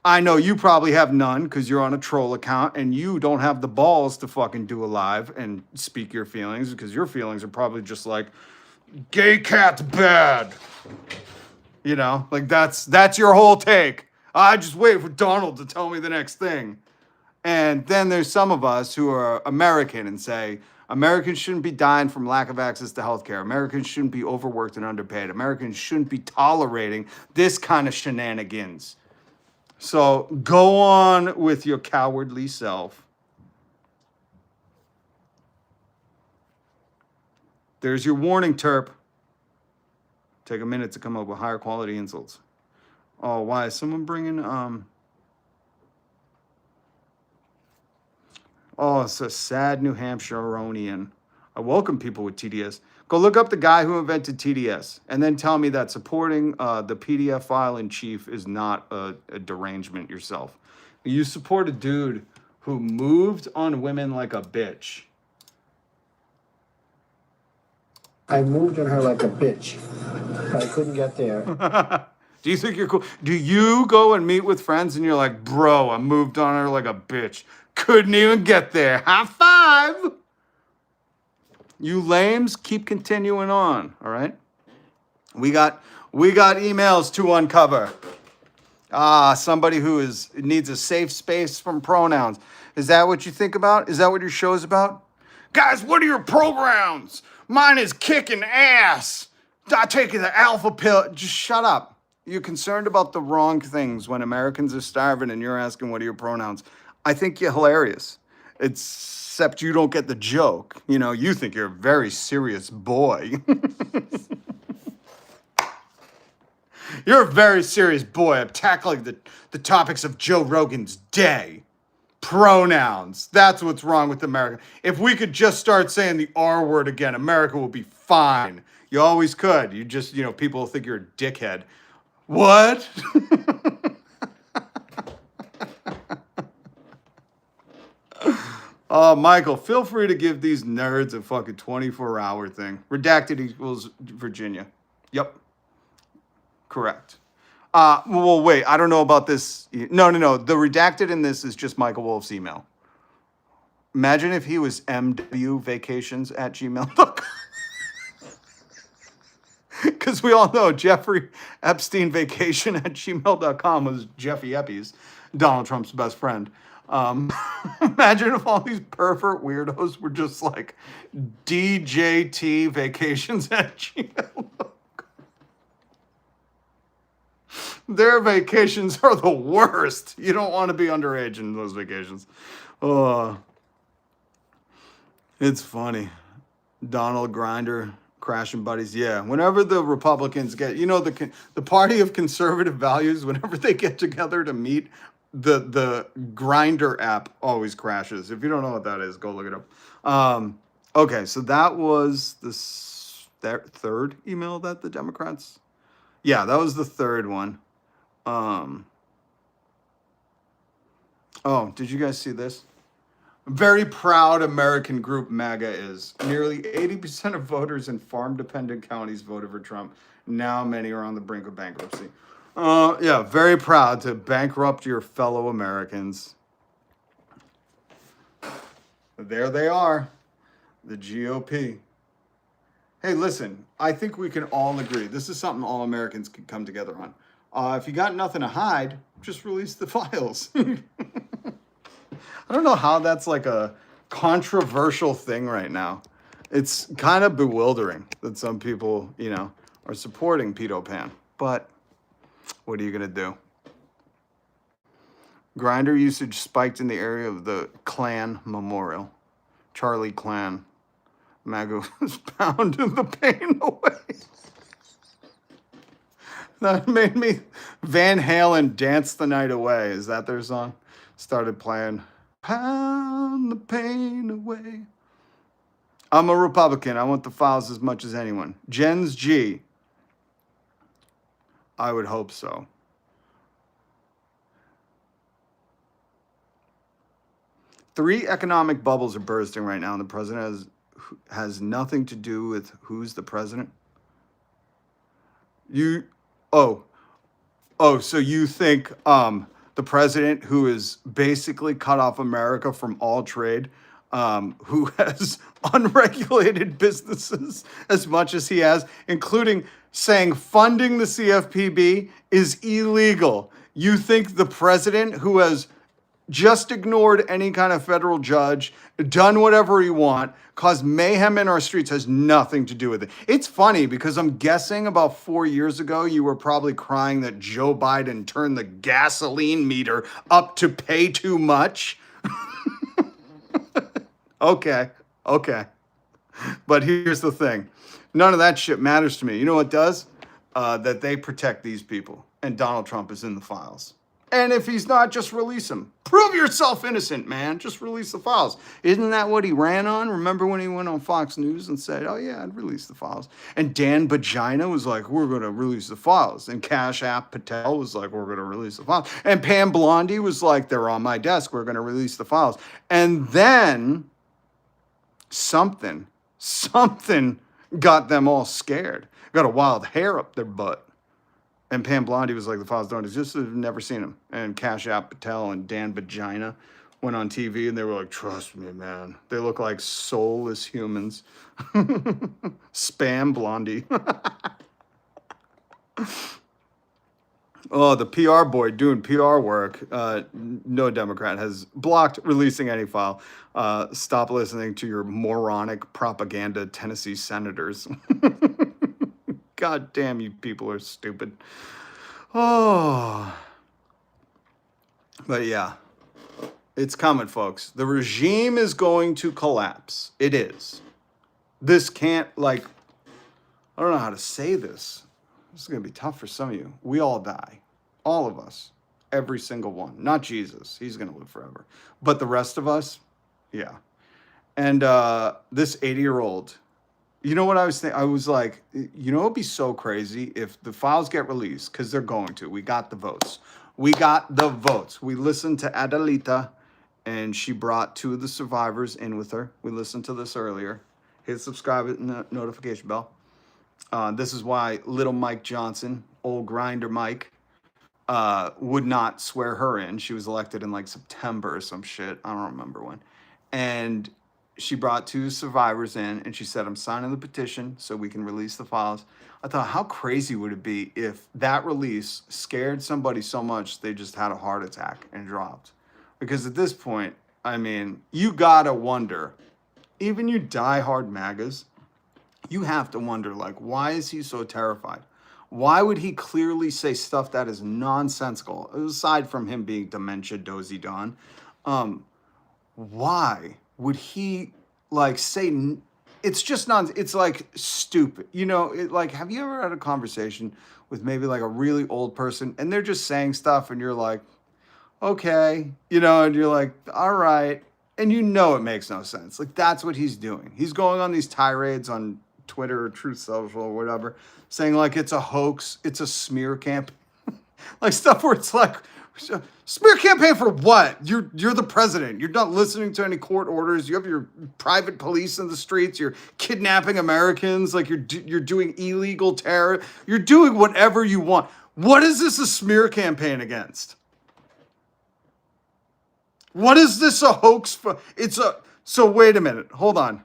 I know you probably have none because you're on a troll account and you don't have the balls to fucking do a live and speak your feelings, because your feelings are probably just like, gay cat's bad. You know, like that's your whole take. I just wait for Donald to tell me the next thing. And then there's some of us who are American and say, Americans shouldn't be dying from lack of access to healthcare. Americans shouldn't be overworked and underpaid. Americans shouldn't be tolerating this kind of shenanigans. So go on with your cowardly self. There's your warning, Terp. Take a minute to come up with higher quality insults. Oh, why is someone bringing Oh, it's a sad New Hampshireonian. I welcome people with TDS. Go look up the guy who invented TDS and then tell me that supporting the PDF file in chief is not a derangement yourself. You support a dude who moved on women like a bitch. I moved on her like a bitch, but I couldn't get there. Do you think you're cool? Do you go and meet with friends and you're like, bro, I moved on her like a bitch. Couldn't even get there. High five. You lames, keep continuing on, all right? We got emails to uncover. Somebody who needs a safe space from pronouns. Is that what you think about? Is that what your show is about? Guys, what are your programs? Mine is kicking ass. I take the alpha pill. Just shut up. You're concerned about the wrong things when Americans are starving and you're asking what are your pronouns. I think you're hilarious. Except you don't get the joke. You know, you think you're a very serious boy. You're a very serious boy. I'm tackling the topics of Joe Rogan's day. Pronouns. That's what's wrong with America. If we could just start saying the R word again, America will be fine. You always could. You just, people will think you're a dickhead. What? Michael, feel free to give these nerds a fucking 24-hour thing. Redacted equals Virginia. Yep. Correct. Well, wait, I don't know about this. No. The redacted in this is just Michael Wolf's email. Imagine if he was mwvacations@gmail.com. Because we all know Jeffrey Epstein vacation@gmail.com was Jeffy Eppies, Donald Trump's best friend. Imagine if all these pervert weirdos were just like DJT vacations@gmail.com. Their vacations are the worst. You don't want to be underage in those vacations. Oh, it's funny. Donald Grinder, crashing buddies. Yeah, whenever the Republicans get, the party of conservative values, whenever they get together to meet, the Grinder app always crashes. If you don't know what that is, go look it up. Okay, so that was the third email that the Democrats. Yeah, that was the third one. Oh, did you guys see this? Very proud American group MAGA is. Nearly 80% of voters in farm-dependent counties voted for Trump. Now many are on the brink of bankruptcy. Yeah, very proud to bankrupt your fellow Americans. There they are, the GOP. Hey, listen, I think we can all agree. This is something all Americans can come together on. If you got nothing to hide, just release the files. I don't know how that's like a controversial thing right now. It's kind of bewildering that some people, are supporting Pedo Pan. But what are you going to do? Grindr usage spiked in the area of the Klan Memorial. Charlie Klan. MAGA was pounding the pain away. That made me Van Halen Dance the Night Away. Is that their song? Started playing Pound the Pain Away. I'm a Republican. I want the files as much as anyone. Jens G. I would hope so. Three economic bubbles are bursting right now, and the president has nothing to do with who's the president. So you think the president, who is basically cut off America from all trade, who has unregulated businesses as much as he has, including saying funding the CFPB is illegal. You think the president, who has just ignored any kind of federal judge, done whatever he want, caused mayhem in our streets, has nothing to do with it. It's funny because I'm guessing about 4 years ago, you were probably crying that Joe Biden turned the gasoline meter up to pay too much. Okay. But here's the thing. None of that shit matters to me. You know what does? that they protect these people, and Donald Trump is in the files. And if he's not, just release him. Prove yourself innocent, man. Just release the files. Isn't that what he ran on? Remember when he went on Fox News and said, oh yeah, I'd release the files. And Dan Bajina was like, we're going to release the files. And Cash App Patel was like, we're going to release the files. And Pam Blondie was like, they're on my desk. We're going to release the files. And then something got them all scared. Got a wild hair up their butt. And Pam Blondie was like, the files don't exist. I've never seen them. And Cash App Patel and Dan Bajina went on TV and they were like, trust me, man. They look like soulless humans. Spam Blondie. Oh, the PR boy doing PR work. No Democrat has blocked releasing any file. Stop listening to your moronic propaganda Tennessee senators. God damn, you people are stupid. Oh. But yeah, it's coming, folks. The regime is going to collapse. It is. This can't, I don't know how to say this. This is going to be tough for some of you. We all die. All of us. Every single one. Not Jesus. He's going to live forever. But the rest of us, yeah. And this 80-year-old, you know what I was thinking? I was like, you know, it'd be so crazy if the files get released, because they're going to. We got the votes. We listened to Adelita, and she brought 2 of the survivors in with her. We listened to this earlier. Hit subscribe and the notification bell. This is why little Mike Johnson, old grinder Mike, would not swear her in. She was elected in September or some shit. I don't remember when. And she brought 2 survivors in, and she said, I'm signing the petition so we can release the files. I thought, how crazy would it be if that release scared somebody so much they just had a heart attack and dropped? Because at this point, I mean, you gotta wonder, even you diehard MAGAs, you have to wonder, why is he so terrified? Why would he clearly say stuff that is nonsensical, aside from him being dementia dozy Don? Why would he say, it's just it's stupid. You know, have you ever had a conversation with maybe a really old person and they're just saying stuff and you're like, okay, you know, and you're like, all right. And you know, it makes no sense. That's what he's doing. He's going on these tirades on Twitter or Truth Social or whatever, saying it's a hoax. It's a smear campaign. Stuff where it's smear campaign for what? You're the president. You're not listening to any court orders. You have your private police in the streets. You're kidnapping Americans. You're doing illegal terror. You're doing whatever you want. What is this a smear campaign against? What is this a hoax for? So wait a minute. Hold on.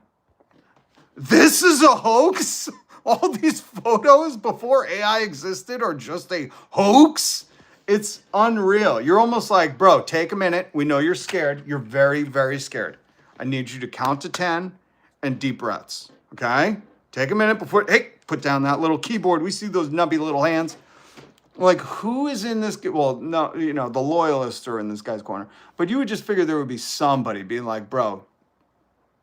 This is a hoax? All these photos before AI existed are just a hoax? It's unreal. You're almost like, bro, take a minute. We know you're scared. You're very, very scared. I need you to count to 10 and deep breaths. Okay? Take a minute before, hey, put down that little keyboard. We see those nubby little hands. Who is in this? Well, no, you know, the loyalists are in this guy's corner. But you would just figure there would be somebody being like, bro,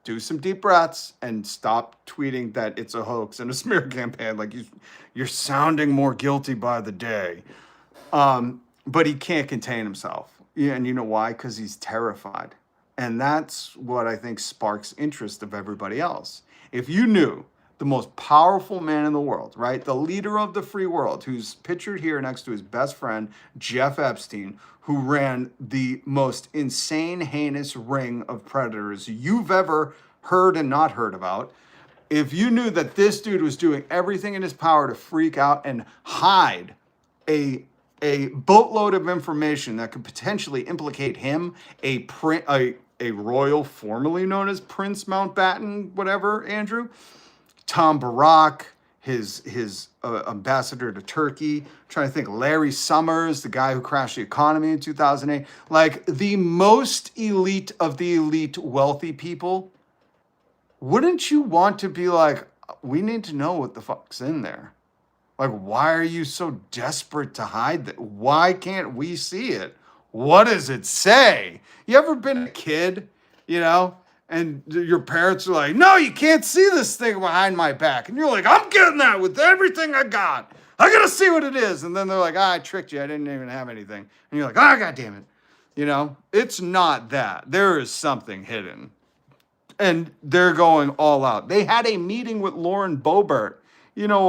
do some deep breaths and stop tweeting that it's a hoax and a smear campaign. You're sounding more guilty by the day. But he can't contain himself. Yeah, and you know why? Because he's terrified. And that's what I think sparks interest of everybody else. If you knew the most powerful man in the world, right? The leader of the free world, who's pictured here next to his best friend, Jeff Epstein, who ran the most insane, heinous ring of predators you've ever heard and not heard about. If you knew that this dude was doing everything in his power to freak out and hide a boatload of information that could potentially implicate him, a royal formerly known as Prince Mountbatten, whatever, Andrew, Tom Barrack, his ambassador to Turkey, I'm trying to think, Larry Summers, the guy who crashed the economy in 2008, the most elite of the elite wealthy people, wouldn't you want to be we need to know what the fuck's in there? Why are you so desperate to hide that? Why can't we see it? What does it say? You ever been a kid, you know, and your parents are like, no, you can't see this thing behind my back. And you're like, I'm getting that with everything I got. I gotta see what it is. And then they're like, I tricked you. I didn't even have anything. And you're like, ah, God damn it. You know, it's not that. There is something hidden. And they're going all out. They had a meeting with Lauren Boebert, you know,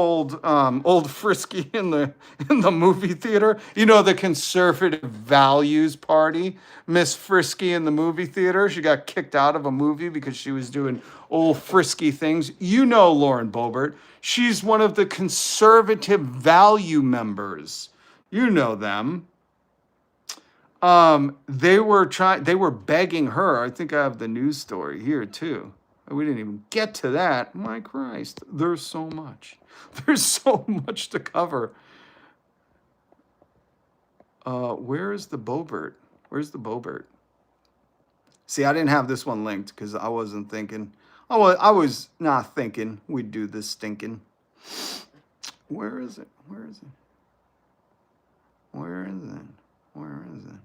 old Frisky in the movie theater. You know, the conservative values party. Miss Frisky in the movie theater. She got kicked out of a movie because she was doing old Frisky things. You know Lauren Boebert. She's one of the conservative value members. You know them. They were begging her. I think I have the news story here too. We didn't even get to that. My Christ, there's so much. There's so much to cover. Where is the Boebert? Where's the Boebert? See, I didn't have this one linked because I wasn't thinking. I was not thinking we'd do this stinking. Where is it? Where is it? Where is it? Where is it?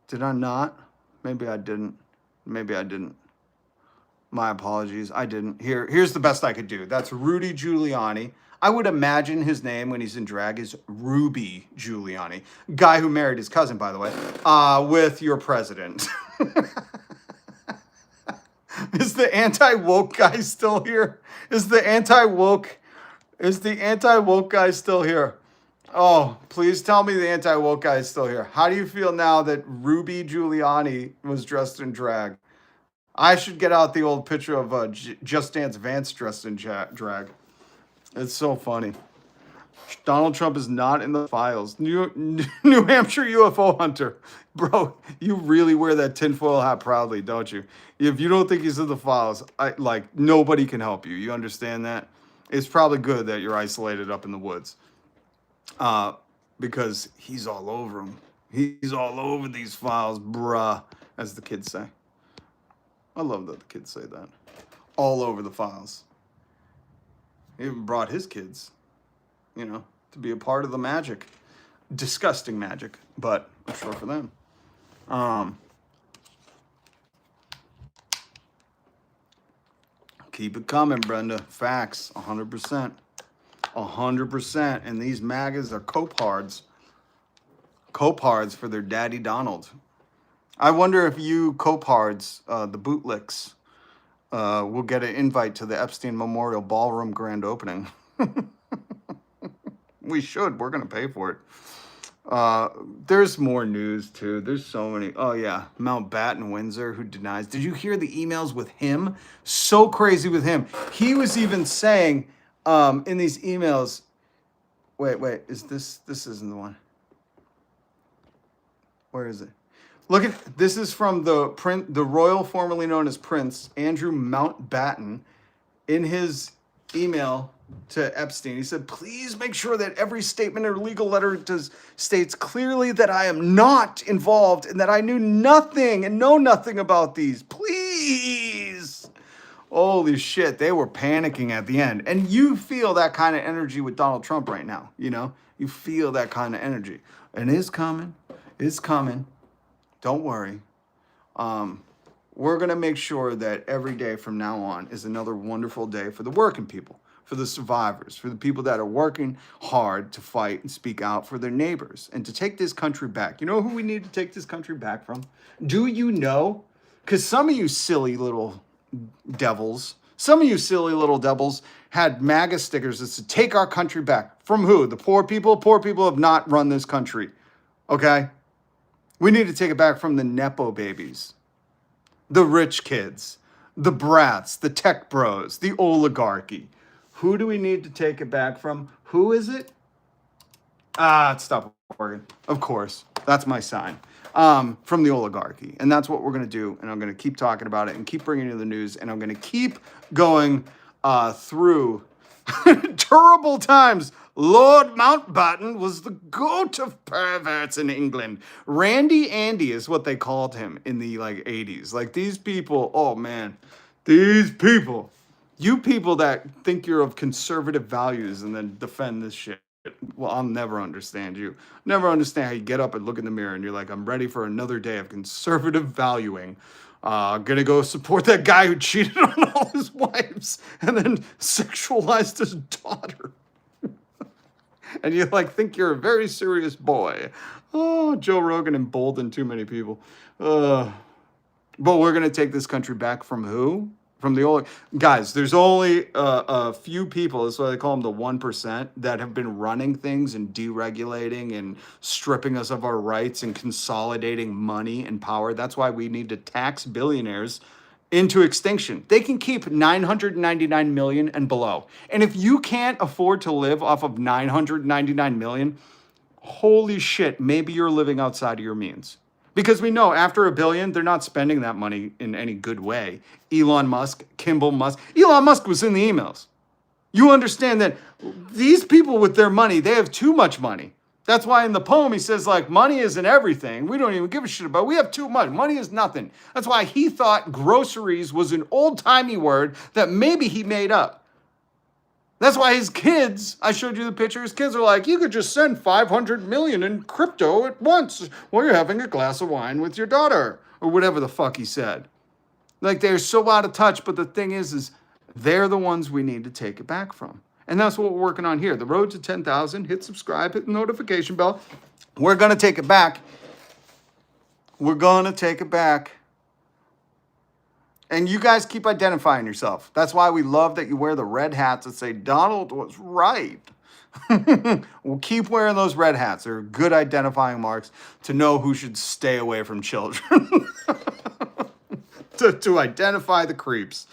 Did I not? Maybe I didn't. Maybe I didn't. My apologies. I didn't. Here's the best I could do. That's Rudy Giuliani. I would imagine his name when he's in drag is Ruby Giuliani. Guy who married his cousin, by the way, with your president. Is the anti-woke guy still here? Is the anti-woke guy still here? Oh, please tell me the anti-woke guy is still here. How do you feel now that Ruby Giuliani was dressed in drag? I should get out the old picture of Just Dance Vance dressed in drag. It's so funny. Donald Trump is not in the files. New Hampshire UFO hunter. Bro, you really wear that tinfoil hat proudly, don't you? If you don't think he's in the files, nobody can help you. You understand that? It's probably good that you're isolated up in the woods. Because he's all over them. He's all over these files, bruh, as the kids say. I love that the kids say that. All over the files. He even brought his kids, you know, to be a part of the magic. Disgusting magic, but I'm sure for them. Keep it coming, Brenda. Facts, 100%. 100%. And these MAGAs are copards. Copards for their daddy Donald. I wonder if you copards, the bootlicks, will get an invite to the Epstein Memorial Ballroom grand opening. We should. We're going to pay for it. There's more news, too. There's so many. Oh, yeah. Mountbatten Windsor, who denies. Did you hear the emails with him? So crazy with him. He was even saying in these emails, wait. Is this isn't the one. Where is it? Look at, this is from the royal formerly known as Prince, Andrew Mountbatten, in his email to Epstein. He said, please make sure that every statement or legal letter states clearly that I am not involved and that I knew nothing and know nothing about these. Please. Holy shit, they were panicking at the end. And you feel that kind of energy with Donald Trump right now, you know? You feel that kind of energy. And it's coming. It's coming. Don't worry. We're going to make sure that every day from now on is another wonderful day for the working people, for the survivors, for the people that are working hard to fight and speak out for their neighbors and to take this country back. You know who we need to take this country back from? Do you know? Because some of you silly little devils, had MAGA stickers that said, take our country back. From who? The poor people? Poor people have not run this country. Okay? We need to take it back from the Nepo babies, the rich kids, the brats, the tech bros, the oligarchy. Who do we need to take it back from? Who is it? It stopped working. Of course. That's my sign. From the oligarchy. And that's what we're going to do. And I'm going to keep talking about it and keep bringing you the news. And I'm going to keep going through terrible times. Lord Mountbatten was the goat of perverts in England. Randy Andy is what they called him in the 80s. Like these people, oh man, these people, you people that think you're of conservative values and then defend this shit. Well, I'll never understand you. Never understand how you get up and look in the mirror and you're like, I'm ready for another day of conservative valuing. Gonna go support that guy who cheated on all his wives and then sexualized his daughter. And you like think you're a very serious boy. Oh, Joe Rogan emboldened too many people. But we're going to take this country back from who? From the old guys. There's only a few people, that's why they call them the 1%, that have been running things and deregulating and stripping us of our rights and consolidating money and power. That's why we need to tax billionaires into extinction. They can keep 999 million and below. And if you can't afford to live off of 999 million, holy shit, maybe you're living outside of your means. Because we know after $1 billion, they're not spending that money in any good way. Elon Musk, Kimball Musk. Elon Musk was in the emails. You understand that these people with their money, they have too much money. That's why in the poem he says, like, money isn't everything. We don't even give a shit about it. We have too much. Money is nothing. That's why he thought groceries was an old-timey word that maybe he made up. That's why his kids, I showed you the picture, his kids are like, you could just send 500 million in crypto at once while you're having a glass of wine with your daughter, or whatever the fuck he said. Like, they're so out of touch, but the thing is they're the ones we need to take it back from. And that's what we're working on here. The road to 10,000, hit subscribe, hit the notification bell. We're going to take it back. We're going to take it back. And you guys keep identifying yourself. That's why we love that you wear the red hats that say Donald was right. We'll keep wearing those red hats. They're good identifying marks to know who should stay away from children. to identify the creeps.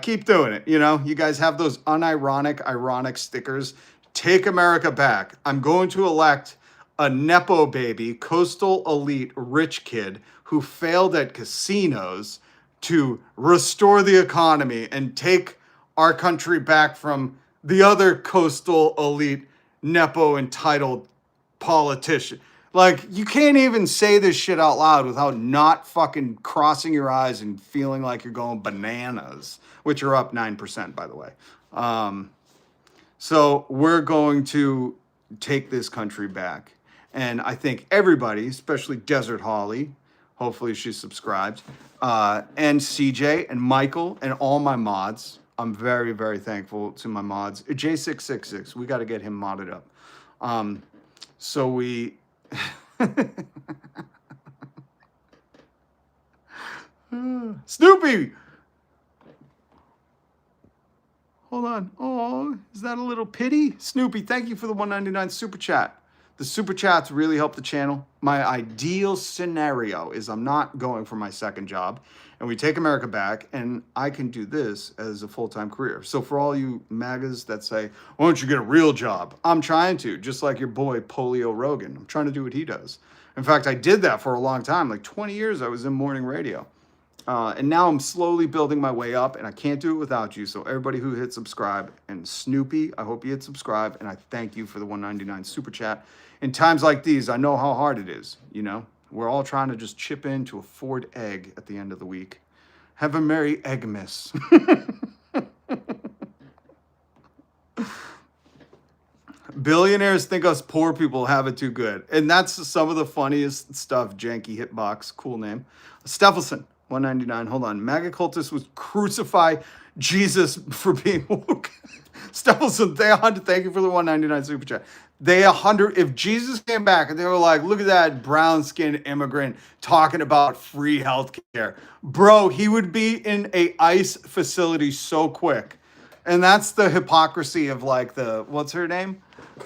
Keep doing it. You know, you guys have those ironic stickers. Take America back. I'm going to elect a Nepo baby, coastal elite rich kid who failed at casinos to restore the economy and take our country back from the other coastal elite Nepo entitled politician. Like, you can't even say this shit out loud without not fucking crossing your eyes and feeling like you're going bananas, which are up 9%, by the way. So we're going to take this country back. And I think everybody, especially Desert Holly, hopefully she subscribed, and CJ and Michael and all my mods. I'm very, very thankful to my mods. J666, we got to get him modded up. So we... Snoopy! Hold on. Oh, is that a little pity? Snoopy, thank you for the $1.99 super chat. The super chats really help the channel. My ideal scenario is I'm not going for my second job, and we take America back, and I can do this as a full-time career. So for all you MAGAs that say, why don't you get a real job? I'm trying to, just like your boy Polio Rogan. I'm trying to do what he does. In fact, I did that for a long time. Like 20 years I was in morning radio. And now I'm slowly building my way up, and I can't do it without you. So everybody who hit subscribe, and Snoopy, I hope you hit subscribe, and I thank you for the $1.99 super chat. In times like these, I know how hard it is, you know? We're all trying to just chip in to afford egg at the end of the week. Have a merry Eggmas. Billionaires think us poor people have it too good. And that's some of the funniest stuff. Janky Hitbox, cool name. Stephelson, $1.99. Hold on. MAGA cultists would crucify Jesus for being woke. Stephelson, thank you for the $1.99 super chat. If Jesus came back and they were like, look at that brown-skinned immigrant talking about free healthcare, bro, he would be in a ICE facility so quick. And that's the hypocrisy of like what's her name?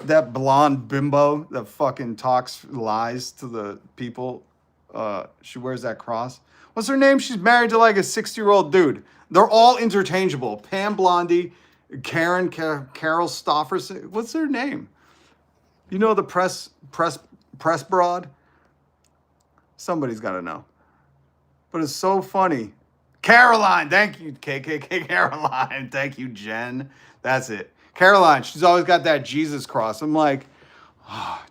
That blonde bimbo that fucking talks lies to the people. She wears that cross. What's her name? She's married to like a 60-year-old dude. They're all interchangeable. Pam Blondie, Carol Stofferson. What's her name? You know the press broad? Somebody's got to know. But it's so funny. Caroline, thank you, KKK Caroline. Thank you, Jen. That's it. Caroline, she's always got that Jesus cross. I'm like,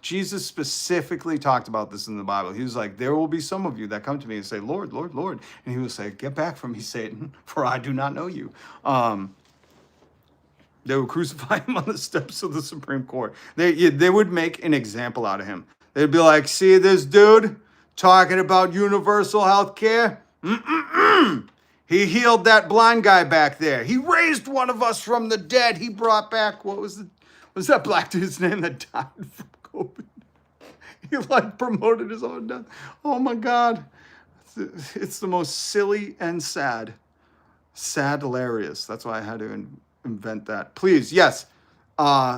Jesus specifically talked about this in the Bible. He was like, there will be some of you that come to me and say, Lord, Lord, Lord. And he will say, get back from me, Satan, for I do not know you. They would crucify him on the steps of the Supreme Court. They would make an example out of him. They'd be like, see this dude talking about universal health care? He healed that blind guy back there. He raised one of us from the dead. He brought back, what was What's that black dude's name that died from COVID? He like promoted his own death. Oh my God. It's the most silly and sad. Sad hilarious. That's why I had to invent that. Please, yes.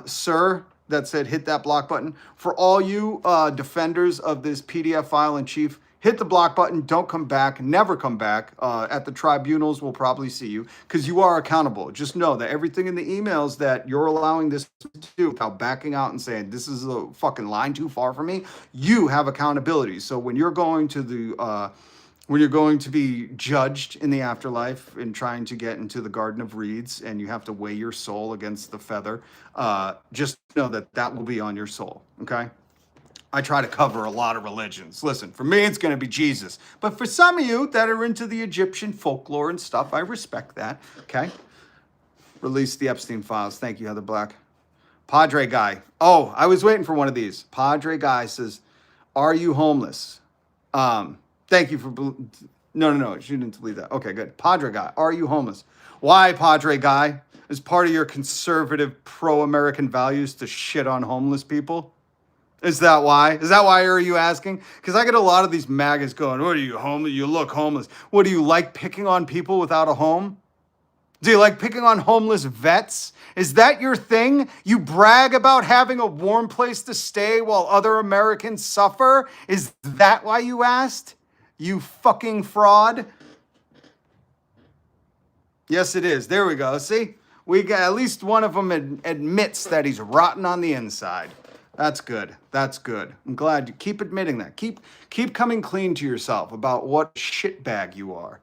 Sir, that said hit that block button. For all you defenders of this PDF file in chief, hit the block button. Don't come back. Never come back. At the tribunals, we'll probably see you because you are accountable. Just know that everything in the emails that you're allowing this to do without backing out and saying this is a fucking line too far for me, you have accountability. So when you're going to the when you're going to be judged in the afterlife and trying to get into the Garden of Reeds and you have to weigh your soul against the feather, just know that that will be on your soul, okay? I try to cover a lot of religions. Listen, for me, it's going to be Jesus. But for some of you that are into the Egyptian folklore and stuff, I respect that, okay? Release the Epstein files. Thank you, Heather Black. Padre Guy. Oh, I was waiting for one of these. Padre Guy says, are you homeless? Thank you for... No. She didn't delete that. Okay, good. Padre Guy, are you homeless? Why, Padre Guy? Is part of your conservative pro-American values to shit on homeless people? Is that why? Is that why are you asking? Because I get a lot of these maggots going, what are you, homeless? You look homeless. What, do you like picking on people without a home? Do you like picking on homeless vets? Is that your thing? You brag about having a warm place to stay while other Americans suffer? Is that why you asked? You fucking fraud. Yes, it is. There we go. See? We got at least one of them admits that he's rotten on the inside. That's good. That's good. I'm glad you keep admitting that. Keep coming clean to yourself about what shitbag you are.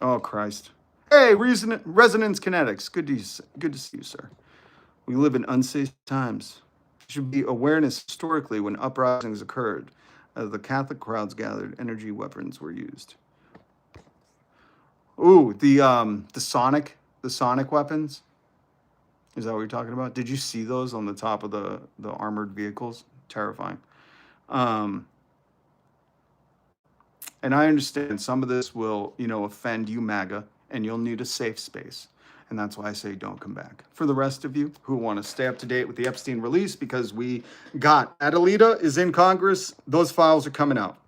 Oh, Christ. Hey, Resonance Kinetics. Good to see you, sir. We live in unsafe times. There should be awareness historically when uprisings occurred. As the Catholic crowds gathered, energy weapons were used. Ooh, the sonic weapons. Is that what you're talking about? Did you see those on the top of the armored vehicles? Terrifying. And I understand some of this will, offend you, MAGA, and you'll need a safe space. And that's why I say don't come back. For the rest of you who want to stay up to date with the Epstein release, because we got Adelita is in Congress, those files are coming out.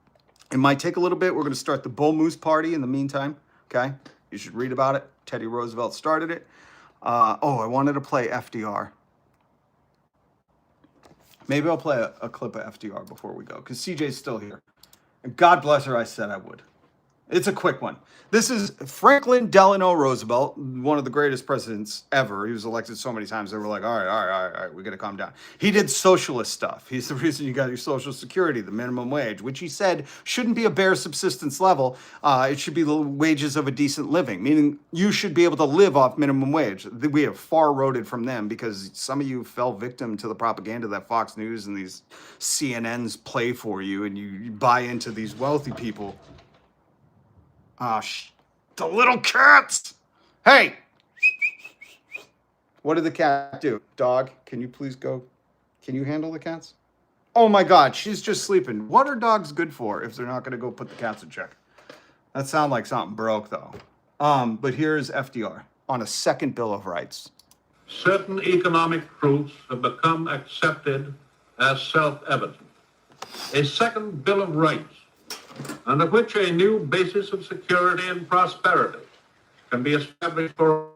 It might take a little bit. We're going to start the Bull Moose Party in the meantime. Okay? You should read about it. Teddy Roosevelt started it. I wanted to play FDR. Maybe I'll play a clip of FDR before we go, because CJ's still here. And God bless her, I said I would. It's a quick one. This is Franklin Delano Roosevelt, one of the greatest presidents ever. He was elected so many times, they were like, all right, we got to calm down. He did socialist stuff. He's the reason you got your Social Security, the minimum wage, which he said shouldn't be a bare subsistence level. It should be the wages of a decent living, meaning you should be able to live off minimum wage. We have far eroded from them because some of you fell victim to the propaganda that Fox News and these CNNs play for you, and you buy into these wealthy people. The little cats. Hey, what did the cat do? Dog, can you please go? Can you handle the cats? Oh my God, she's just sleeping. What are dogs good for if they're not going to go put the cats in check? That sounds like something broke though. But here's FDR on a second Bill of Rights. Certain economic truths have become accepted as self-evident. A second Bill of Rights, under which a new basis of security and prosperity can be established for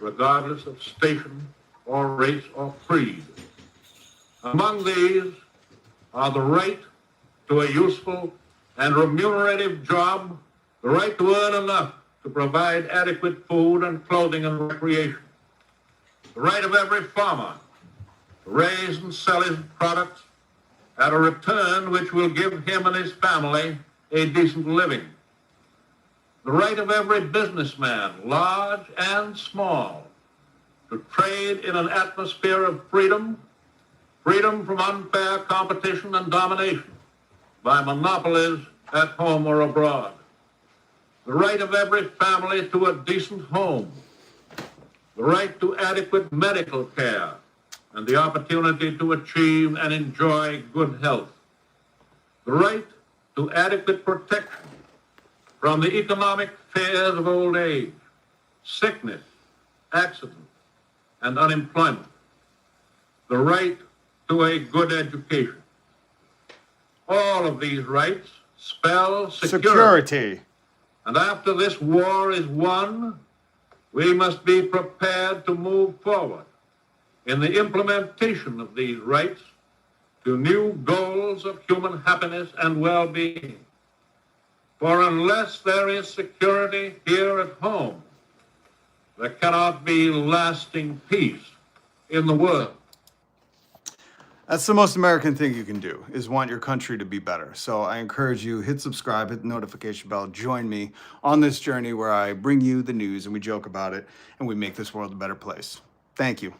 regardless of station or race or creed. Among these are the right to a useful and remunerative job, the right to earn enough to provide adequate food and clothing and recreation, the right of every farmer to raise and sell his products at a return which will give him and his family a decent living. The right of every businessman, large and small, to trade in an atmosphere of freedom, freedom from unfair competition and domination by monopolies at home or abroad. The right of every family to a decent home, the right to adequate medical care, and the opportunity to achieve and enjoy good health. The right to adequate protection from the economic fears of old age, sickness, accident, and unemployment, the right to a good education. All of these rights spell security. And after this war is won, we must be prepared to move forward in the implementation of these rights to new goals of human happiness and well-being. For unless there is security here at home, there cannot be lasting peace in the world. That's the most American thing you can do, is want your country to be better. So I encourage you, hit subscribe, hit the notification bell, join me on this journey where I bring you the news and we joke about it and we make this world a better place. Thank you.